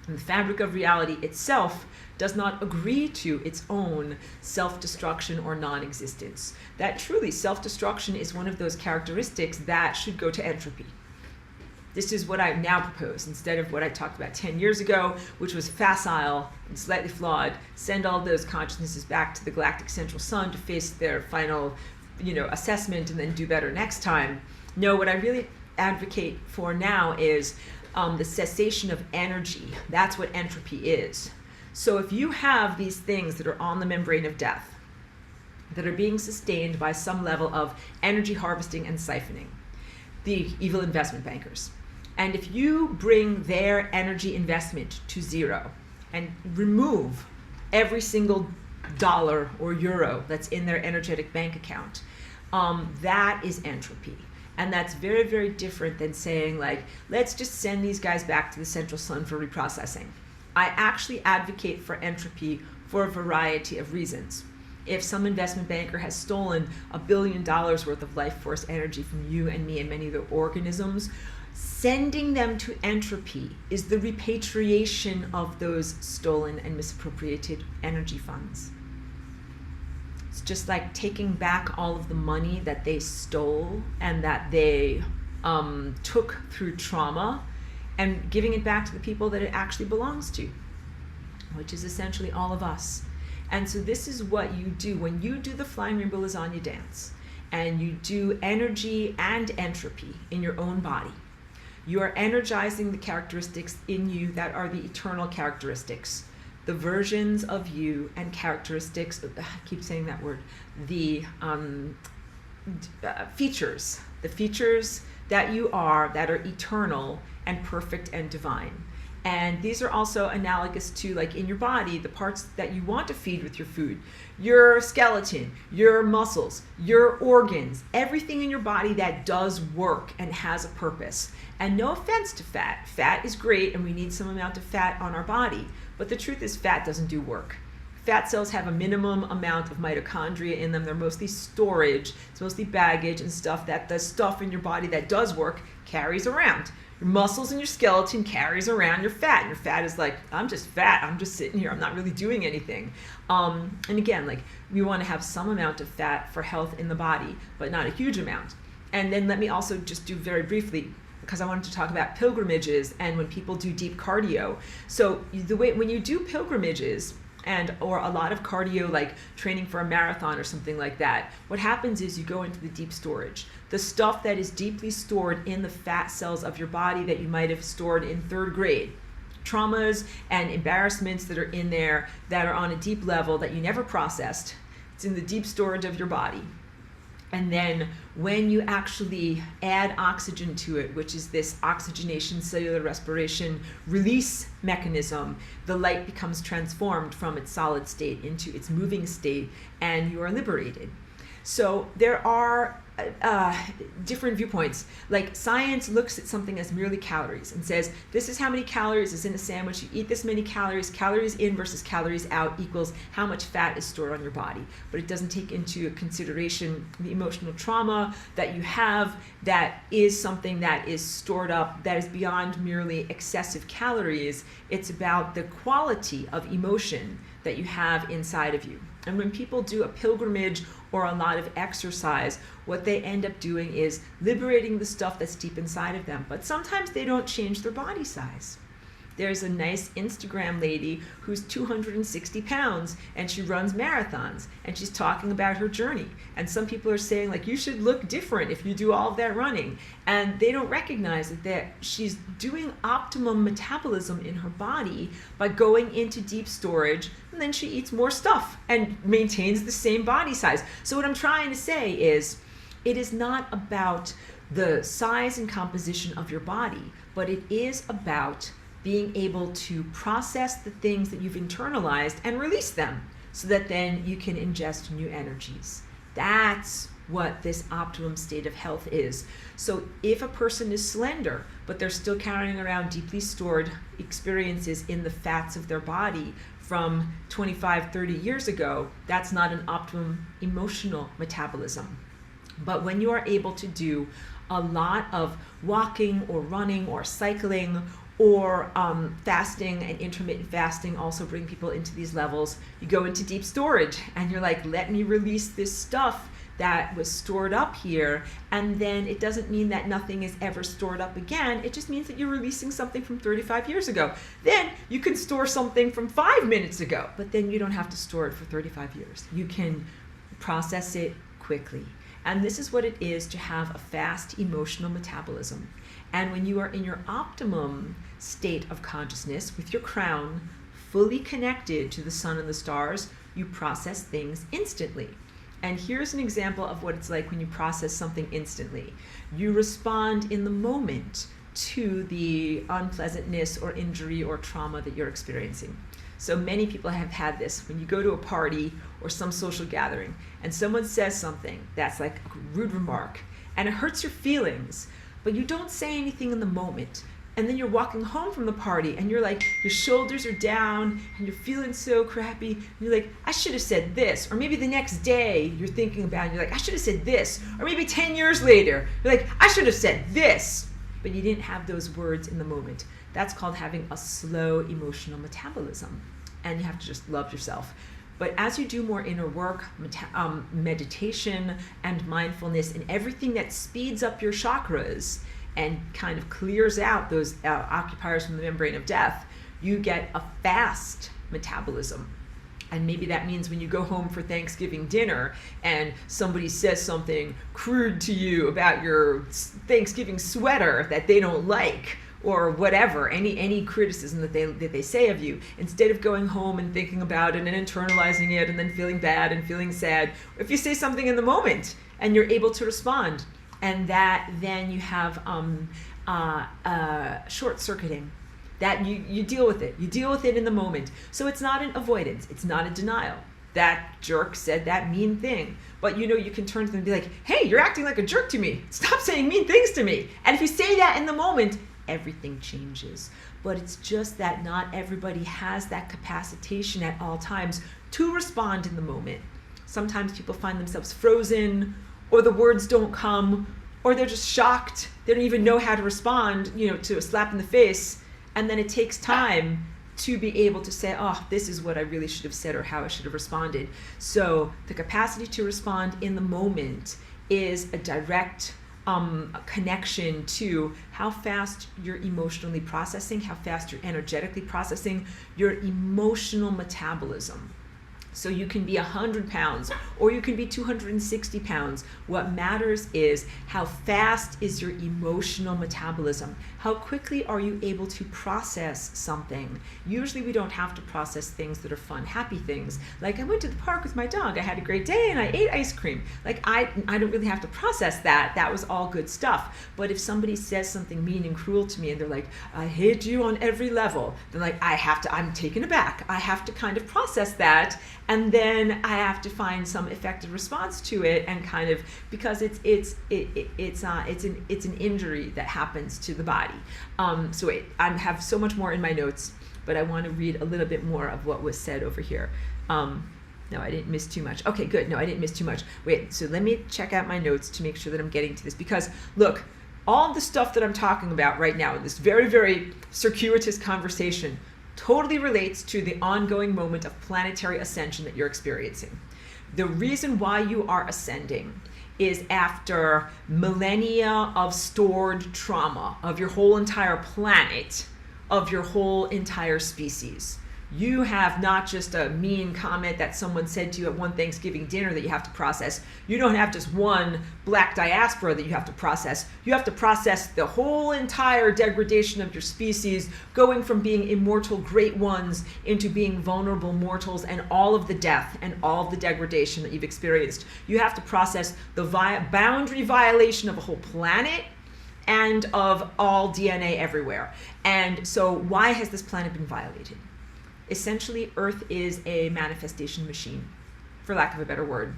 And the fabric of reality itself does not agree to its own self-destruction or non-existence. That truly self-destruction is one of those characteristics that should go to entropy. This is what I now propose instead of what I talked about 10 years ago, which was facile and slightly flawed. Send all those consciousnesses back to the galactic central sun to face their final, assessment and then do better next time. No, what I really advocate for now is the cessation of energy. That's what entropy is. So if you have these things that are on the membrane of death, that are being sustained by some level of energy harvesting and siphoning, the evil investment bankers, and if you bring their energy investment to zero and remove every single dollar or euro that's in their energetic bank account, that is entropy. And that's very, very different than saying, like, let's just send these guys back to the central sun for reprocessing. I actually advocate for entropy for a variety of reasons. If some investment banker has stolen $1 billion worth of life force energy from you and me and many of the organisms, sending them to entropy is the repatriation of those stolen and misappropriated energy funds. It's just like taking back all of the money that they stole and that they took through trauma and giving it back to the people that it actually belongs to, which is essentially all of us. And so this is what you do when you do the Flying Rainbow Lasagna dance and you do energy and entropy in your own body. You are energizing the characteristics in you that are the eternal characteristics, the versions of you and characteristics, I keep saying that word, the features, the features that you are that are eternal and perfect and divine. And these are also analogous to, like, in your body, the parts that you want to feed with your food. Your skeleton, your muscles, your organs, everything in your body that does work and has a purpose. And no offense to fat. Fat is great and we need some amount of fat on our body. But the truth is fat doesn't do work. Fat cells have a minimum amount of mitochondria in them. They're mostly storage. It's mostly baggage and stuff that the stuff in your body that does work carries around. Your muscles and your skeleton carries around your fat. And your fat is like, I'm just fat. I'm just sitting here. I'm not really doing anything. And again, like, we want to have some amount of fat for health in the body, but not a huge amount. And then let me also just do very briefly, because I wanted to talk about pilgrimages and when people do deep cardio. So the way when you do pilgrimages or a lot of cardio, like training for a marathon or something like that, what happens is you go into the deep storage. The stuff that is deeply stored in the fat cells of your body that you might have stored in third grade, traumas and embarrassments that are in there that are on a deep level that you never processed. It's in the deep storage of your body. And then when you actually add oxygen to it, which is this oxygenation, cellular respiration release mechanism, the light becomes transformed from its solid state into its moving state, and you are liberated. So there are different viewpoints. Like, science looks at something as merely calories and says, this is how many calories is in a sandwich. You eat this many calories. Calories in versus calories out equals how much fat is stored on your body. But it doesn't take into consideration the emotional trauma that you have that is something that is stored up that is beyond merely excessive calories. It's about the quality of emotion that you have inside of you. And when people do a pilgrimage or a lot of exercise, what they end up doing is liberating the stuff that's deep inside of them. But sometimes they don't change their body size. There's a nice Instagram lady who's 260 pounds and she runs marathons and she's talking about her journey. And some people are saying, like, you should look different if you do all of that running. And they don't recognize that she's doing optimum metabolism in her body by going into deep storage, and then she eats more stuff and maintains the same body size. So what I'm trying to say is, it is not about the size and composition of your body, but it is about being able to process the things that you've internalized and release them so that then you can ingest new energies. That's what this optimum state of health is. So if a person is slender, but they're still carrying around deeply stored experiences in the fats of their body from 25, 30 years ago, that's not an optimum emotional metabolism. But when you are able to do a lot of walking or running or cycling or fasting, and intermittent fasting also bring people into these levels. You go into deep storage and you're like, let me release this stuff that was stored up here, and then it doesn't mean that nothing is ever stored up again. It just means that you're releasing something from 35 years ago. Then you can store something from 5 minutes ago, but then you don't have to store it for 35 years. You can process it quickly. And this is what it is to have a fast emotional metabolism. And when you are in your optimum state of consciousness, with your crown fully connected to the sun and the stars, you process things instantly. And here's an example of what it's like when you process something instantly. You respond in the moment to the unpleasantness or injury or trauma that you're experiencing. So many people have had this. When you go to a party or some social gathering and someone says something that's like a rude remark and it hurts your feelings, but you don't say anything in the moment. And then you're walking home from the party and you're like, your shoulders are down and you're feeling so crappy. And you're like, I should have said this. Or maybe the next day you're thinking about it and you're like, I should have said this. Or maybe 10 years later, you're like, I should have said this. But you didn't have those words in the moment. That's called having a slow emotional metabolism. And you have to just love yourself. But as you do more inner work, meditation and mindfulness and everything that speeds up your chakras and kind of clears out those occupiers from the membrane of death, you get a fast metabolism. And maybe that means when you go home for Thanksgiving dinner and somebody says something crude to you about your Thanksgiving sweater that they don't like, or whatever, any criticism that they say of you, instead of going home and thinking about it and internalizing it and then feeling bad and feeling sad, if you say something in the moment and you're able to respond, and that then you have short-circuiting, that you deal with it. You deal with it in the moment. So it's not an avoidance. It's not a denial. That jerk said that mean thing. But you can turn to them and be like, hey, you're acting like a jerk to me. Stop saying mean things to me. And if you say that in the moment, everything changes. But it's just that not everybody has that capacitation at all times to respond in the moment. Sometimes people find themselves frozen, or the words don't come, or they're just shocked. They don't even know how to respond, to a slap in the face. And then it takes time to be able to say, oh, this is what I really should have said or how I should have responded. So the capacity to respond in the moment is a direct connection to how fast you're emotionally processing, how fast you're energetically processing, your emotional metabolism. So you can be 100 pounds or you can be 260 pounds. What matters is how fast is your emotional metabolism. How quickly are you able to process something? Usually we don't have to process things that are fun, happy things. Like I went to the park with my dog. I had a great day and I ate ice cream. Like I don't really have to process that. That was all good stuff. But if somebody says something mean and cruel to me and they're like, I hate you on every level, then like I'm taken aback. I have to kind of process that. And then I have to find some effective response to it, and kind of, because it's an injury that happens to the body. I have so much more in my notes, but I want to read a little bit more of what was said over here. No, I didn't miss too much. Okay, good. No, I didn't miss too much. Wait, so let me check out my notes to make sure that I'm getting to this, because look, all the stuff that I'm talking about right now in this very, very circuitous conversation totally relates to the ongoing moment of planetary ascension that you're experiencing. The reason why you are ascending is after millennia of stored trauma of your whole entire planet, of your whole entire species. You have not just a mean comment that someone said to you at one Thanksgiving dinner that you have to process. You don't have just one black diaspora that you have to process. You have to process the whole entire degradation of your species, going from being immortal great ones into being vulnerable mortals, and all of the death and all of the degradation that you've experienced. You have to process the boundary violation of a whole planet and of all DNA everywhere. And so why has this planet been violated? Essentially, Earth is a manifestation machine, for lack of a better word,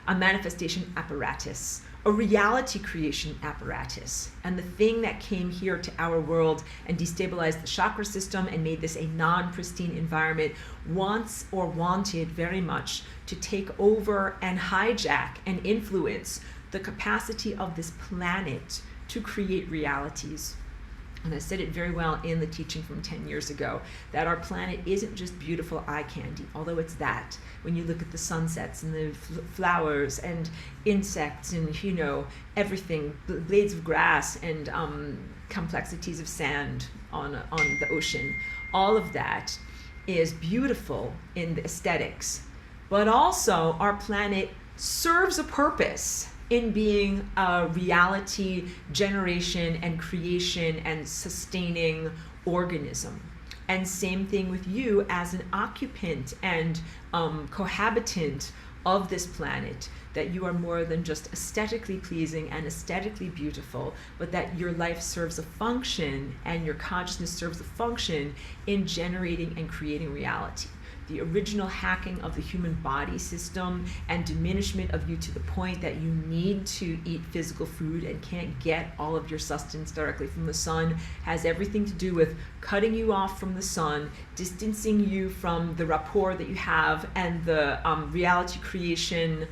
a manifestation apparatus, a reality creation apparatus. And the thing that came here to our world and destabilized the chakra system and made this a non-pristine environment wanted very much to take over and hijack and influence the capacity of this planet to create realities. and I said it very well in the teaching from 10 years ago, that our planet isn't just beautiful eye candy, although it's that. When you look at the sunsets and the flowers and insects and, you know, everything, blades of grass and complexities of sand on the ocean, all of that is beautiful in the aesthetics. But also our planet serves a purpose in being a reality generation and creation and sustaining organism. And same thing with you as an occupant and cohabitant of this planet, that you are more than just aesthetically pleasing and aesthetically beautiful, but that your life serves a function and your consciousness serves a function in generating and creating reality. The original hacking of the human body system and diminishment of you to the point that you need to eat physical food and can't get all of your sustenance directly from the sun has everything to do with cutting you off from the sun, distancing you from the rapport that you have and the reality creation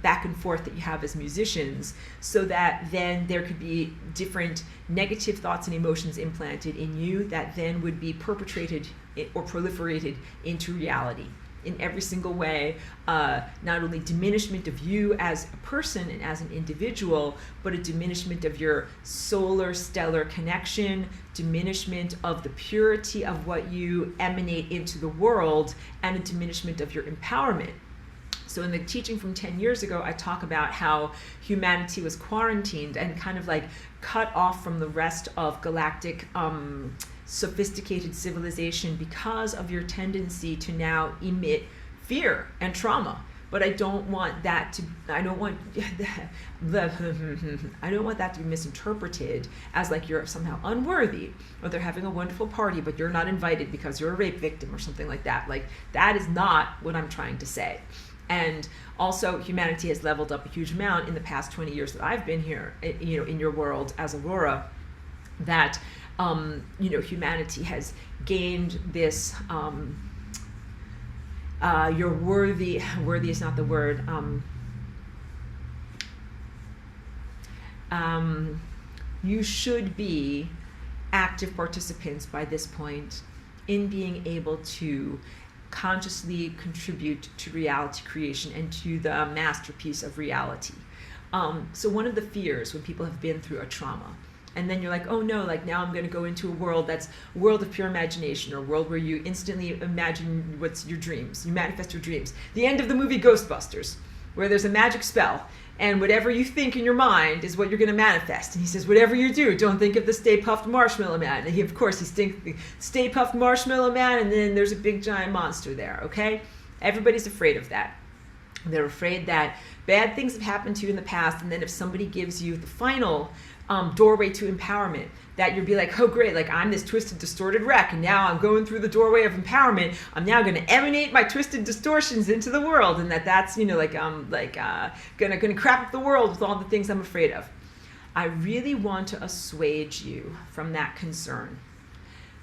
back and forth that you have as musicians, so that then there could be different negative thoughts and emotions implanted in you that then would be perpetrated or proliferated into reality in every single way. Not only diminishment of you as a person and as an individual, but a diminishment of your solar stellar connection, diminishment of the purity of what you emanate into the world, and a diminishment of your empowerment. So in the teaching from 10 years ago, I talk about how humanity was quarantined and kind of like cut off from the rest of galactic sophisticated civilization because of your tendency to now emit fear and trauma. But I don't want that to be misinterpreted as like you're somehow unworthy, or they're having a wonderful party but you're not invited because you're a rape victim or something like that. Like, that is not what I'm trying to say. And also, humanity has leveled up a huge amount in the past 20 years that I've been here, you know, in your world as Aurora, that, you know, humanity has gained this, you're worthy is not the word, you should be active participants by this point in being able to consciously contribute to reality creation and to the masterpiece of reality. So one of the fears when people have been through a trauma, and then you're like, oh no, like now I'm going to go into a world that's a world of pure imagination, or a world where you instantly imagine what's your dreams, you manifest your dreams. The end of the movie Ghostbusters, where there's a magic spell, and whatever you think in your mind is what you're going to manifest. And he says, whatever you do, don't think of the Stay Puft Marshmallow Man. And he, of course, he thinks the Stay Puft Marshmallow Man, and then there's a big giant monster there, okay? Everybody's afraid of that. They're afraid that bad things have happened to you in the past, and then if somebody gives you the final doorway to empowerment, that you'll be like, oh great, like I'm this twisted, distorted wreck, and now I'm going through the doorway of empowerment. I'm now going to emanate my twisted distortions into the world, and that's, you know, like gonna crap up the world with all the things I'm afraid of. I really want to assuage you from that concern.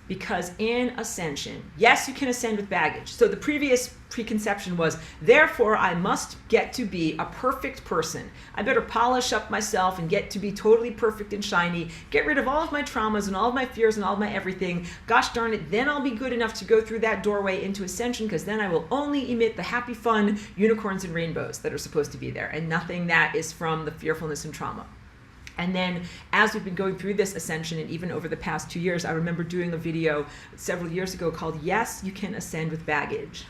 Because in ascension, yes, you can ascend with baggage. So the previous preconception was, therefore, I must get to be a perfect person. I better polish up myself and get to be totally perfect and shiny, get rid of all of my traumas and all of my fears and all of my everything. Gosh darn it, then I'll be good enough to go through that doorway into ascension, because then I will only emit the happy, fun unicorns and rainbows that are supposed to be there, and nothing that is from the fearfulness and trauma. And then as we've been going through this ascension, and even over the past 2 years, I remember doing a video several years ago called Yes, You Can Ascend with Baggage.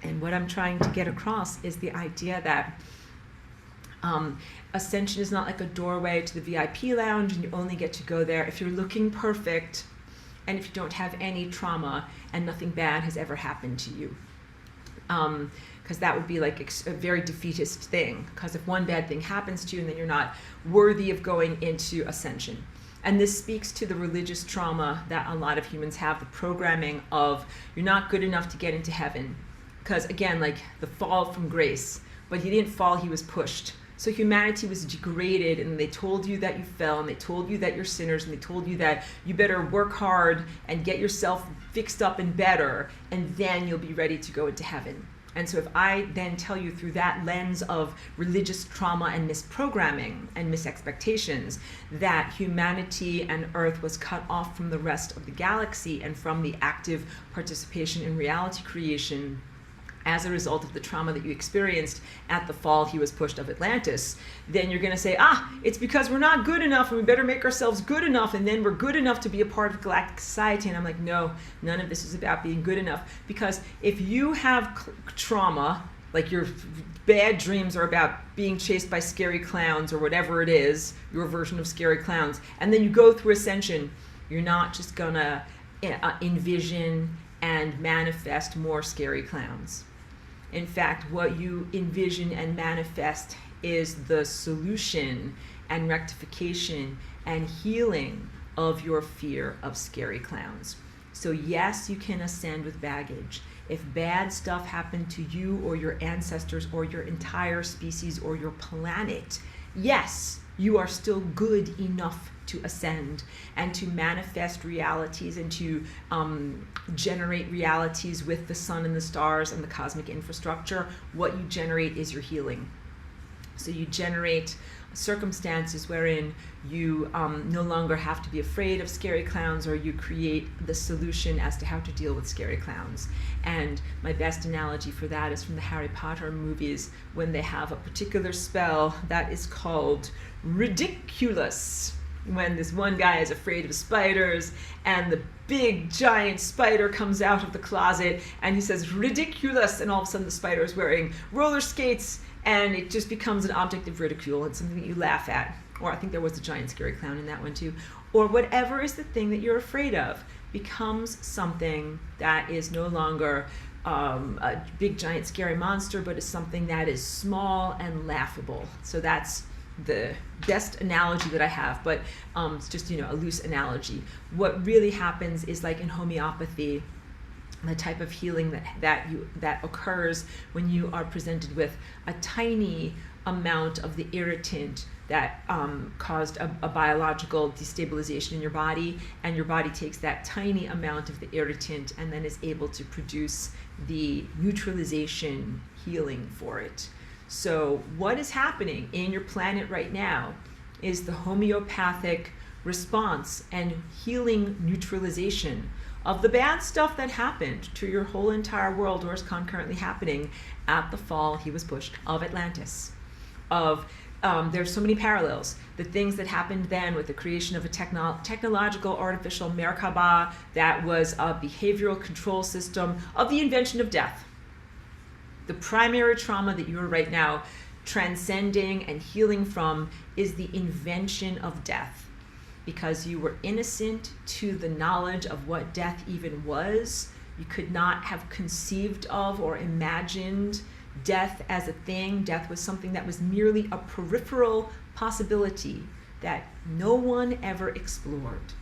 And what I'm trying to get across is the idea that ascension is not like a doorway to the VIP lounge and you only get to go there if you're looking perfect and if you don't have any trauma and nothing bad has ever happened to you. Because that would be like a very defeatist thing. Because if one bad thing happens to you, and then you're not worthy of going into ascension. And this speaks to the religious trauma that a lot of humans have, the programming of you're not good enough to get into heaven. Because again, like the fall from grace, but he didn't fall, he was pushed. So humanity was degraded, and they told you that you fell, and they told you that you're sinners, and they told you that you better work hard and get yourself fixed up and better, and then you'll be ready to go into heaven. And so if I then tell you through that lens of religious trauma and misprogramming and misexpectations that humanity and Earth was cut off from the rest of the galaxy and from the active participation in reality creation as a result of the trauma that you experienced at the fall he was pushed of Atlantis, then you're going to say, it's because we're not good enough and we better make ourselves good enough, and then we're good enough to be a part of galactic society. And I'm like, no, none of this is about being good enough. Because if you have trauma, like your bad dreams are about being chased by scary clowns or whatever it is, your version of scary clowns, and then you go through ascension, you're not just going to envision and manifest more scary clowns. In fact, what you envision and manifest is the solution and rectification and healing of your fear of scary clowns. So yes, you can ascend with baggage. If bad stuff happened to you or your ancestors or your entire species or your planet, yes, you are still good enough to ascend and to manifest realities and to generate realities with the sun and the stars and the cosmic infrastructure. What you generate is your healing. So you generate circumstances wherein you no longer have to be afraid of scary clowns, or you create the solution as to how to deal with scary clowns. And my best analogy for that is from the Harry Potter movies, when they have a particular spell that is called ridiculous. When this one guy is afraid of spiders and the big giant spider comes out of the closet and he says ridiculous, and all of a sudden the spider is wearing roller skates and it just becomes an object of ridicule and something that you laugh at. Or I think there was a giant scary clown in that one too. Or whatever is the thing that you're afraid of becomes something that is no longer a big giant scary monster, but is something that is small and laughable. So that's the best analogy that I have, but it's just, a loose analogy. What really happens is, like in homeopathy, the type of healing that occurs when you are presented with a tiny amount of the irritant that caused a biological destabilization in your body, and your body takes that tiny amount of the irritant and then is able to produce the neutralization healing for it. So what is happening in your planet right now is the homeopathic response and healing neutralization of the bad stuff that happened to your whole entire world, or is concurrently happening at the fall he was pushed of Atlantis. There's so many parallels. The things that happened then with the creation of a technological artificial Merkaba that was a behavioral control system of the invention of death. The primary trauma that you are right now transcending and healing from is the invention of death, because you were innocent to the knowledge of what death even was. You could not have conceived of or imagined death as a thing. Death was something that was merely a peripheral possibility that no one ever explored.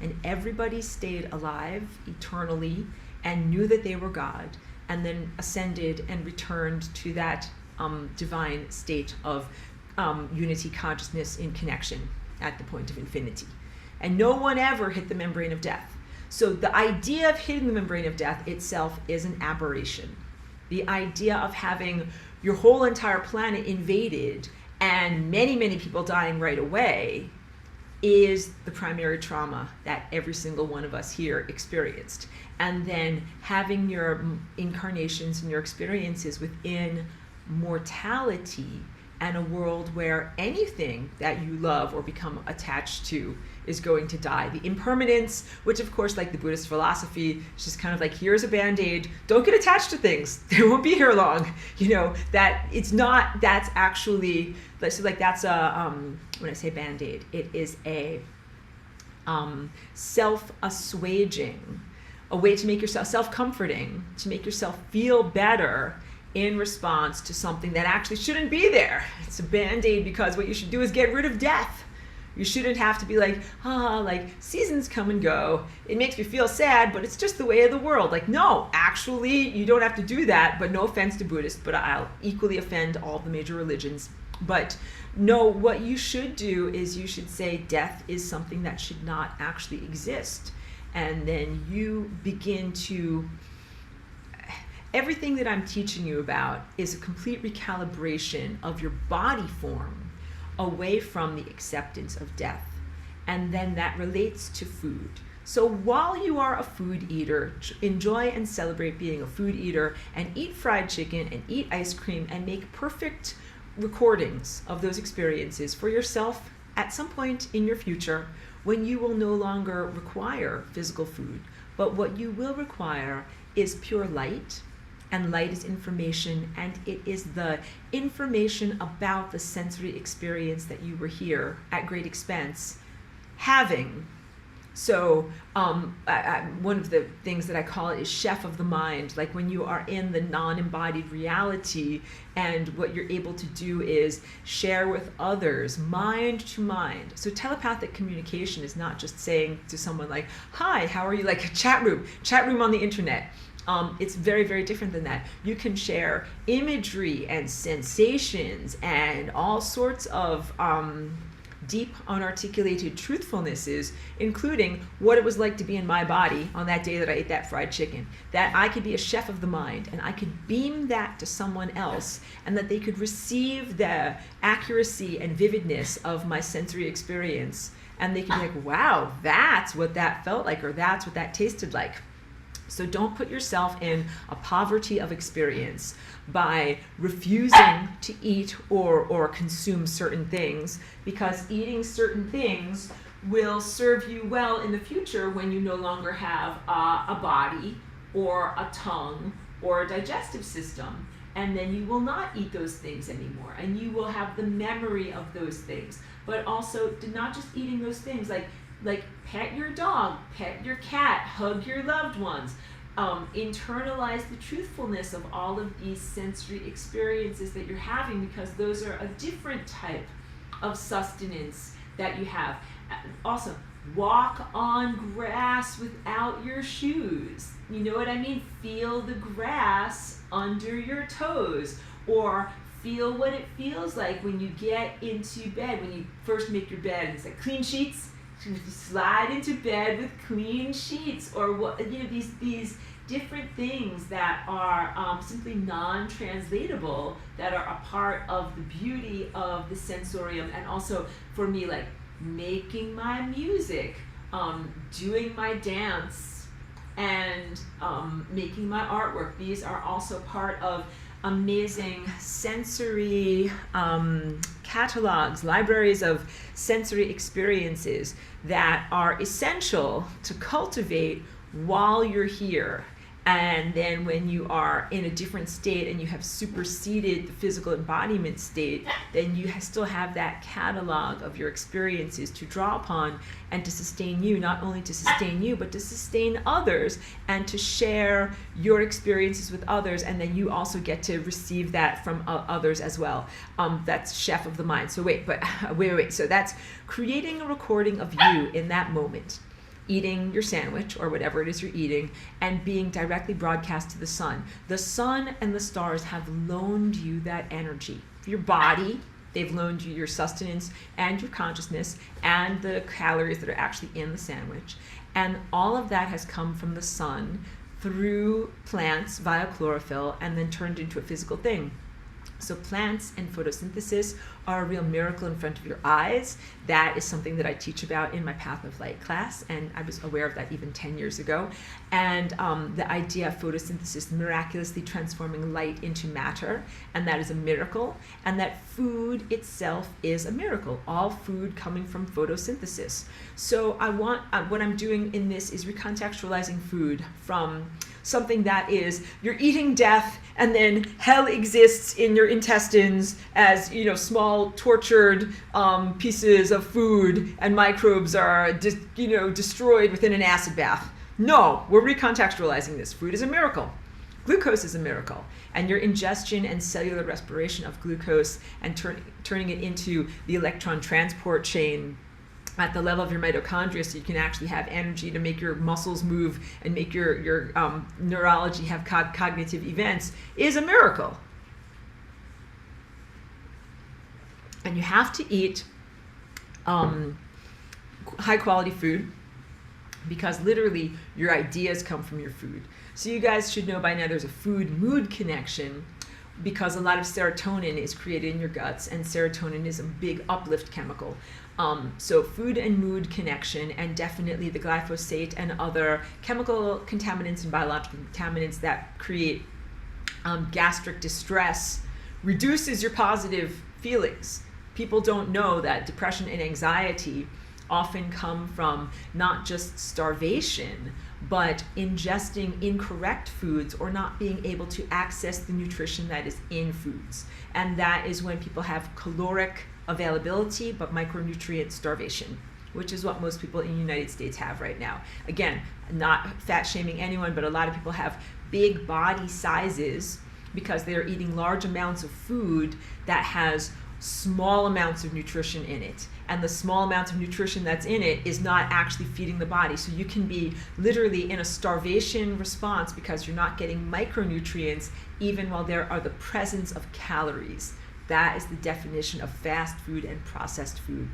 And everybody stayed alive eternally and knew that they were God, and then ascended and returned to that divine state of unity consciousness in connection at the point of infinity. And no one ever hit the membrane of death. So the idea of hitting the membrane of death itself is an aberration. The idea of having your whole entire planet invaded and many, many people dying right away is the primary trauma that every single one of us here experienced. And then having your incarnations and your experiences within mortality and a world where anything that you love or become attached to is going to die. The impermanence, which of course, like the Buddhist philosophy, is just kind of like, here's a Band-Aid, don't get attached to things, they won't be here long. That it's not, that's actually, so like that's a, when I say Band-Aid, it is a self-assuaging, a way to make yourself self-comforting, to make yourself feel better in response to something that actually shouldn't be there. It's a Band-Aid because what you should do is get rid of death. You shouldn't have to be like, like seasons come and go. It makes me feel sad, but it's just the way of the world. Like, no, actually, you don't have to do that. But no offense to Buddhists, but I'll equally offend all the major religions. But no, what you should do is you should say death is something that should not actually exist. And then you begin to everything that I'm teaching you about is a complete recalibration of your body form away from the acceptance of death. And then that relates to food. So while you are a food eater, enjoy and celebrate being a food eater and eat fried chicken and eat ice cream and make perfect recordings of those experiences for yourself at some point in your future when you will no longer require physical food. But what you will require is pure light, and light is information, and it is the information about the sensory experience that you were here at great expense having. So one of the things that I call it is chef of the mind, like when you are in the non-embodied reality and what you're able to do is share with others, mind to mind. So telepathic communication is not just saying to someone like, hi, how are you, like a chat room on the internet. It's very, very different than that. You can share imagery and sensations and all sorts of deep, unarticulated truthfulnesses, including what it was like to be in my body on that day that I ate that fried chicken. That I could be a chef of the mind and I could beam that to someone else and that they could receive the accuracy and vividness of my sensory experience. And they could be like, wow, that's what that felt like, or that's what that tasted like. So don't put yourself in a poverty of experience by refusing to eat or consume certain things, because eating certain things will serve you well in the future when you no longer have a body or a tongue or a digestive system. And then you will not eat those things anymore, and you will have the memory of those things. But also, not just eating those things, like pet your dog, pet your cat, hug your loved ones, internalize the truthfulness of all of these sensory experiences that you're having, because those are a different type of sustenance that you have. Also, walk on grass without your shoes. You know what I mean? Feel the grass under your toes, or feel what it feels like when you get into bed, when you first make your bed, and it's like clean sheets. You slide into bed with clean sheets, or what, you know, these different things that are simply non-translatable, that are a part of the beauty of the sensorium. And also for me, like making my music, doing my dance, and making my artwork. These are also part of amazing sensory catalogs, libraries of sensory experiences that are essential to cultivate while you're here. And then when you are in a different state and you have superseded the physical embodiment state, then you still have that catalog of your experiences to draw upon and to sustain you, not only to sustain you, but to sustain others and to share your experiences with others. And then you also get to receive that from others as well. That's chef of the mind. So wait. So that's creating a recording of you in that moment, eating your sandwich or whatever it is you're eating, and being directly broadcast to the sun. The sun and the stars have loaned you that energy. Your body, they've loaned you your sustenance and your consciousness and the calories that are actually in the sandwich. And all of that has come from the sun through plants via chlorophyll and then turned into a physical thing. So plants and photosynthesis are a real miracle in front of your eyes. That is something that I teach about in my Path of Light class, and I was aware of that even 10 years ago. And the idea of photosynthesis miraculously transforming light into matter, and that is a miracle, and that food itself is a miracle, all food coming from photosynthesis. So what I'm doing in this is recontextualizing food from something that is, you're eating death, and then hell exists in your intestines as, you know, small tortured pieces of food, and microbes are destroyed within an acid bath. No, we're recontextualizing this. Food is a miracle. Glucose is a miracle, and your ingestion and cellular respiration of glucose and turning it into the electron transport chain at the level of your mitochondria, so you can actually have energy to make your muscles move and make your neurology have cognitive events, is a miracle. And you have to eat high quality food, because literally your ideas come from your food. So you guys should know by now there's a food-mood connection, because a lot of serotonin is created in your guts, and serotonin is a big uplift chemical. So food and mood connection, and definitely the glyphosate and other chemical contaminants and biological contaminants that create gastric distress reduces your positive feelings. People don't know that depression and anxiety often come from not just starvation, but ingesting incorrect foods or not being able to access the nutrition that is in foods. And that is when people have caloric availability but micronutrient starvation, which is what most people in the United States have right now. Again, not fat shaming anyone, but a lot of people have big body sizes because they're eating large amounts of food that has small amounts of nutrition in it, and the small amounts of nutrition that's in it is not actually feeding the body. So you can be literally in a starvation response because you're not getting micronutrients even while there are the presence of calories. That is the definition of fast food and processed food.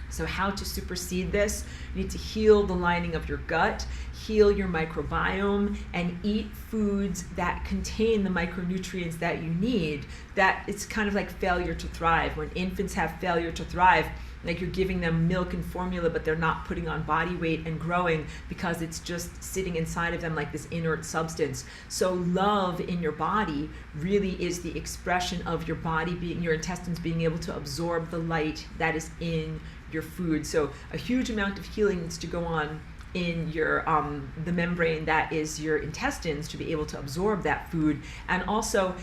So how to supersede this? You need to heal the lining of your gut, heal your microbiome, and eat foods that contain the micronutrients that you need. That it's kind of like failure to thrive. When infants have failure to thrive, like you're giving them milk and formula, but they're not putting on body weight and growing because it's just sitting inside of them like this inert substance. So love in your body really is the expression of your body being, your intestines being able to absorb the light that is in your food. So a huge amount of healing needs to go on in your the membrane that is your intestines to be able to absorb that food, and also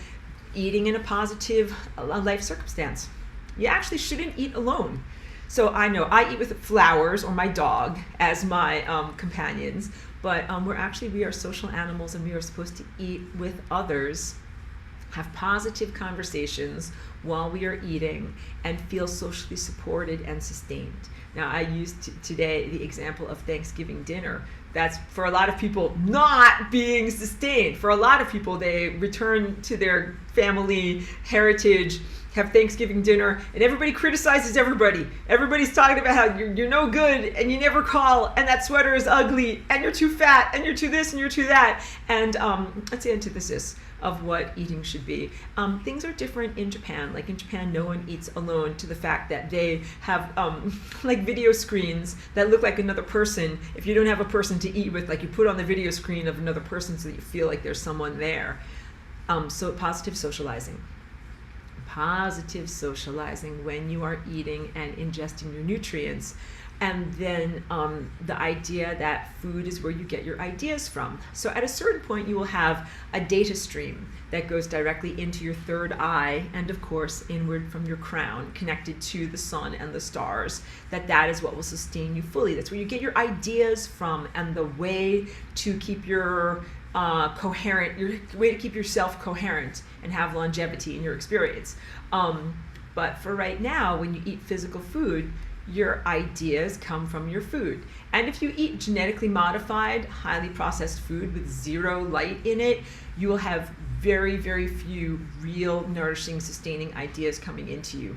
eating in a positive life circumstance. You actually shouldn't eat alone. So I know I eat with flowers or my dog as my companions, but we are social animals, and we are supposed to eat with others, have positive conversations while we are eating, and feel socially supported and sustained. Now, I used today the example of Thanksgiving dinner. That's for a lot of people not being sustained. For a lot of people, they return to their family heritage, have Thanksgiving dinner, and everybody criticizes everybody. Everybody's talking about how you're no good, and you never call, and that sweater is ugly, and you're too fat, and you're too this, and you're too that. And that's the antithesis of what eating should be. Things are different in Japan. Like in Japan, no one eats alone, to the fact that they have like video screens that look like another person. If you don't have a person to eat with, like you put on the video screen of another person so that you feel like there's someone there. So positive socializing. Positive socializing when you are eating and ingesting your nutrients. And then the idea that food is where you get your ideas from. So at a certain point, you will have a data stream that goes directly into your third eye, and of course inward from your crown, connected to the sun and the stars. That is what will sustain you fully. That's where you get your ideas from, and the way to keep your your way to keep yourself coherent and have longevity in your experience. But for right now, when you eat physical food, your ideas come from your food. And if you eat genetically modified, highly processed food with zero light in it, you will have very, very few real, nourishing, sustaining ideas coming into you.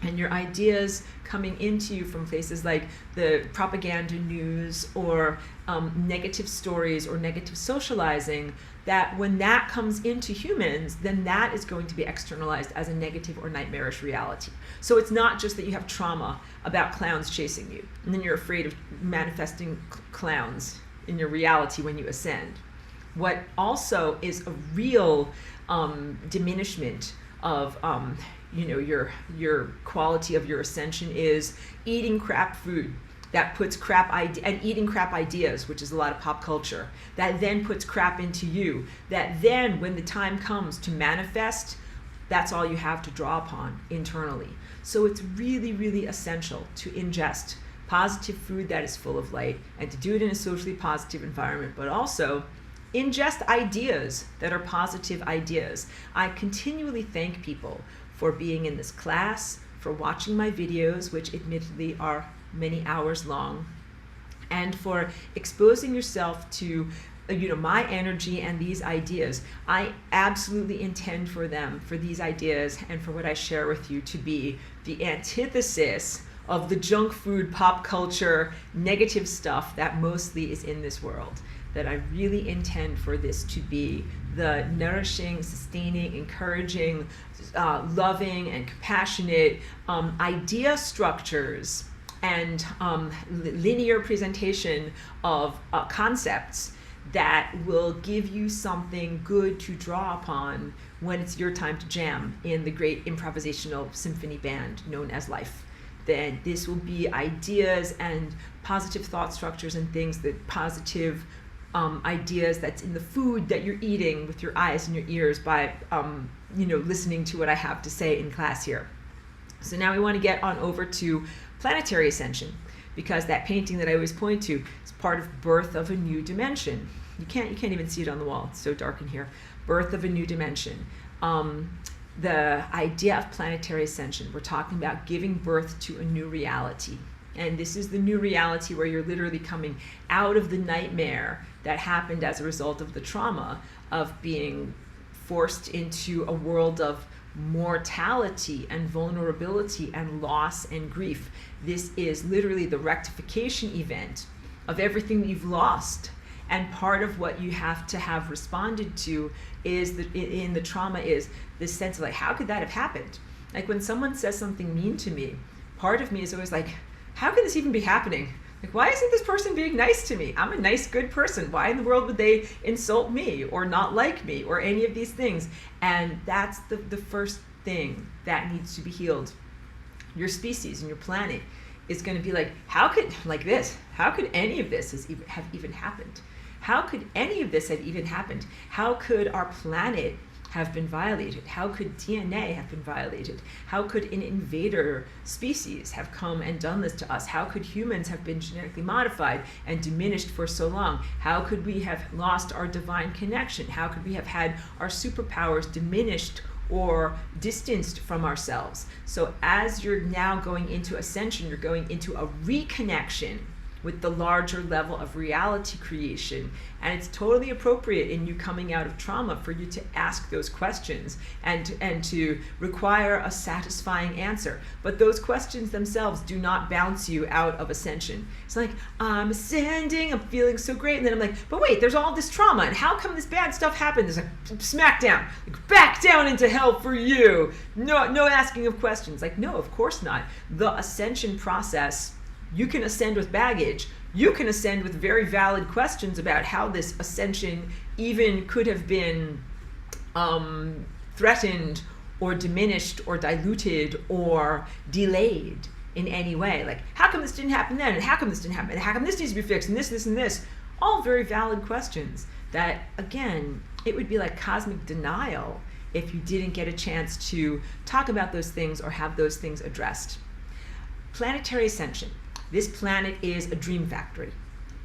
And your ideas coming into you from places like the propaganda news or negative stories or negative socializing, that when that comes into humans, then that is going to be externalized as a negative or nightmarish reality. So it's not just that you have trauma about clowns chasing you, and then you're afraid of manifesting clowns in your reality when you ascend. What also is a real diminishment of your quality of your ascension is eating crap food that puts and eating crap ideas, which is a lot of pop culture, that then puts crap into you, that then when the time comes to manifest, that's all you have to draw upon internally. So it's really, really essential to ingest positive food that is full of light, and to do it in a socially positive environment, but also ingest ideas that are positive ideas. I continually thank people for being in this class, for watching my videos, which admittedly are many hours long, and for exposing yourself to my energy and these ideas. I absolutely intend for these ideas and for what I share with you to be the antithesis of the junk food, pop culture, negative stuff that mostly is in this world. That I really intend for this to be the nourishing, sustaining, encouraging, loving, and compassionate idea structures and linear presentation of concepts that will give you something good to draw upon when it's your time to jam in the great improvisational symphony band known as life. Then this will be ideas and positive thought structures and things, that positive ideas that's in the food that you're eating with your eyes and your ears by listening to what I have to say in class here. So now we want to get on over to Planetary Ascension, because that painting that I always point to is part of Birth of a New Dimension. You can't even see it on the wall, it's so dark in here. Birth of a New Dimension. The idea of planetary ascension, we're talking about giving birth to a new reality. And this is the new reality where you're literally coming out of the nightmare that happened as a result of the trauma of being forced into a world of mortality and vulnerability and loss and grief. This is literally the rectification event of everything that you've lost. And part of what you have to have responded to is that in the trauma is this sense of like, how could that have happened? Like when someone says something mean to me, part of me is always like, how could this even be happening? Like, why isn't this person being nice to me? I'm a nice, good person. Why in the world would they insult me or not like me or any of these things? And that's the first thing that needs to be healed. Your species and your planet is going to be like, how could any of this have even happened? How could any of this have even happened? How could our planet have been violated? How could DNA have been violated? How could an invader species have come and done this to us? How could humans have been genetically modified and diminished for so long? How could we have lost our divine connection? How could we have had our superpowers diminished or distanced from ourselves? So as you're now going into ascension, you're going into a reconnection with the larger level of reality creation. And it's totally appropriate in you coming out of trauma for you to ask those questions and to require a satisfying answer. But those questions themselves do not bounce you out of ascension. It's like, I'm ascending, I'm feeling so great. And then I'm like, but wait, there's all this trauma. And how come this bad stuff happened? There's like smack down, like, back down into hell for you. No asking of questions. Like, no, of course not. The ascension process, you can ascend with baggage. You can ascend with very valid questions about how this ascension even could have been threatened or diminished or diluted or delayed in any way. Like, how come this didn't happen then? And how come this didn't happen? And how come this needs to be fixed? And this, and this. All very valid questions that, again, it would be like cosmic denial if you didn't get a chance to talk about those things or have those things addressed. Planetary ascension. This planet is a dream factory.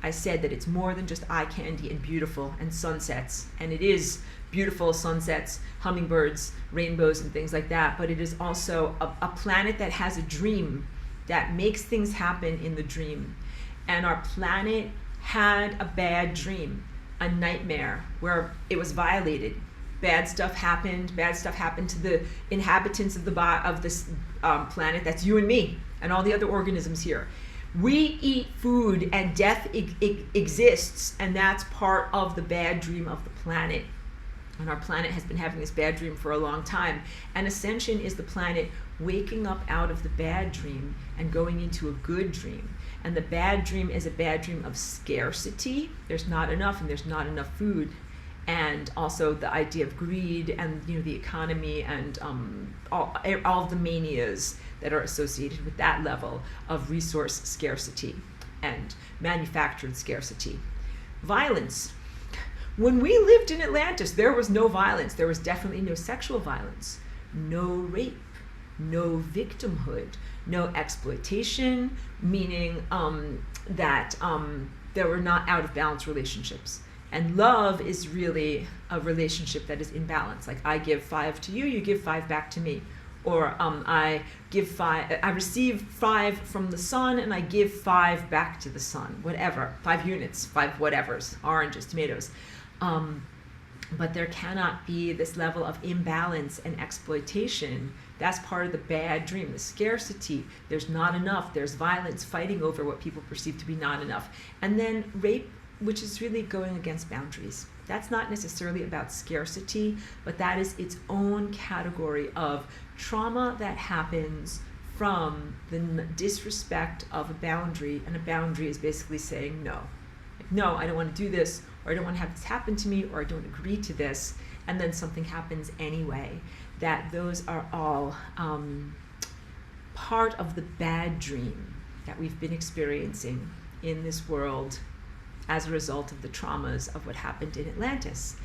I said that it's more than just eye candy and beautiful and sunsets, and it is beautiful sunsets, hummingbirds, rainbows, and things like that, but it is also a planet that has a dream that makes things happen in the dream. And our planet had a bad dream, a nightmare where it was violated. Bad stuff happened to the inhabitants of this planet. That's you and me and all the other organisms here. We eat food and death exists, and that's part of the bad dream of the planet. And our planet has been having this bad dream for a long time. And ascension is the planet waking up out of the bad dream and going into a good dream. And the bad dream is a bad dream of scarcity. There's not enough, and there's not enough food. And also the idea of greed and the economy and all of the manias that are associated with that level of resource scarcity and manufactured scarcity. Violence. When we lived in Atlantis, there was no violence. There was definitely no sexual violence, no rape, no victimhood, no exploitation, meaning that there were not out of balance relationships. And love is really a relationship that is in balance. Like, I give 5 to you, you give 5 back to me. Or I receive 5 from the sun and I give 5 back to the sun. Whatever, 5 units, 5 whatevers, oranges, tomatoes. But there cannot be this level of imbalance and exploitation That's part of the bad dream, the scarcity. There's not enough. There's violence, fighting over what people perceive to be not enough. And then rape, which is really going against boundaries. That's not necessarily about scarcity, but that is its own category of trauma that happens from the disrespect of a boundary, and a boundary is basically saying no. Like, no, I don't want to do this, or I don't want to have this happen to me, or I don't agree to this, and then something happens anyway. That those are all part of the bad dream that we've been experiencing in this world as a result of the traumas of what happened in Atlantis.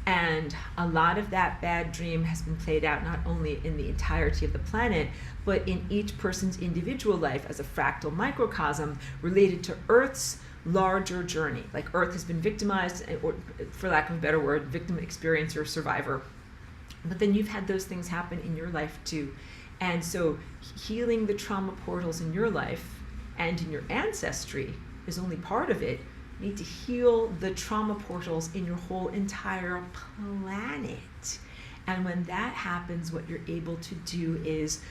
And a lot of that bad dream has been played out not only in the entirety of the planet, but in each person's individual life as a fractal microcosm related to Earth's larger journey. Like Earth has been victimized, or for lack of a better word, victim, experiencer, survivor. But then you've had those things happen in your life too. And so healing the trauma portals in your life and in your ancestry is only part of it. You need to heal the trauma portals in your whole entire planet. And when that happens, what you're able to do is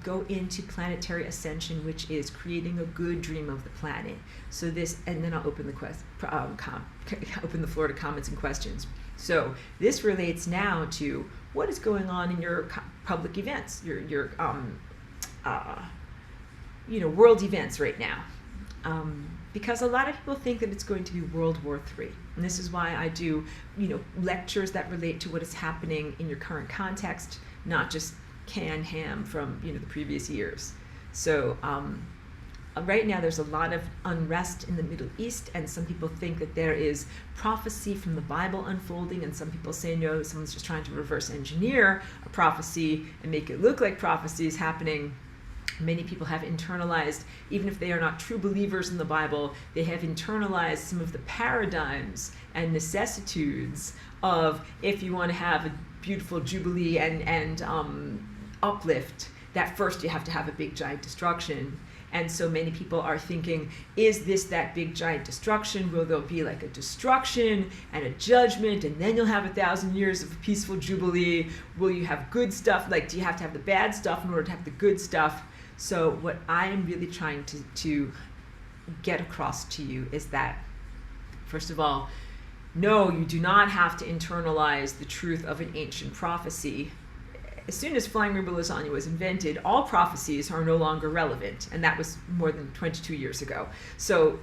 go into Planetary Ascension, which is creating a good dream of the planet. So this, and then I'll open the open the floor to comments and questions. So this relates now to what is going on in your public events, your world events right now. Because a lot of people think that it's going to be World War III. And this is why I do, lectures that relate to what is happening in your current context, not just canned ham from, the previous years. So right now there's a lot of unrest in the Middle East, and some people think that there is prophecy from the Bible unfolding, and some people say no, someone's just trying to reverse engineer a prophecy and make it look like prophecy is happening. Many people have internalized, even if they are not true believers in the Bible, they have internalized some of the paradigms and necessitudes of, if you want to have a beautiful jubilee and uplift, that first you have to have a big giant destruction. And so many people are thinking, is this that big giant destruction? Will there be like a destruction and a judgment, and then you'll have 1,000 years of a peaceful jubilee? Will you have good stuff? Like, do you have to have the bad stuff in order to have the good stuff? So what I am really trying to get across to you is that, first of all, no, you do not have to internalize the truth of an ancient prophecy. As soon as flying rainbow lasagna was invented, all prophecies are no longer relevant, and that was more than 22 years ago. So,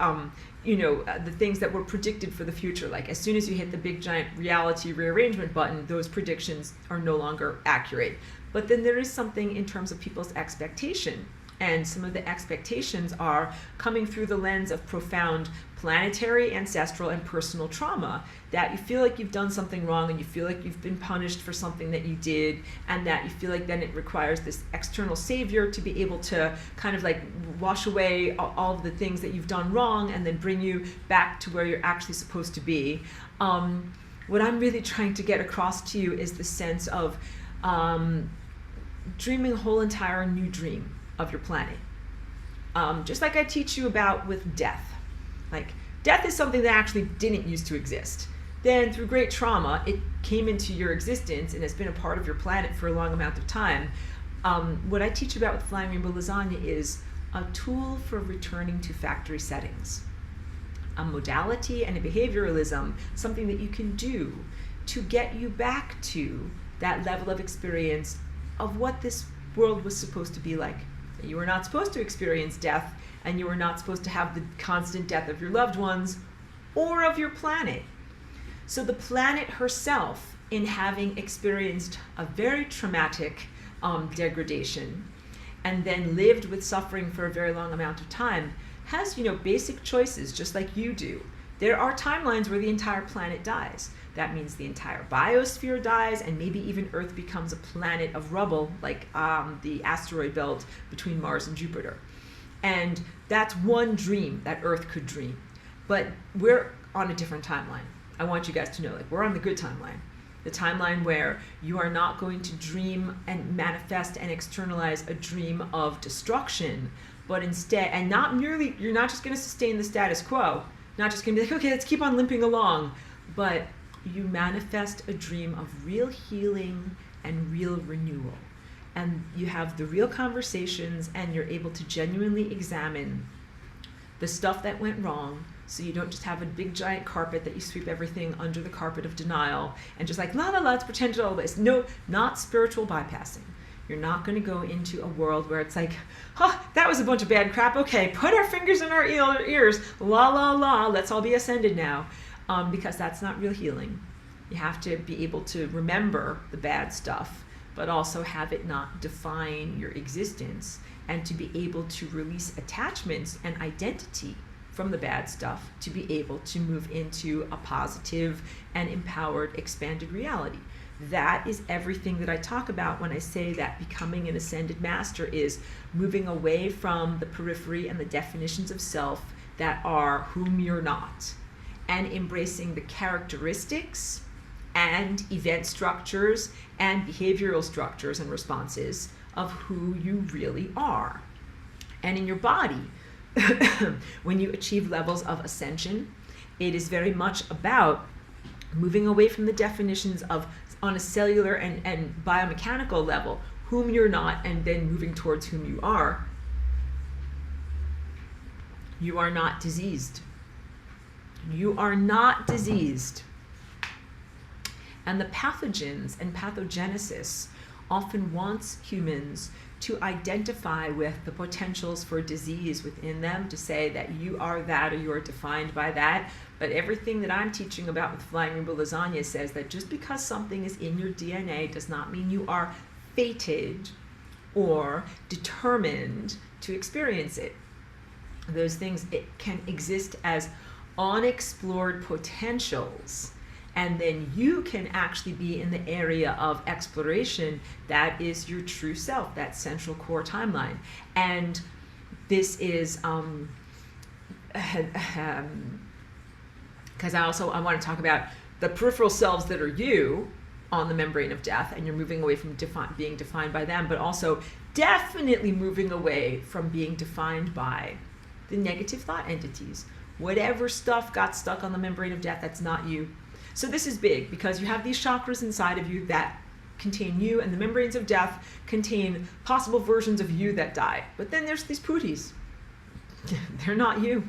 the things that were predicted for the future, like as soon as you hit the big giant reality rearrangement button, those predictions are no longer accurate. But then there is something in terms of people's expectation. And some of the expectations are coming through the lens of profound planetary, ancestral, and personal trauma, that you feel like you've done something wrong, and you feel like you've been punished for something that you did, and that you feel like then it requires this external savior to be able to kind of like wash away all of the things that you've done wrong and then bring you back to where you're actually supposed to be. What I'm really trying to get across to you is the sense of dreaming a whole entire new dream of your planet. Just like I teach you about with death. Like, death is something that actually didn't used to exist. Then through great trauma, it came into your existence and has been a part of your planet for a long amount of time. What I teach about with Flying Rainbow Lasagna is a tool for returning to factory settings. A modality and a behavioralism, something that you can do to get you back to that level of experience of what this world was supposed to be like. You were not supposed to experience death, and you were not supposed to have the constant death of your loved ones or of your planet. So the planet herself, in having experienced a very traumatic degradation and then lived with suffering for a very long amount of time, has, basic choices just like you do. There are timelines where the entire planet dies. That means the entire biosphere dies, and maybe even Earth becomes a planet of rubble, like the asteroid belt between Mars and Jupiter. And that's one dream that Earth could dream. But we're on a different timeline. I want you guys to know, we're on the good timeline. The timeline where you are not going to dream and manifest and externalize a dream of destruction, but instead, and not merely, you're not just going to sustain the status quo, not just going to be like, okay, let's keep on limping along, but you manifest a dream of real healing and real renewal. and you have the real conversations, and you're able to genuinely examine the stuff that went wrong, so you don't just have a big giant carpet that you sweep everything under the carpet of denial and just like, la la la, let's pretend it all this. No, not spiritual bypassing. You're not going to go into a world where it's like, that was a bunch of bad crap. Okay, put our fingers in our ears. La, la, la, let's all be ascended now. Because that's not real healing. You have to be able to remember the bad stuff, but also have it not define your existence, and to be able to release attachments and identity from the bad stuff to be able to move into a positive and empowered, expanded reality. That is everything that I talk about when I say that becoming an ascended master is moving away from the periphery and the definitions of self that are whom you're not, and embracing the characteristics and event structures and behavioral structures and responses of who you really are. And in your body, when you achieve levels of ascension, it is very much about moving away from the definitions of, on a cellular and biomechanical level, whom you're not, and then moving towards whom you are. You are not diseased. You are not diseased. And the pathogens and pathogenesis often wants humans to identify with the potentials for disease within them, to say that you are that or you are defined by that. But everything that I'm teaching about with Flying Rainbow Lasagna says that just because something is in your DNA does not mean you are fated or determined to experience it. Those things, it can exist as unexplored potentials, and then you can actually be in the area of exploration that is your true self, that central core timeline. And this is because I want to talk about the peripheral selves that are you on the membrane of death, and you're moving away from being defined by them, but also definitely moving away from being defined by the negative thought entities. Whatever stuff got stuck on the membrane of death, that's not you. So this is big, because you have these chakras inside of you that contain you, and the membranes of death contain possible versions of you that die. But then there's these pooties. They're not you.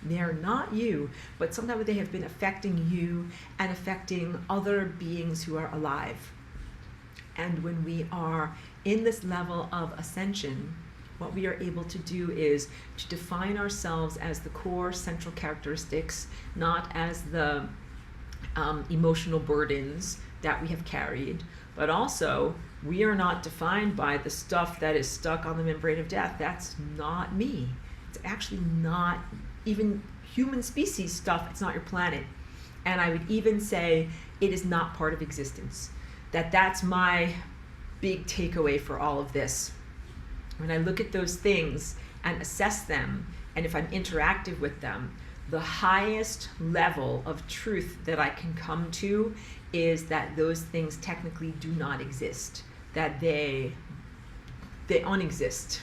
They're not you, but sometimes they have been affecting you and affecting other beings who are alive. And when we are in this level of ascension, what we are able to do is to define ourselves as the core central characteristics, not as the emotional burdens that we have carried, but also we are not defined by the stuff that is stuck on the membrane of death. That's not me. It's actually not even human species stuff. It's not your planet. And I would even say it is not part of existence. That's my big takeaway for all of this. When I look at those things and assess them, and if I'm interactive with them, the highest level of truth that I can come to is that those things technically do not exist, that they unexist.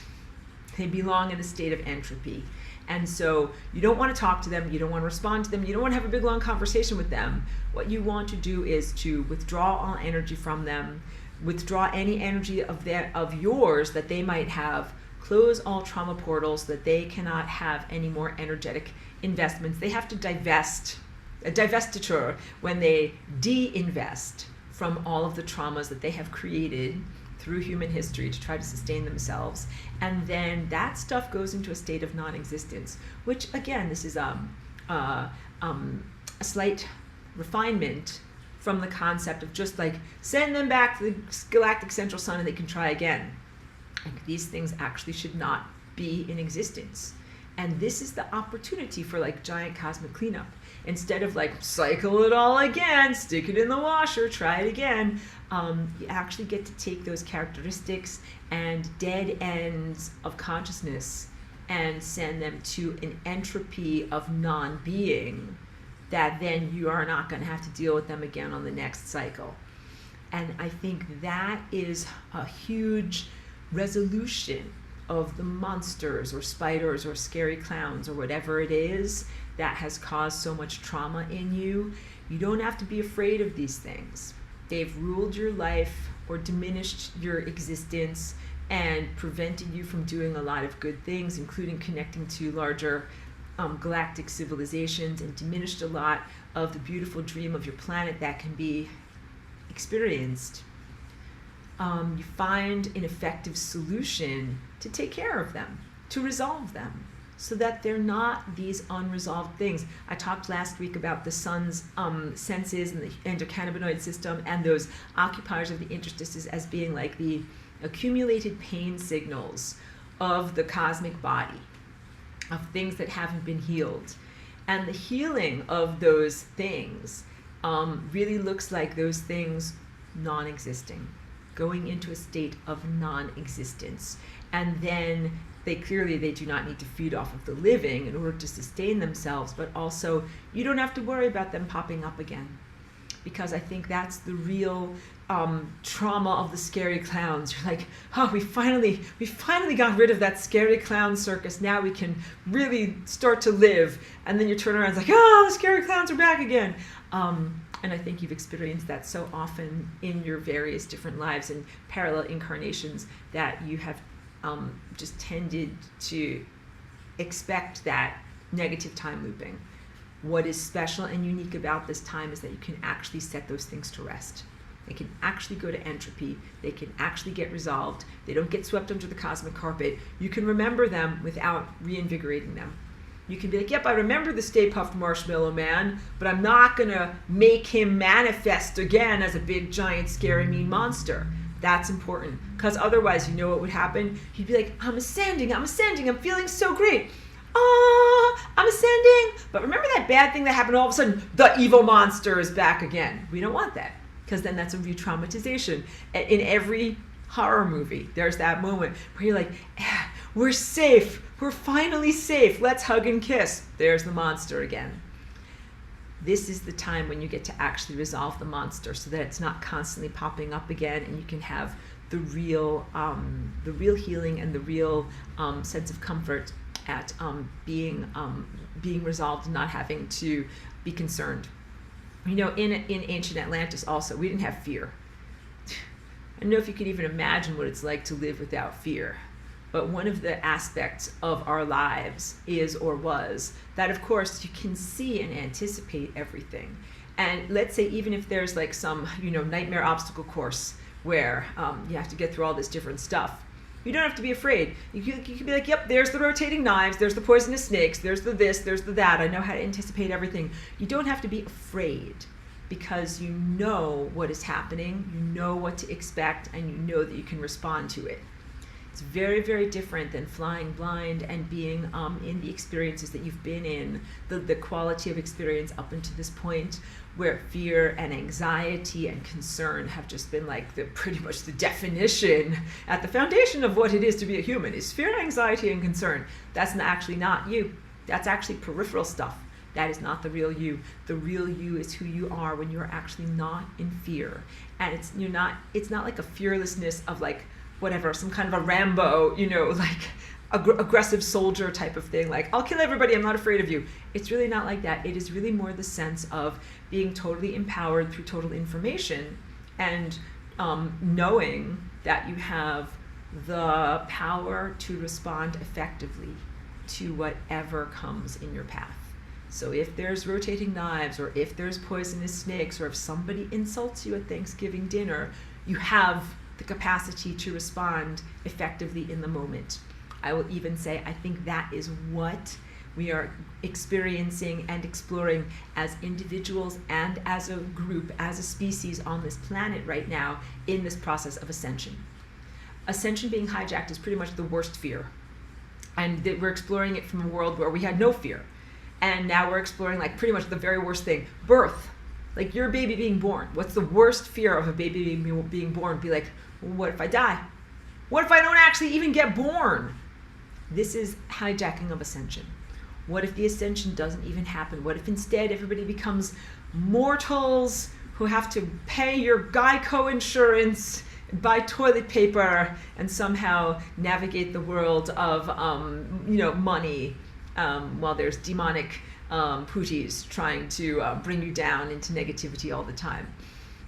They belong in a state of entropy. And so you don't want to talk to them, you don't want to respond to them, you don't want to have a big long conversation with them. What you want to do is to withdraw all energy from them, withdraw any energy of yours that they might have, close all trauma portals so that they cannot have any more energetic investments. They have to divest, a divestiture, when they de-invest from all of the traumas that they have created through human history to try to sustain themselves. And then that stuff goes into a state of non-existence, which again, this is a slight refinement from the concept of just like send them back to the galactic central sun and they can try again. And these things actually should not be in existence. And this is the opportunity for like giant cosmic cleanup. Instead of like cycle it all again, stick it in the washer, try it again, you actually get to take those characteristics and dead ends of consciousness and send them to an entropy of non-being, that then you are not going to have to deal with them again on the next cycle. And I think that is a huge resolution of the monsters or spiders or scary clowns or whatever it is that has caused so much trauma in you. You don't have to be afraid of these things. they've ruled your life or diminished your existence and prevented you from doing a lot of good things, including connecting to larger galactic civilizations, and diminished a lot of the beautiful dream of your planet that can be experienced. You find an effective solution to take care of them, to resolve them, so that they're not these unresolved things. I talked last week about the sun's senses and the endocannabinoid system and those occupiers of the interstices as being like the accumulated pain signals of the cosmic body, of things that haven't been healed. And the healing of those things really looks like those things non-existing, going into a state of non-existence. And then they do not need to feed off of the living in order to sustain themselves, but also you don't have to worry about them popping up again. Because I think that's the real trauma of the scary clowns. You're like, oh, we finally got rid of that scary clown circus. Now we can really start to live. And then you turn around and it's like, oh, the scary clowns are back again. And I think you've experienced that so often in your various different lives and parallel incarnations that you have just tended to expect that negative time looping. What is special and unique about this time is that you can actually set those things to rest. They can actually go to entropy. They can actually get resolved. They don't get swept under the cosmic carpet. You can remember them without reinvigorating them. You can be like, yep, I remember the Stay Puft Marshmallow Man, but I'm not going to make him manifest again as a big, giant, scary, mean monster. That's important, because otherwise, you know what would happen? He'd be like, I'm ascending, I'm feeling so great. I'm ascending. But remember that bad thing that happened, all of a sudden, the evil monster is back again. We don't want that, because then that's a re-traumatization. In every horror movie, there's that moment where you're like, we're safe. We're finally safe. Let's hug and kiss. There's the monster again. This is the time when you get to actually resolve the monster so that it's not constantly popping up again, and you can have the real healing and the real sense of comfort at being resolved and not having to be concerned. You know, in ancient Atlantis also, we didn't have fear. I don't know if you can even imagine what it's like to live without fear. But one of the aspects of our lives is, or was, that of course you can see and anticipate everything. And let's say even if there's like some, nightmare obstacle course where you have to get through all this different stuff, you don't have to be afraid. You can be like, yep, there's the rotating knives, there's the poisonous snakes, there's the this, there's the that. I know how to anticipate everything. You don't have to be afraid, because you know what is happening, you know what to expect, and you know that you can respond to it. It's very, very different than flying blind and being in the experiences that you've been in, the quality of experience up until this point, where fear and anxiety and concern have just been like pretty much the definition at the foundation of what it is to be a human, is fear, anxiety, and concern. That's actually not you. That's actually peripheral stuff. That is not the real you. The real you is who you are when you're actually not in fear. And it's not like a fearlessness of like, whatever, some kind of a Rambo, like aggressive soldier type of thing, like, I'll kill everybody, I'm not afraid of you. It's really not like that. It is really more the sense of being totally empowered through total information and knowing that you have the power to respond effectively to whatever comes in your path. So if there's rotating knives, or if there's poisonous snakes, or if somebody insults you at Thanksgiving dinner, you have the capacity to respond effectively in the moment. I will even say, I think that is what we are experiencing and exploring as individuals and as a group, as a species on this planet right now in this process of ascension. Ascension being hijacked is pretty much the worst fear. And that we're exploring it from a world where we had no fear. And now we're exploring like pretty much the very worst thing, birth. Like your baby being born. What's the worst fear of a baby being born? Be like, well, what if I die? What if I don't actually even get born? This is hijacking of ascension. What if the ascension doesn't even happen? What if instead everybody becomes mortals who have to pay your Geico insurance, buy toilet paper, and somehow navigate the world of money while there's demonic pooties trying to bring you down into negativity all the time?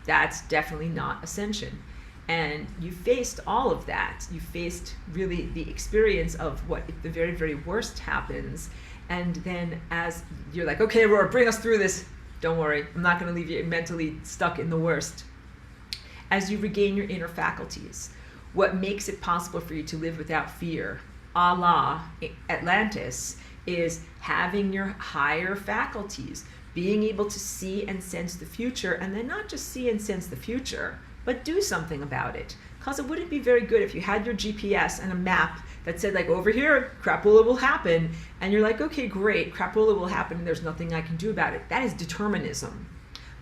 That's definitely not ascension. And you faced all of that. You faced really the experience of what if the very, very worst happens. And then as you're like, okay, Aurora, bring us through this. Don't worry, I'm not going to leave you mentally stuck in the worst. As you regain your inner faculties, what makes it possible for you to live without fear, a la Atlantis, is having your higher faculties, being able to see and sense the future, and then not just see and sense the future, but do something about it. Because it wouldn't be very good if you had your GPS and a map that said, like, over here, crapola will happen, and you're like, okay, great, crapola will happen, and there's nothing I can do about it. That is determinism.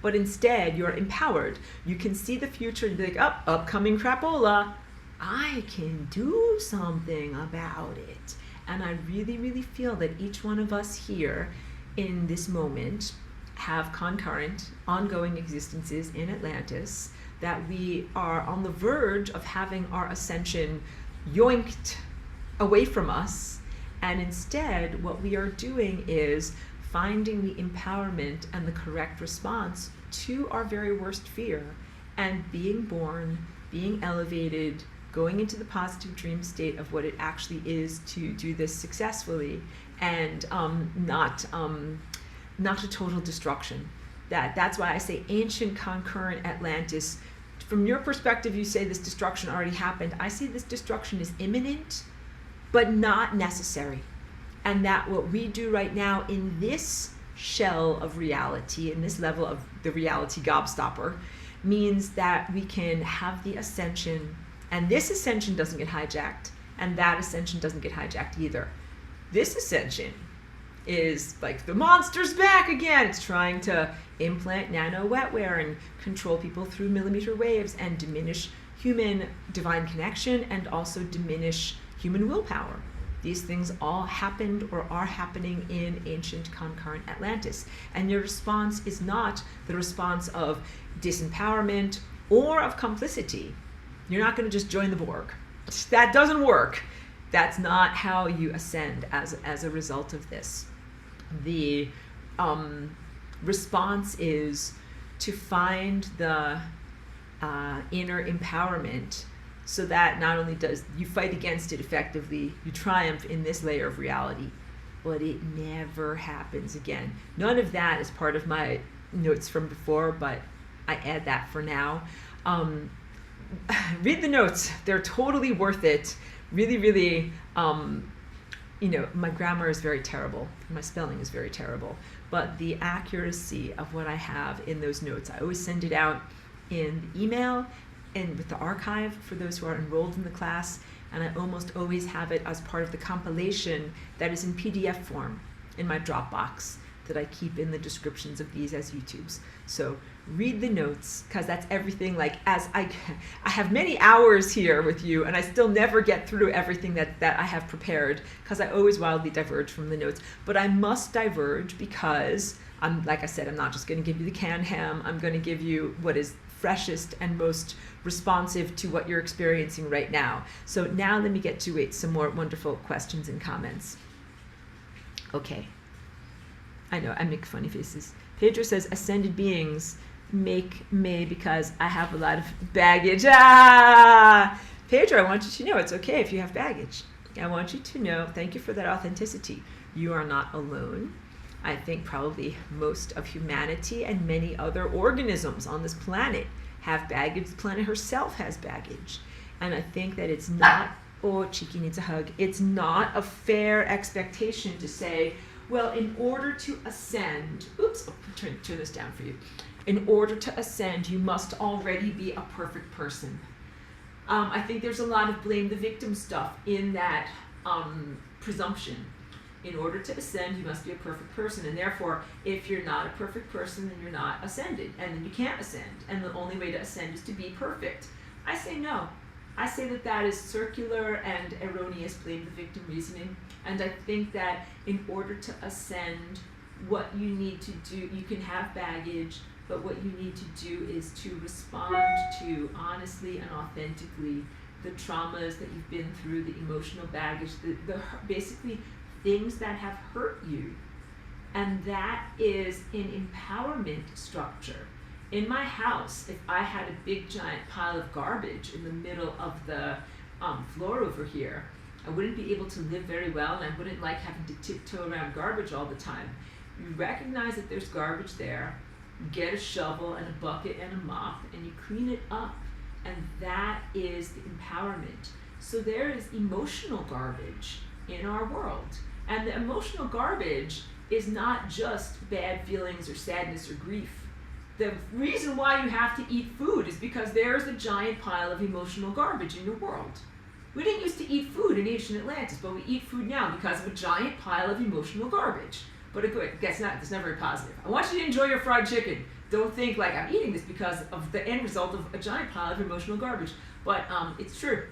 But instead, you're empowered. You can see the future and be like, oh, upcoming crapola, I can do something about it. And I really, really feel that each one of us here in this moment have concurrent, ongoing existences in Atlantis, that we are on the verge of having our ascension yoinked away from us. And instead, what we are doing is finding the empowerment and the correct response to our very worst fear and being born, being elevated, going into the positive dream state of what it actually is to do this successfully, and not a total destruction. That's why I say ancient concurrent Atlantis. From your perspective, you say this destruction already happened. I see this destruction is imminent, but not necessary. And that what we do right now in this shell of reality, in this level of the reality gobstopper, means that we can have the ascension, and this ascension doesn't get hijacked, and that ascension doesn't get hijacked either. This ascension is like the monster's back again. It's trying to implant nano wetware and control people through millimeter waves and diminish human divine connection and also diminish human willpower. These things all happened or are happening in ancient concurrent Atlantis. And your response is not the response of disempowerment or of complicity. You're not going to just join the Borg. That doesn't work. That's not how you ascend as a result of this. The response is to find the inner empowerment, so that not only does you fight against it effectively, you triumph in this layer of reality, but it never happens again. None of that is part of my notes from before, but I add that for now. Read the notes. They're totally worth it. Really, really, my grammar is very terrible. My spelling is very terrible. But the accuracy of what I have in those notes, I always send it out in the email and with the archive for those who are enrolled in the class, and I almost always have it as part of the compilation that is in PDF form in my Dropbox that I keep in the descriptions of these as YouTubes. So read the notes, because that's everything. Like, as I have many hours here with you, and I still never get through everything that I have prepared, because I always wildly diverge from the notes. But I must diverge because, like I said, I'm not just going to give you the canned ham. I'm going to give you what is freshest and most responsive to what you're experiencing right now. So now let me get to some more wonderful questions and comments. Okay. I know, I make funny faces. Pedro says, ascended beings make me because I have a lot of baggage. Pedro, I want you to know it's okay if you have baggage. I want you to know, thank you for that authenticity. You are not alone. I think probably most of humanity and many other organisms on this planet have baggage. The planet herself has baggage. And I think that it's not, oh, Cheeky needs a hug. It's not a fair expectation to say, well, in order to ascend, oops, I'll turn this down for you. In order to ascend, you must already be a perfect person. I think there's a lot of blame the victim stuff in that presumption. In order to ascend, you must be a perfect person. And therefore, if you're not a perfect person, then you're not ascended. And then you can't ascend. And the only way to ascend is to be perfect. I say no. I say that is circular and erroneous blame the victim reasoning. And I think that in order to ascend, what you need to do, you can have baggage, but what you need to do is to respond to honestly and authentically the traumas that you've been through, the emotional baggage, the basically things that have hurt you. And that is an empowerment structure. In my house, if I had a big giant pile of garbage in the middle of the floor over here, I wouldn't be able to live very well, and I wouldn't like having to tiptoe around garbage all the time. You recognize that there's garbage there, you get a shovel and a bucket and a mop, and you clean it up. And that is the empowerment. So there is emotional garbage in our world. And the emotional garbage is not just bad feelings or sadness or grief. The reason why you have to eat food is because there's a giant pile of emotional garbage in your world. We didn't used to eat food in ancient Atlantis, but we eat food now because of a giant pile of emotional garbage. But that's not very positive. I want you to enjoy your fried chicken. Don't think like I'm eating this because of the end result of a giant pile of emotional garbage. But it's true.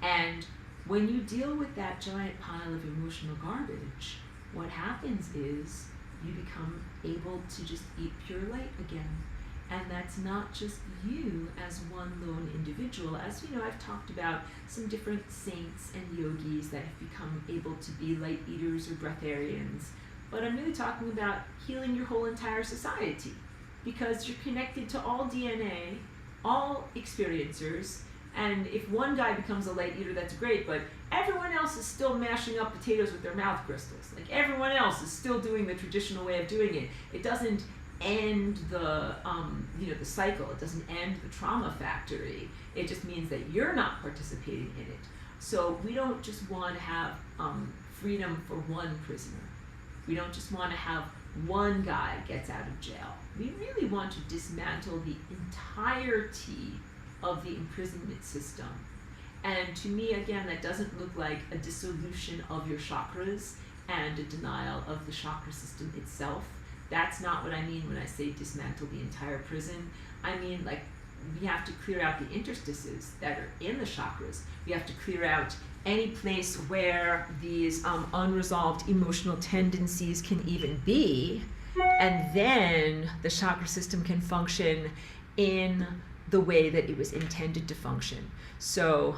And when you deal with that giant pile of emotional garbage, what happens is you become able to just eat pure light again. And that's not just you as one lone individual. As you know, I've talked about some different saints and yogis that have become able to be light eaters or breatharians. But I'm really talking about healing your whole entire society, because you're connected to all DNA, all experiencers, and if one guy becomes a light eater, that's great, but everyone else is still mashing up potatoes with their mouth crystals. Like everyone else is still doing the traditional way of doing it. It doesn't end the the cycle. It doesn't end the trauma factory. It just means that you're not participating in it. So we don't just want to have freedom for one prisoner. We don't just want to have one guy gets out of jail. We really want to dismantle the entirety of the imprisonment system. And to me, again, that doesn't look like a dissolution of your chakras and a denial of the chakra system itself. That's not what I mean when I say dismantle the entire prison. I mean, like, we have to clear out the interstices that are in the chakras. We have to clear out any place where these unresolved emotional tendencies can even be, and then the chakra system can function in the way that it was intended to function. So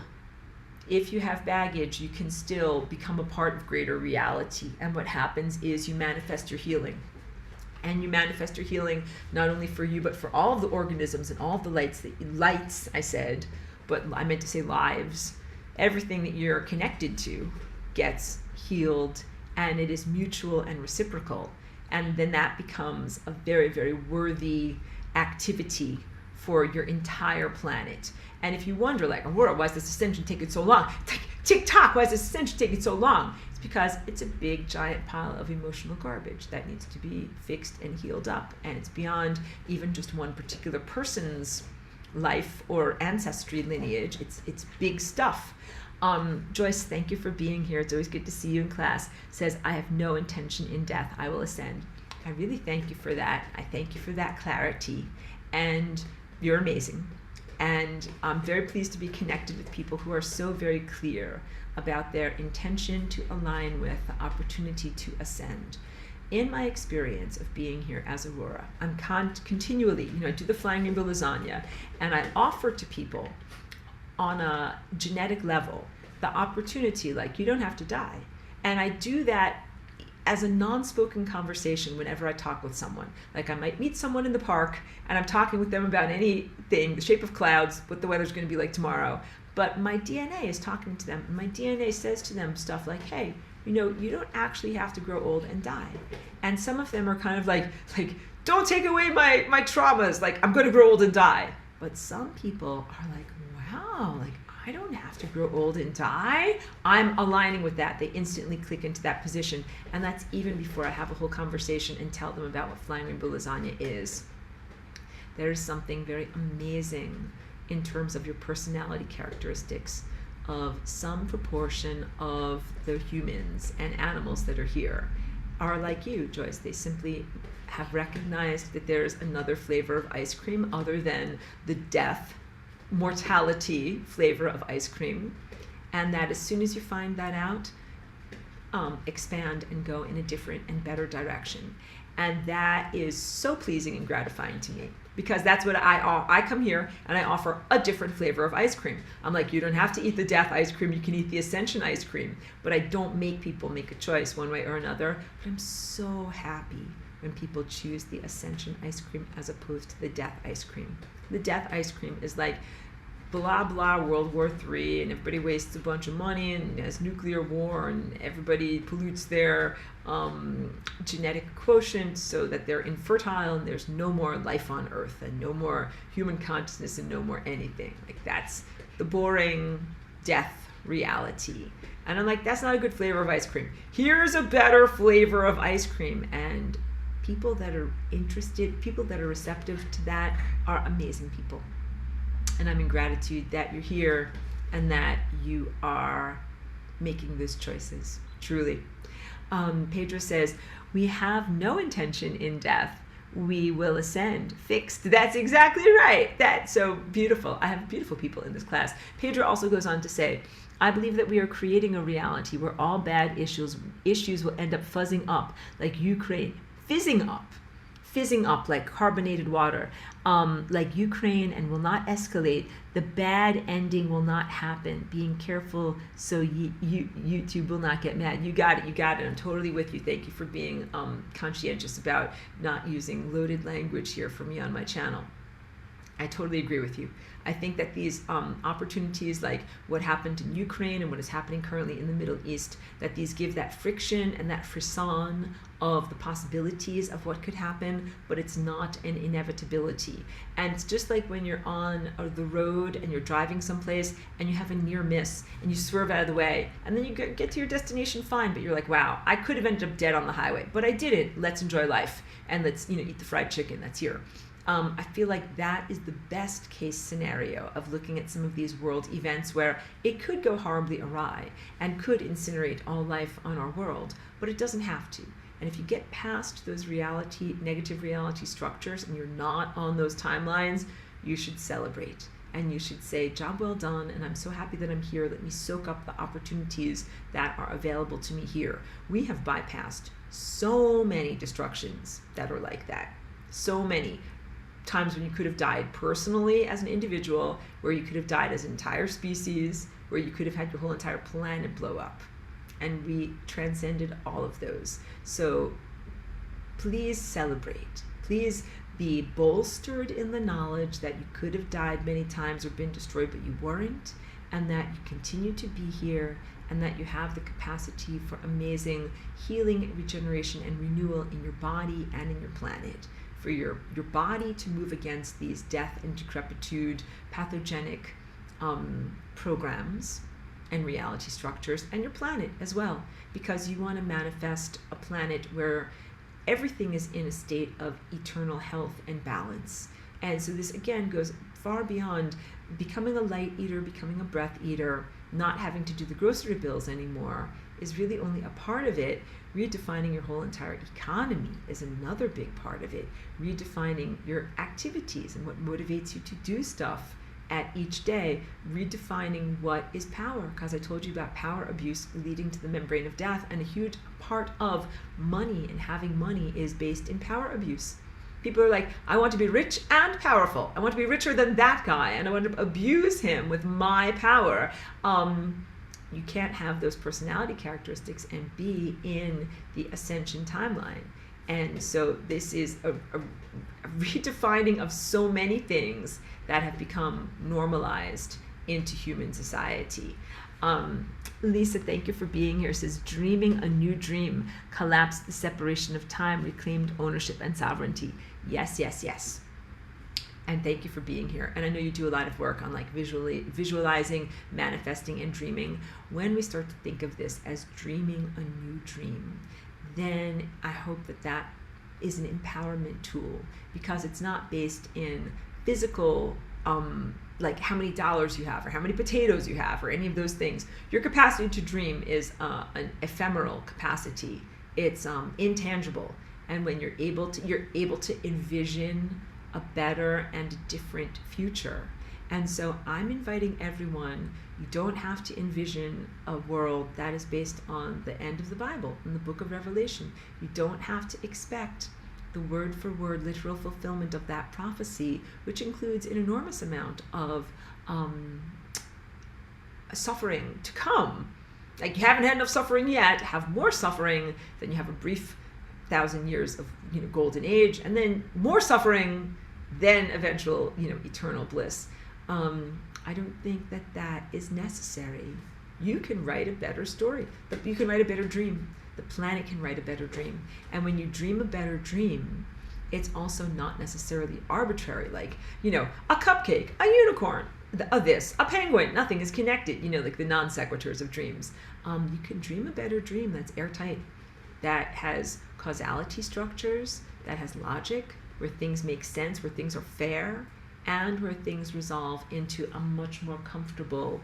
if you have baggage, you can still become a part of greater reality, and what happens is you manifest your healing. And you manifest your healing not only for you, but for all of the organisms and all of the lights, I said, but I meant to say lives. Everything that you're connected to gets healed, and it is mutual and reciprocal. And then that becomes a very, very worthy activity for your entire planet. And if you wonder, like, Aurora, why is this ascension taking so long? Tick-tock, why is this ascension taking so long? It's because it's a big, giant pile of emotional garbage that needs to be fixed and healed up. And it's beyond even just one particular person's life or ancestry lineage. It's big stuff. Joyce, thank you for being here. It's always good to see you in class. Says, I have no intention in death. I will ascend. I really thank you for that. I thank you for that clarity. And you're amazing. And I'm very pleased to be connected with people who are so very clear about their intention to align with the opportunity to ascend. In my experience of being here as Aurora, I'm continually, I do the flying rainbow lasagna, and I offer to people on a genetic level the opportunity, like, you don't have to die. And I do that as a non-spoken conversation whenever I talk with someone. Like, I might meet someone in the park and I'm talking with them about anything, the shape of clouds, what the weather's going to be like tomorrow. But my DNA is talking to them. And my DNA says to them stuff like, hey, you don't actually have to grow old and die. And some of them are kind of like don't take away my traumas. Like, I'm going to grow old and die. But some people are like, wow, like, I don't have to grow old and die. I'm aligning with that. They instantly click into that position. And that's even before I have a whole conversation and tell them about what flying rainbow lasagna is. There's something very amazing in terms of your personality characteristics of some proportion of the humans and animals that are here are like you, Joyce. They simply have recognized that there's another flavor of ice cream other than the death, mortality flavor of ice cream, and that as soon as you find that out, expand and go in a different and better direction. And that is so pleasing and gratifying to me, because that's what I come here and I offer a different flavor of ice cream. I'm like, you don't have to eat the death ice cream, you can eat the ascension ice cream. But I don't make people make a choice one way or another. But I'm so happy when people choose the Ascension ice cream as opposed to the death ice cream. The death ice cream is like blah blah World War III, and everybody wastes a bunch of money and has nuclear war, and everybody pollutes their genetic quotient so that they're infertile, and there's no more life on Earth and no more human consciousness and no more anything. Like, that's the boring death reality. And I'm like, that's not a good flavor of ice cream. Here's a better flavor of ice cream. And people that are interested, people that are receptive to that are amazing people. And I'm in gratitude that you're here and that you are making those choices, truly. Pedro says, we have no intention in death. We will ascend. Fixed. That's exactly right. That's so beautiful. I have beautiful people in this class. Pedro also goes on to say, I believe that we are creating a reality where all bad issues will end up fuzzing up like Ukraine, fizzing up like carbonated water, like Ukraine, and will not escalate. The bad ending will not happen. Being careful so YouTube will not get mad. You got it. I'm totally with you. Thank you for being conscientious about not using loaded language here for me on my channel. I totally agree with you. I think that these opportunities, like what happened in Ukraine and what is happening currently in the Middle East, that these give that friction and that frisson of the possibilities of what could happen, but it's not an inevitability. And it's just like when you're on the road and you're driving someplace and you have a near miss and you swerve out of the way, and then you get to your destination fine, but you're like, wow, I could have ended up dead on the highway, but I didn't. Let's enjoy life, and let's eat the fried chicken that's here. I feel like that is the best case scenario of looking at some of these world events where it could go horribly awry and could incinerate all life on our world, but it doesn't have to. And if you get past those negative reality structures, and you're not on those timelines, you should celebrate. And you should say, job well done, and I'm so happy that I'm here. Let me soak up the opportunities that are available to me here. We have bypassed so many destructions that are like that. So many times when you could have died personally as an individual, where you could have died as an entire species, where you could have had your whole entire planet blow up. And we transcended all of those. So please celebrate. Please be bolstered in the knowledge that you could have died many times or been destroyed, but you weren't, and that you continue to be here, and that you have the capacity for amazing healing, regeneration, and renewal in your body and in your planet. For your body to move against these death and decrepitude, pathogenic programs and reality structures, and your planet as well, because you want to manifest a planet where everything is in a state of eternal health and balance. And so this again goes far beyond becoming a light eater, becoming a breath eater, not having to do the grocery bills anymore is really only a part of it. Redefining your whole entire economy is another big part of it. Redefining your activities and what motivates you to do stuff at each day. Redefining what is power, because I told you about power abuse leading to the membrane of death, and a huge part of money and having money is based in power abuse. People are like, I want to be rich and powerful. I want to be richer than that guy, and I want to abuse him with my power. You can't have those personality characteristics and be in the ascension timeline. And so this is a redefining of so many things that have become normalized into human society. Lisa, thank you for being here. Says, dreaming a new dream, collapsed the separation of time, reclaimed ownership and sovereignty. Yes, yes, yes. And thank you for being here. And I know you do a lot of work on like visualizing, manifesting, and dreaming. When we start to think of this as dreaming a new dream, then I hope that that is an empowerment tool, because it's not based in physical, like how many dollars you have or how many potatoes you have or any of those things. Your capacity to dream is an ephemeral capacity. It's intangible. And when you're able to envision a better and different future. And so I'm inviting everyone, you don't have to envision a world that is based on the end of the Bible, in the book of Revelation. You don't have to expect the word for word literal fulfillment of that prophecy, which includes an enormous amount of suffering to come. Like, you haven't had enough suffering yet, have more suffering, then you have a brief 1,000 years of golden age, and then more suffering, then eventual eternal bliss. I don't think that is necessary. You can write a better story. You can write a better dream. The planet can write a better dream. And when you dream a better dream, it's also not necessarily arbitrary, like, a cupcake, a unicorn, a penguin, nothing is connected, like the non sequiturs of dreams. You can dream a better dream that's airtight, that has causality structures, that has logic, where things make sense, where things are fair, and where things resolve into a much more comfortable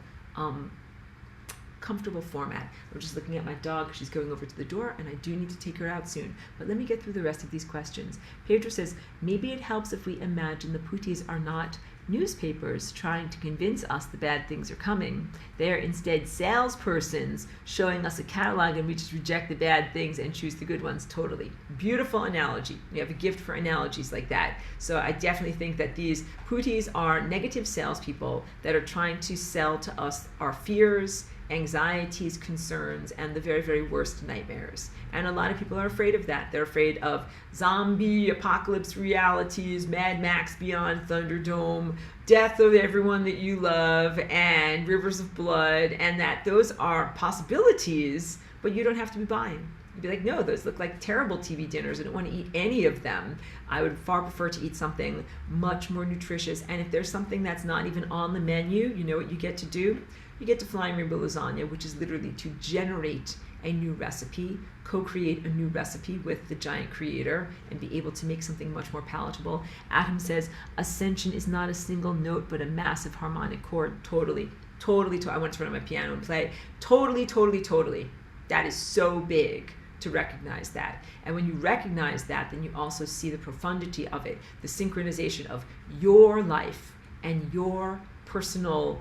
format. I'm just looking at my dog. She's going over to the door, and I do need to take her out soon. But let me get through the rest of these questions. Pedro says, maybe it helps if we imagine the putis are not newspapers trying to convince us the bad things are coming. They are instead salespersons showing us a catalog, and we just reject the bad things and choose the good ones. Totally. Beautiful analogy. You have a gift for analogies like that. So I definitely think that these putis are negative salespeople that are trying to sell to us our fears, anxieties, concerns, and the very, very worst nightmares. And a lot of people are afraid of that. They're afraid of zombie apocalypse realities, Mad Max Beyond Thunderdome, death of everyone that you love, and rivers of blood, and that those are possibilities, but you don't have to be buying. You'd be like, no, those look like terrible TV dinners. I don't want to eat any of them. I would far prefer to eat something much more nutritious. And if there's something that's not even on the menu, you know what you get to do? You get to Flying Rainbow Lasagna, which is literally to generate a new recipe, co-create a new recipe with the giant creator, and be able to make something much more palatable. Adam says, Ascension is not a single note, but a massive harmonic chord. Totally. I want to turn on my piano and play. Totally. That is so big to recognize that. And when you recognize that, then you also see the profundity of it, the synchronization of your life and your personal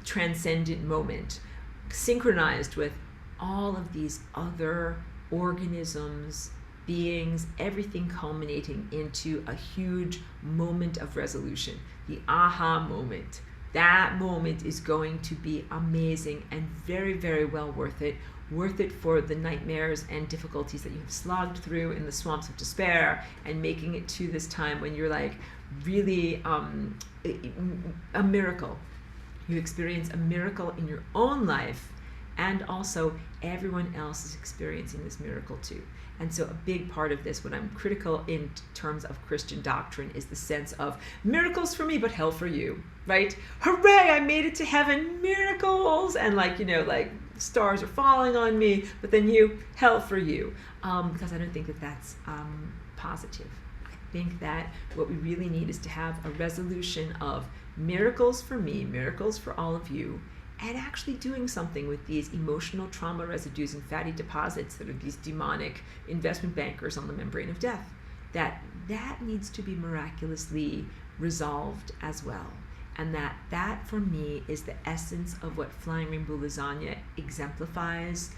transcendent moment synchronized with all of these other organisms, beings, everything culminating into a huge moment of resolution, the aha moment. That moment is going to be amazing and very, very well worth it for the nightmares and difficulties that you have slogged through in the swamps of despair, and making it to this time when you're like really a miracle. You experience a miracle in your own life, and also everyone else is experiencing this miracle too. And so a big part of this, when I'm critical in terms of Christian doctrine, is the sense of miracles for me, but hell for you, right? Hooray, I made it to heaven, miracles! And like stars are falling on me, but then hell for you. Because I don't think that that's positive. I think that what we really need is to have a resolution of miracles for me, miracles for all of you, and actually doing something with these emotional trauma residues and fatty deposits that are these demonic investment bankers on the membrane of death. That needs to be miraculously resolved as well. And that for me is the essence of what Flying Rainbow Lasagna exemplifies.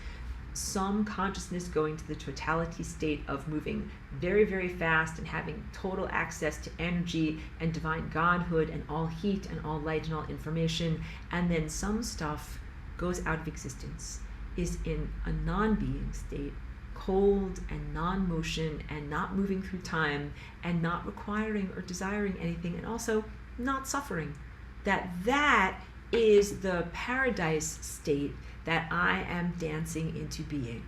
Some consciousness going to the totality state of moving very, very fast and having total access to energy and divine godhood and all heat and all light and all information. And then some stuff goes out of existence, is in a non-being state, cold and non-motion and not moving through time and not requiring or desiring anything, and also not suffering. That is the paradise state that I am dancing into being.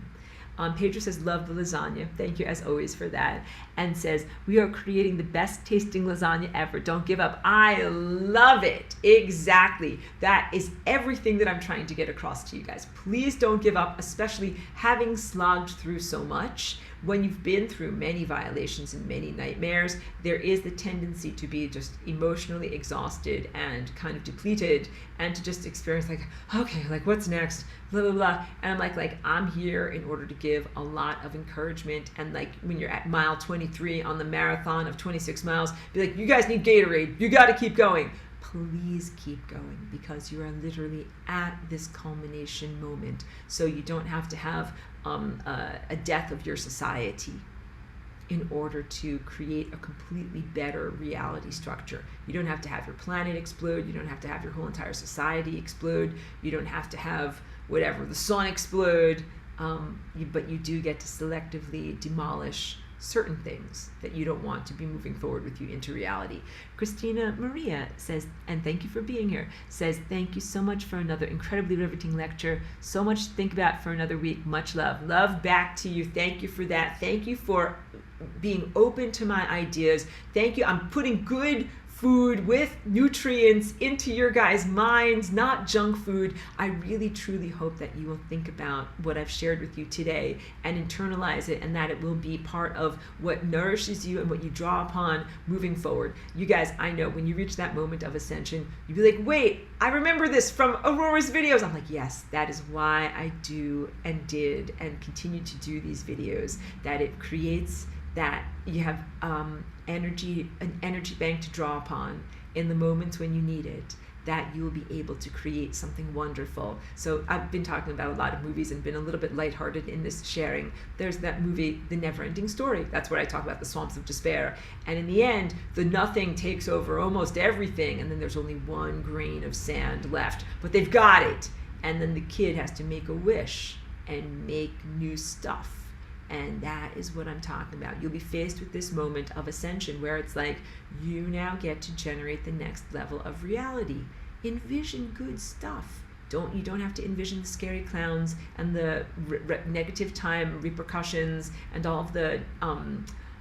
Pedro says, love the lasagna. Thank you as always for that. And says, we are creating the best tasting lasagna ever. Don't give up. I love it. Exactly. That is everything that I'm trying to get across to you guys. Please don't give up, especially having slogged through so much. When you've been through many violations and many nightmares, there is the tendency to be just emotionally exhausted and kind of depleted, and to just experience like, okay, like what's next? Blah, blah, blah. And I'm like I'm here in order to give a lot of encouragement. And like when you're at mile 23 on the marathon of 26 miles, be like, you guys need Gatorade. You got to keep going. Please keep going, because you are literally at this culmination moment. So you don't have to have a death of your society in order to create a completely better reality structure. You don't have to have your planet explode. You don't have to have your whole entire society explode. You don't have to have whatever, the sun explode. but you do get to selectively demolish certain things that you don't want to be moving forward with you into reality. Christina Maria says, and thank you for being here, says, thank you so much for another incredibly riveting lecture. So much to think about for another week. Much love. Love back to you. Thank you for that. Thank you for being open to my ideas. Thank you. I'm putting good food with nutrients into your guys' minds, not junk food. I really truly hope that you will think about what I've shared with you today and internalize it, and that it will be part of what nourishes you and what you draw upon moving forward. You guys, I know when you reach that moment of ascension, you'll be like, wait, I remember this from Aurora's videos. I'm like, yes, that is why I do and did and continue to do these videos, that it creates that you have an energy bank to draw upon in the moments when you need it, that you will be able to create something wonderful. So I've been talking about a lot of movies and been a little bit lighthearted in this sharing. There's that movie, The Never-Ending Story. That's where I talk about the swamps of despair. And in the end, the nothing takes over almost everything, and then there's only one grain of sand left. But they've got it. And then the kid has to make a wish and make new stuff. And that is what I'm talking about. You'll be faced with this moment of ascension where it's like, you now get to generate the next level of reality. Envision good stuff. You don't have to envision the scary clowns and the negative time repercussions and all of the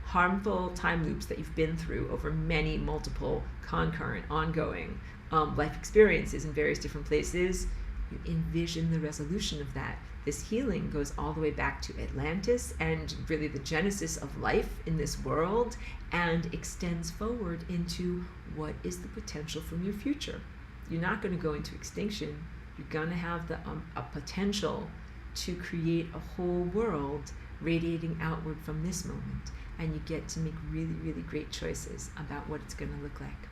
harmful time loops that you've been through over many multiple concurrent, ongoing life experiences in various different places. You envision the resolution of that. This healing goes all the way back to Atlantis and really the genesis of life in this world, and extends forward into what is the potential from your future. You're not going to go into extinction. You're going to have a potential to create a whole world radiating outward from this moment, and you get to make really, really great choices about what it's going to look like.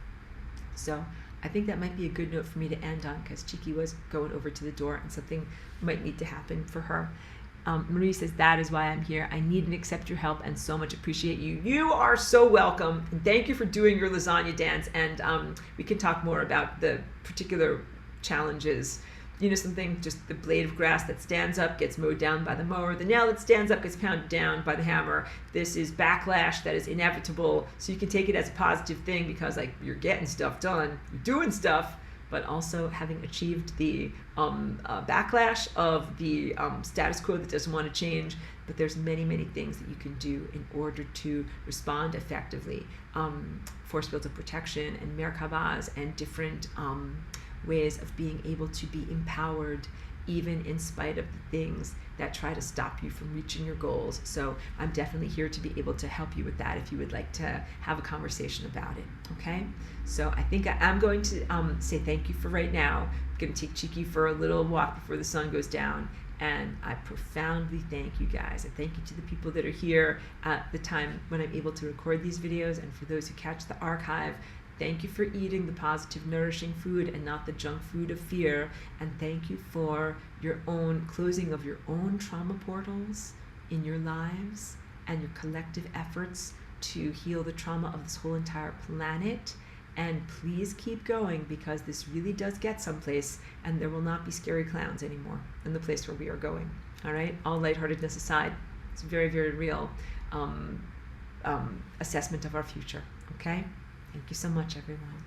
So I think that might be a good note for me to end on, because Chiki was going over to the door and something might need to happen for her. Marie says, that is why I'm here. I need and accept your help and so much appreciate you. You are so welcome. And thank you for doing your lasagna dance. And we can talk more about the particular challenges. You know something, just the blade of grass that stands up gets mowed down by the mower. The nail that stands up gets pounded down by the hammer. This is backlash that is inevitable. So you can take it as a positive thing because like you're getting stuff done, you're doing stuff, but also having achieved the backlash of the status quo that doesn't want to change. But there's many, many things that you can do in order to respond effectively. Force fields of protection and Merkabahs and different ways of being able to be empowered even in spite of the things that try to stop you from reaching your goals. So I'm definitely here to be able to help you with that if you would like to have a conversation about it, okay? So I think I'm going to say thank you for right now. I'm going to take Chiki for a little walk before the sun goes down, and I profoundly thank you guys. I thank you to the people that are here at the time when I'm able to record these videos, and for those who catch the archive, thank you for eating the positive, nourishing food and not the junk food of fear. And thank you for your own closing of your own trauma portals in your lives and your collective efforts to heal the trauma of this whole entire planet. And please keep going, because this really does get someplace, and there will not be scary clowns anymore in the place where we are going. All right? All lightheartedness aside, it's a very, very real assessment of our future. Okay? Thank you so much, everyone.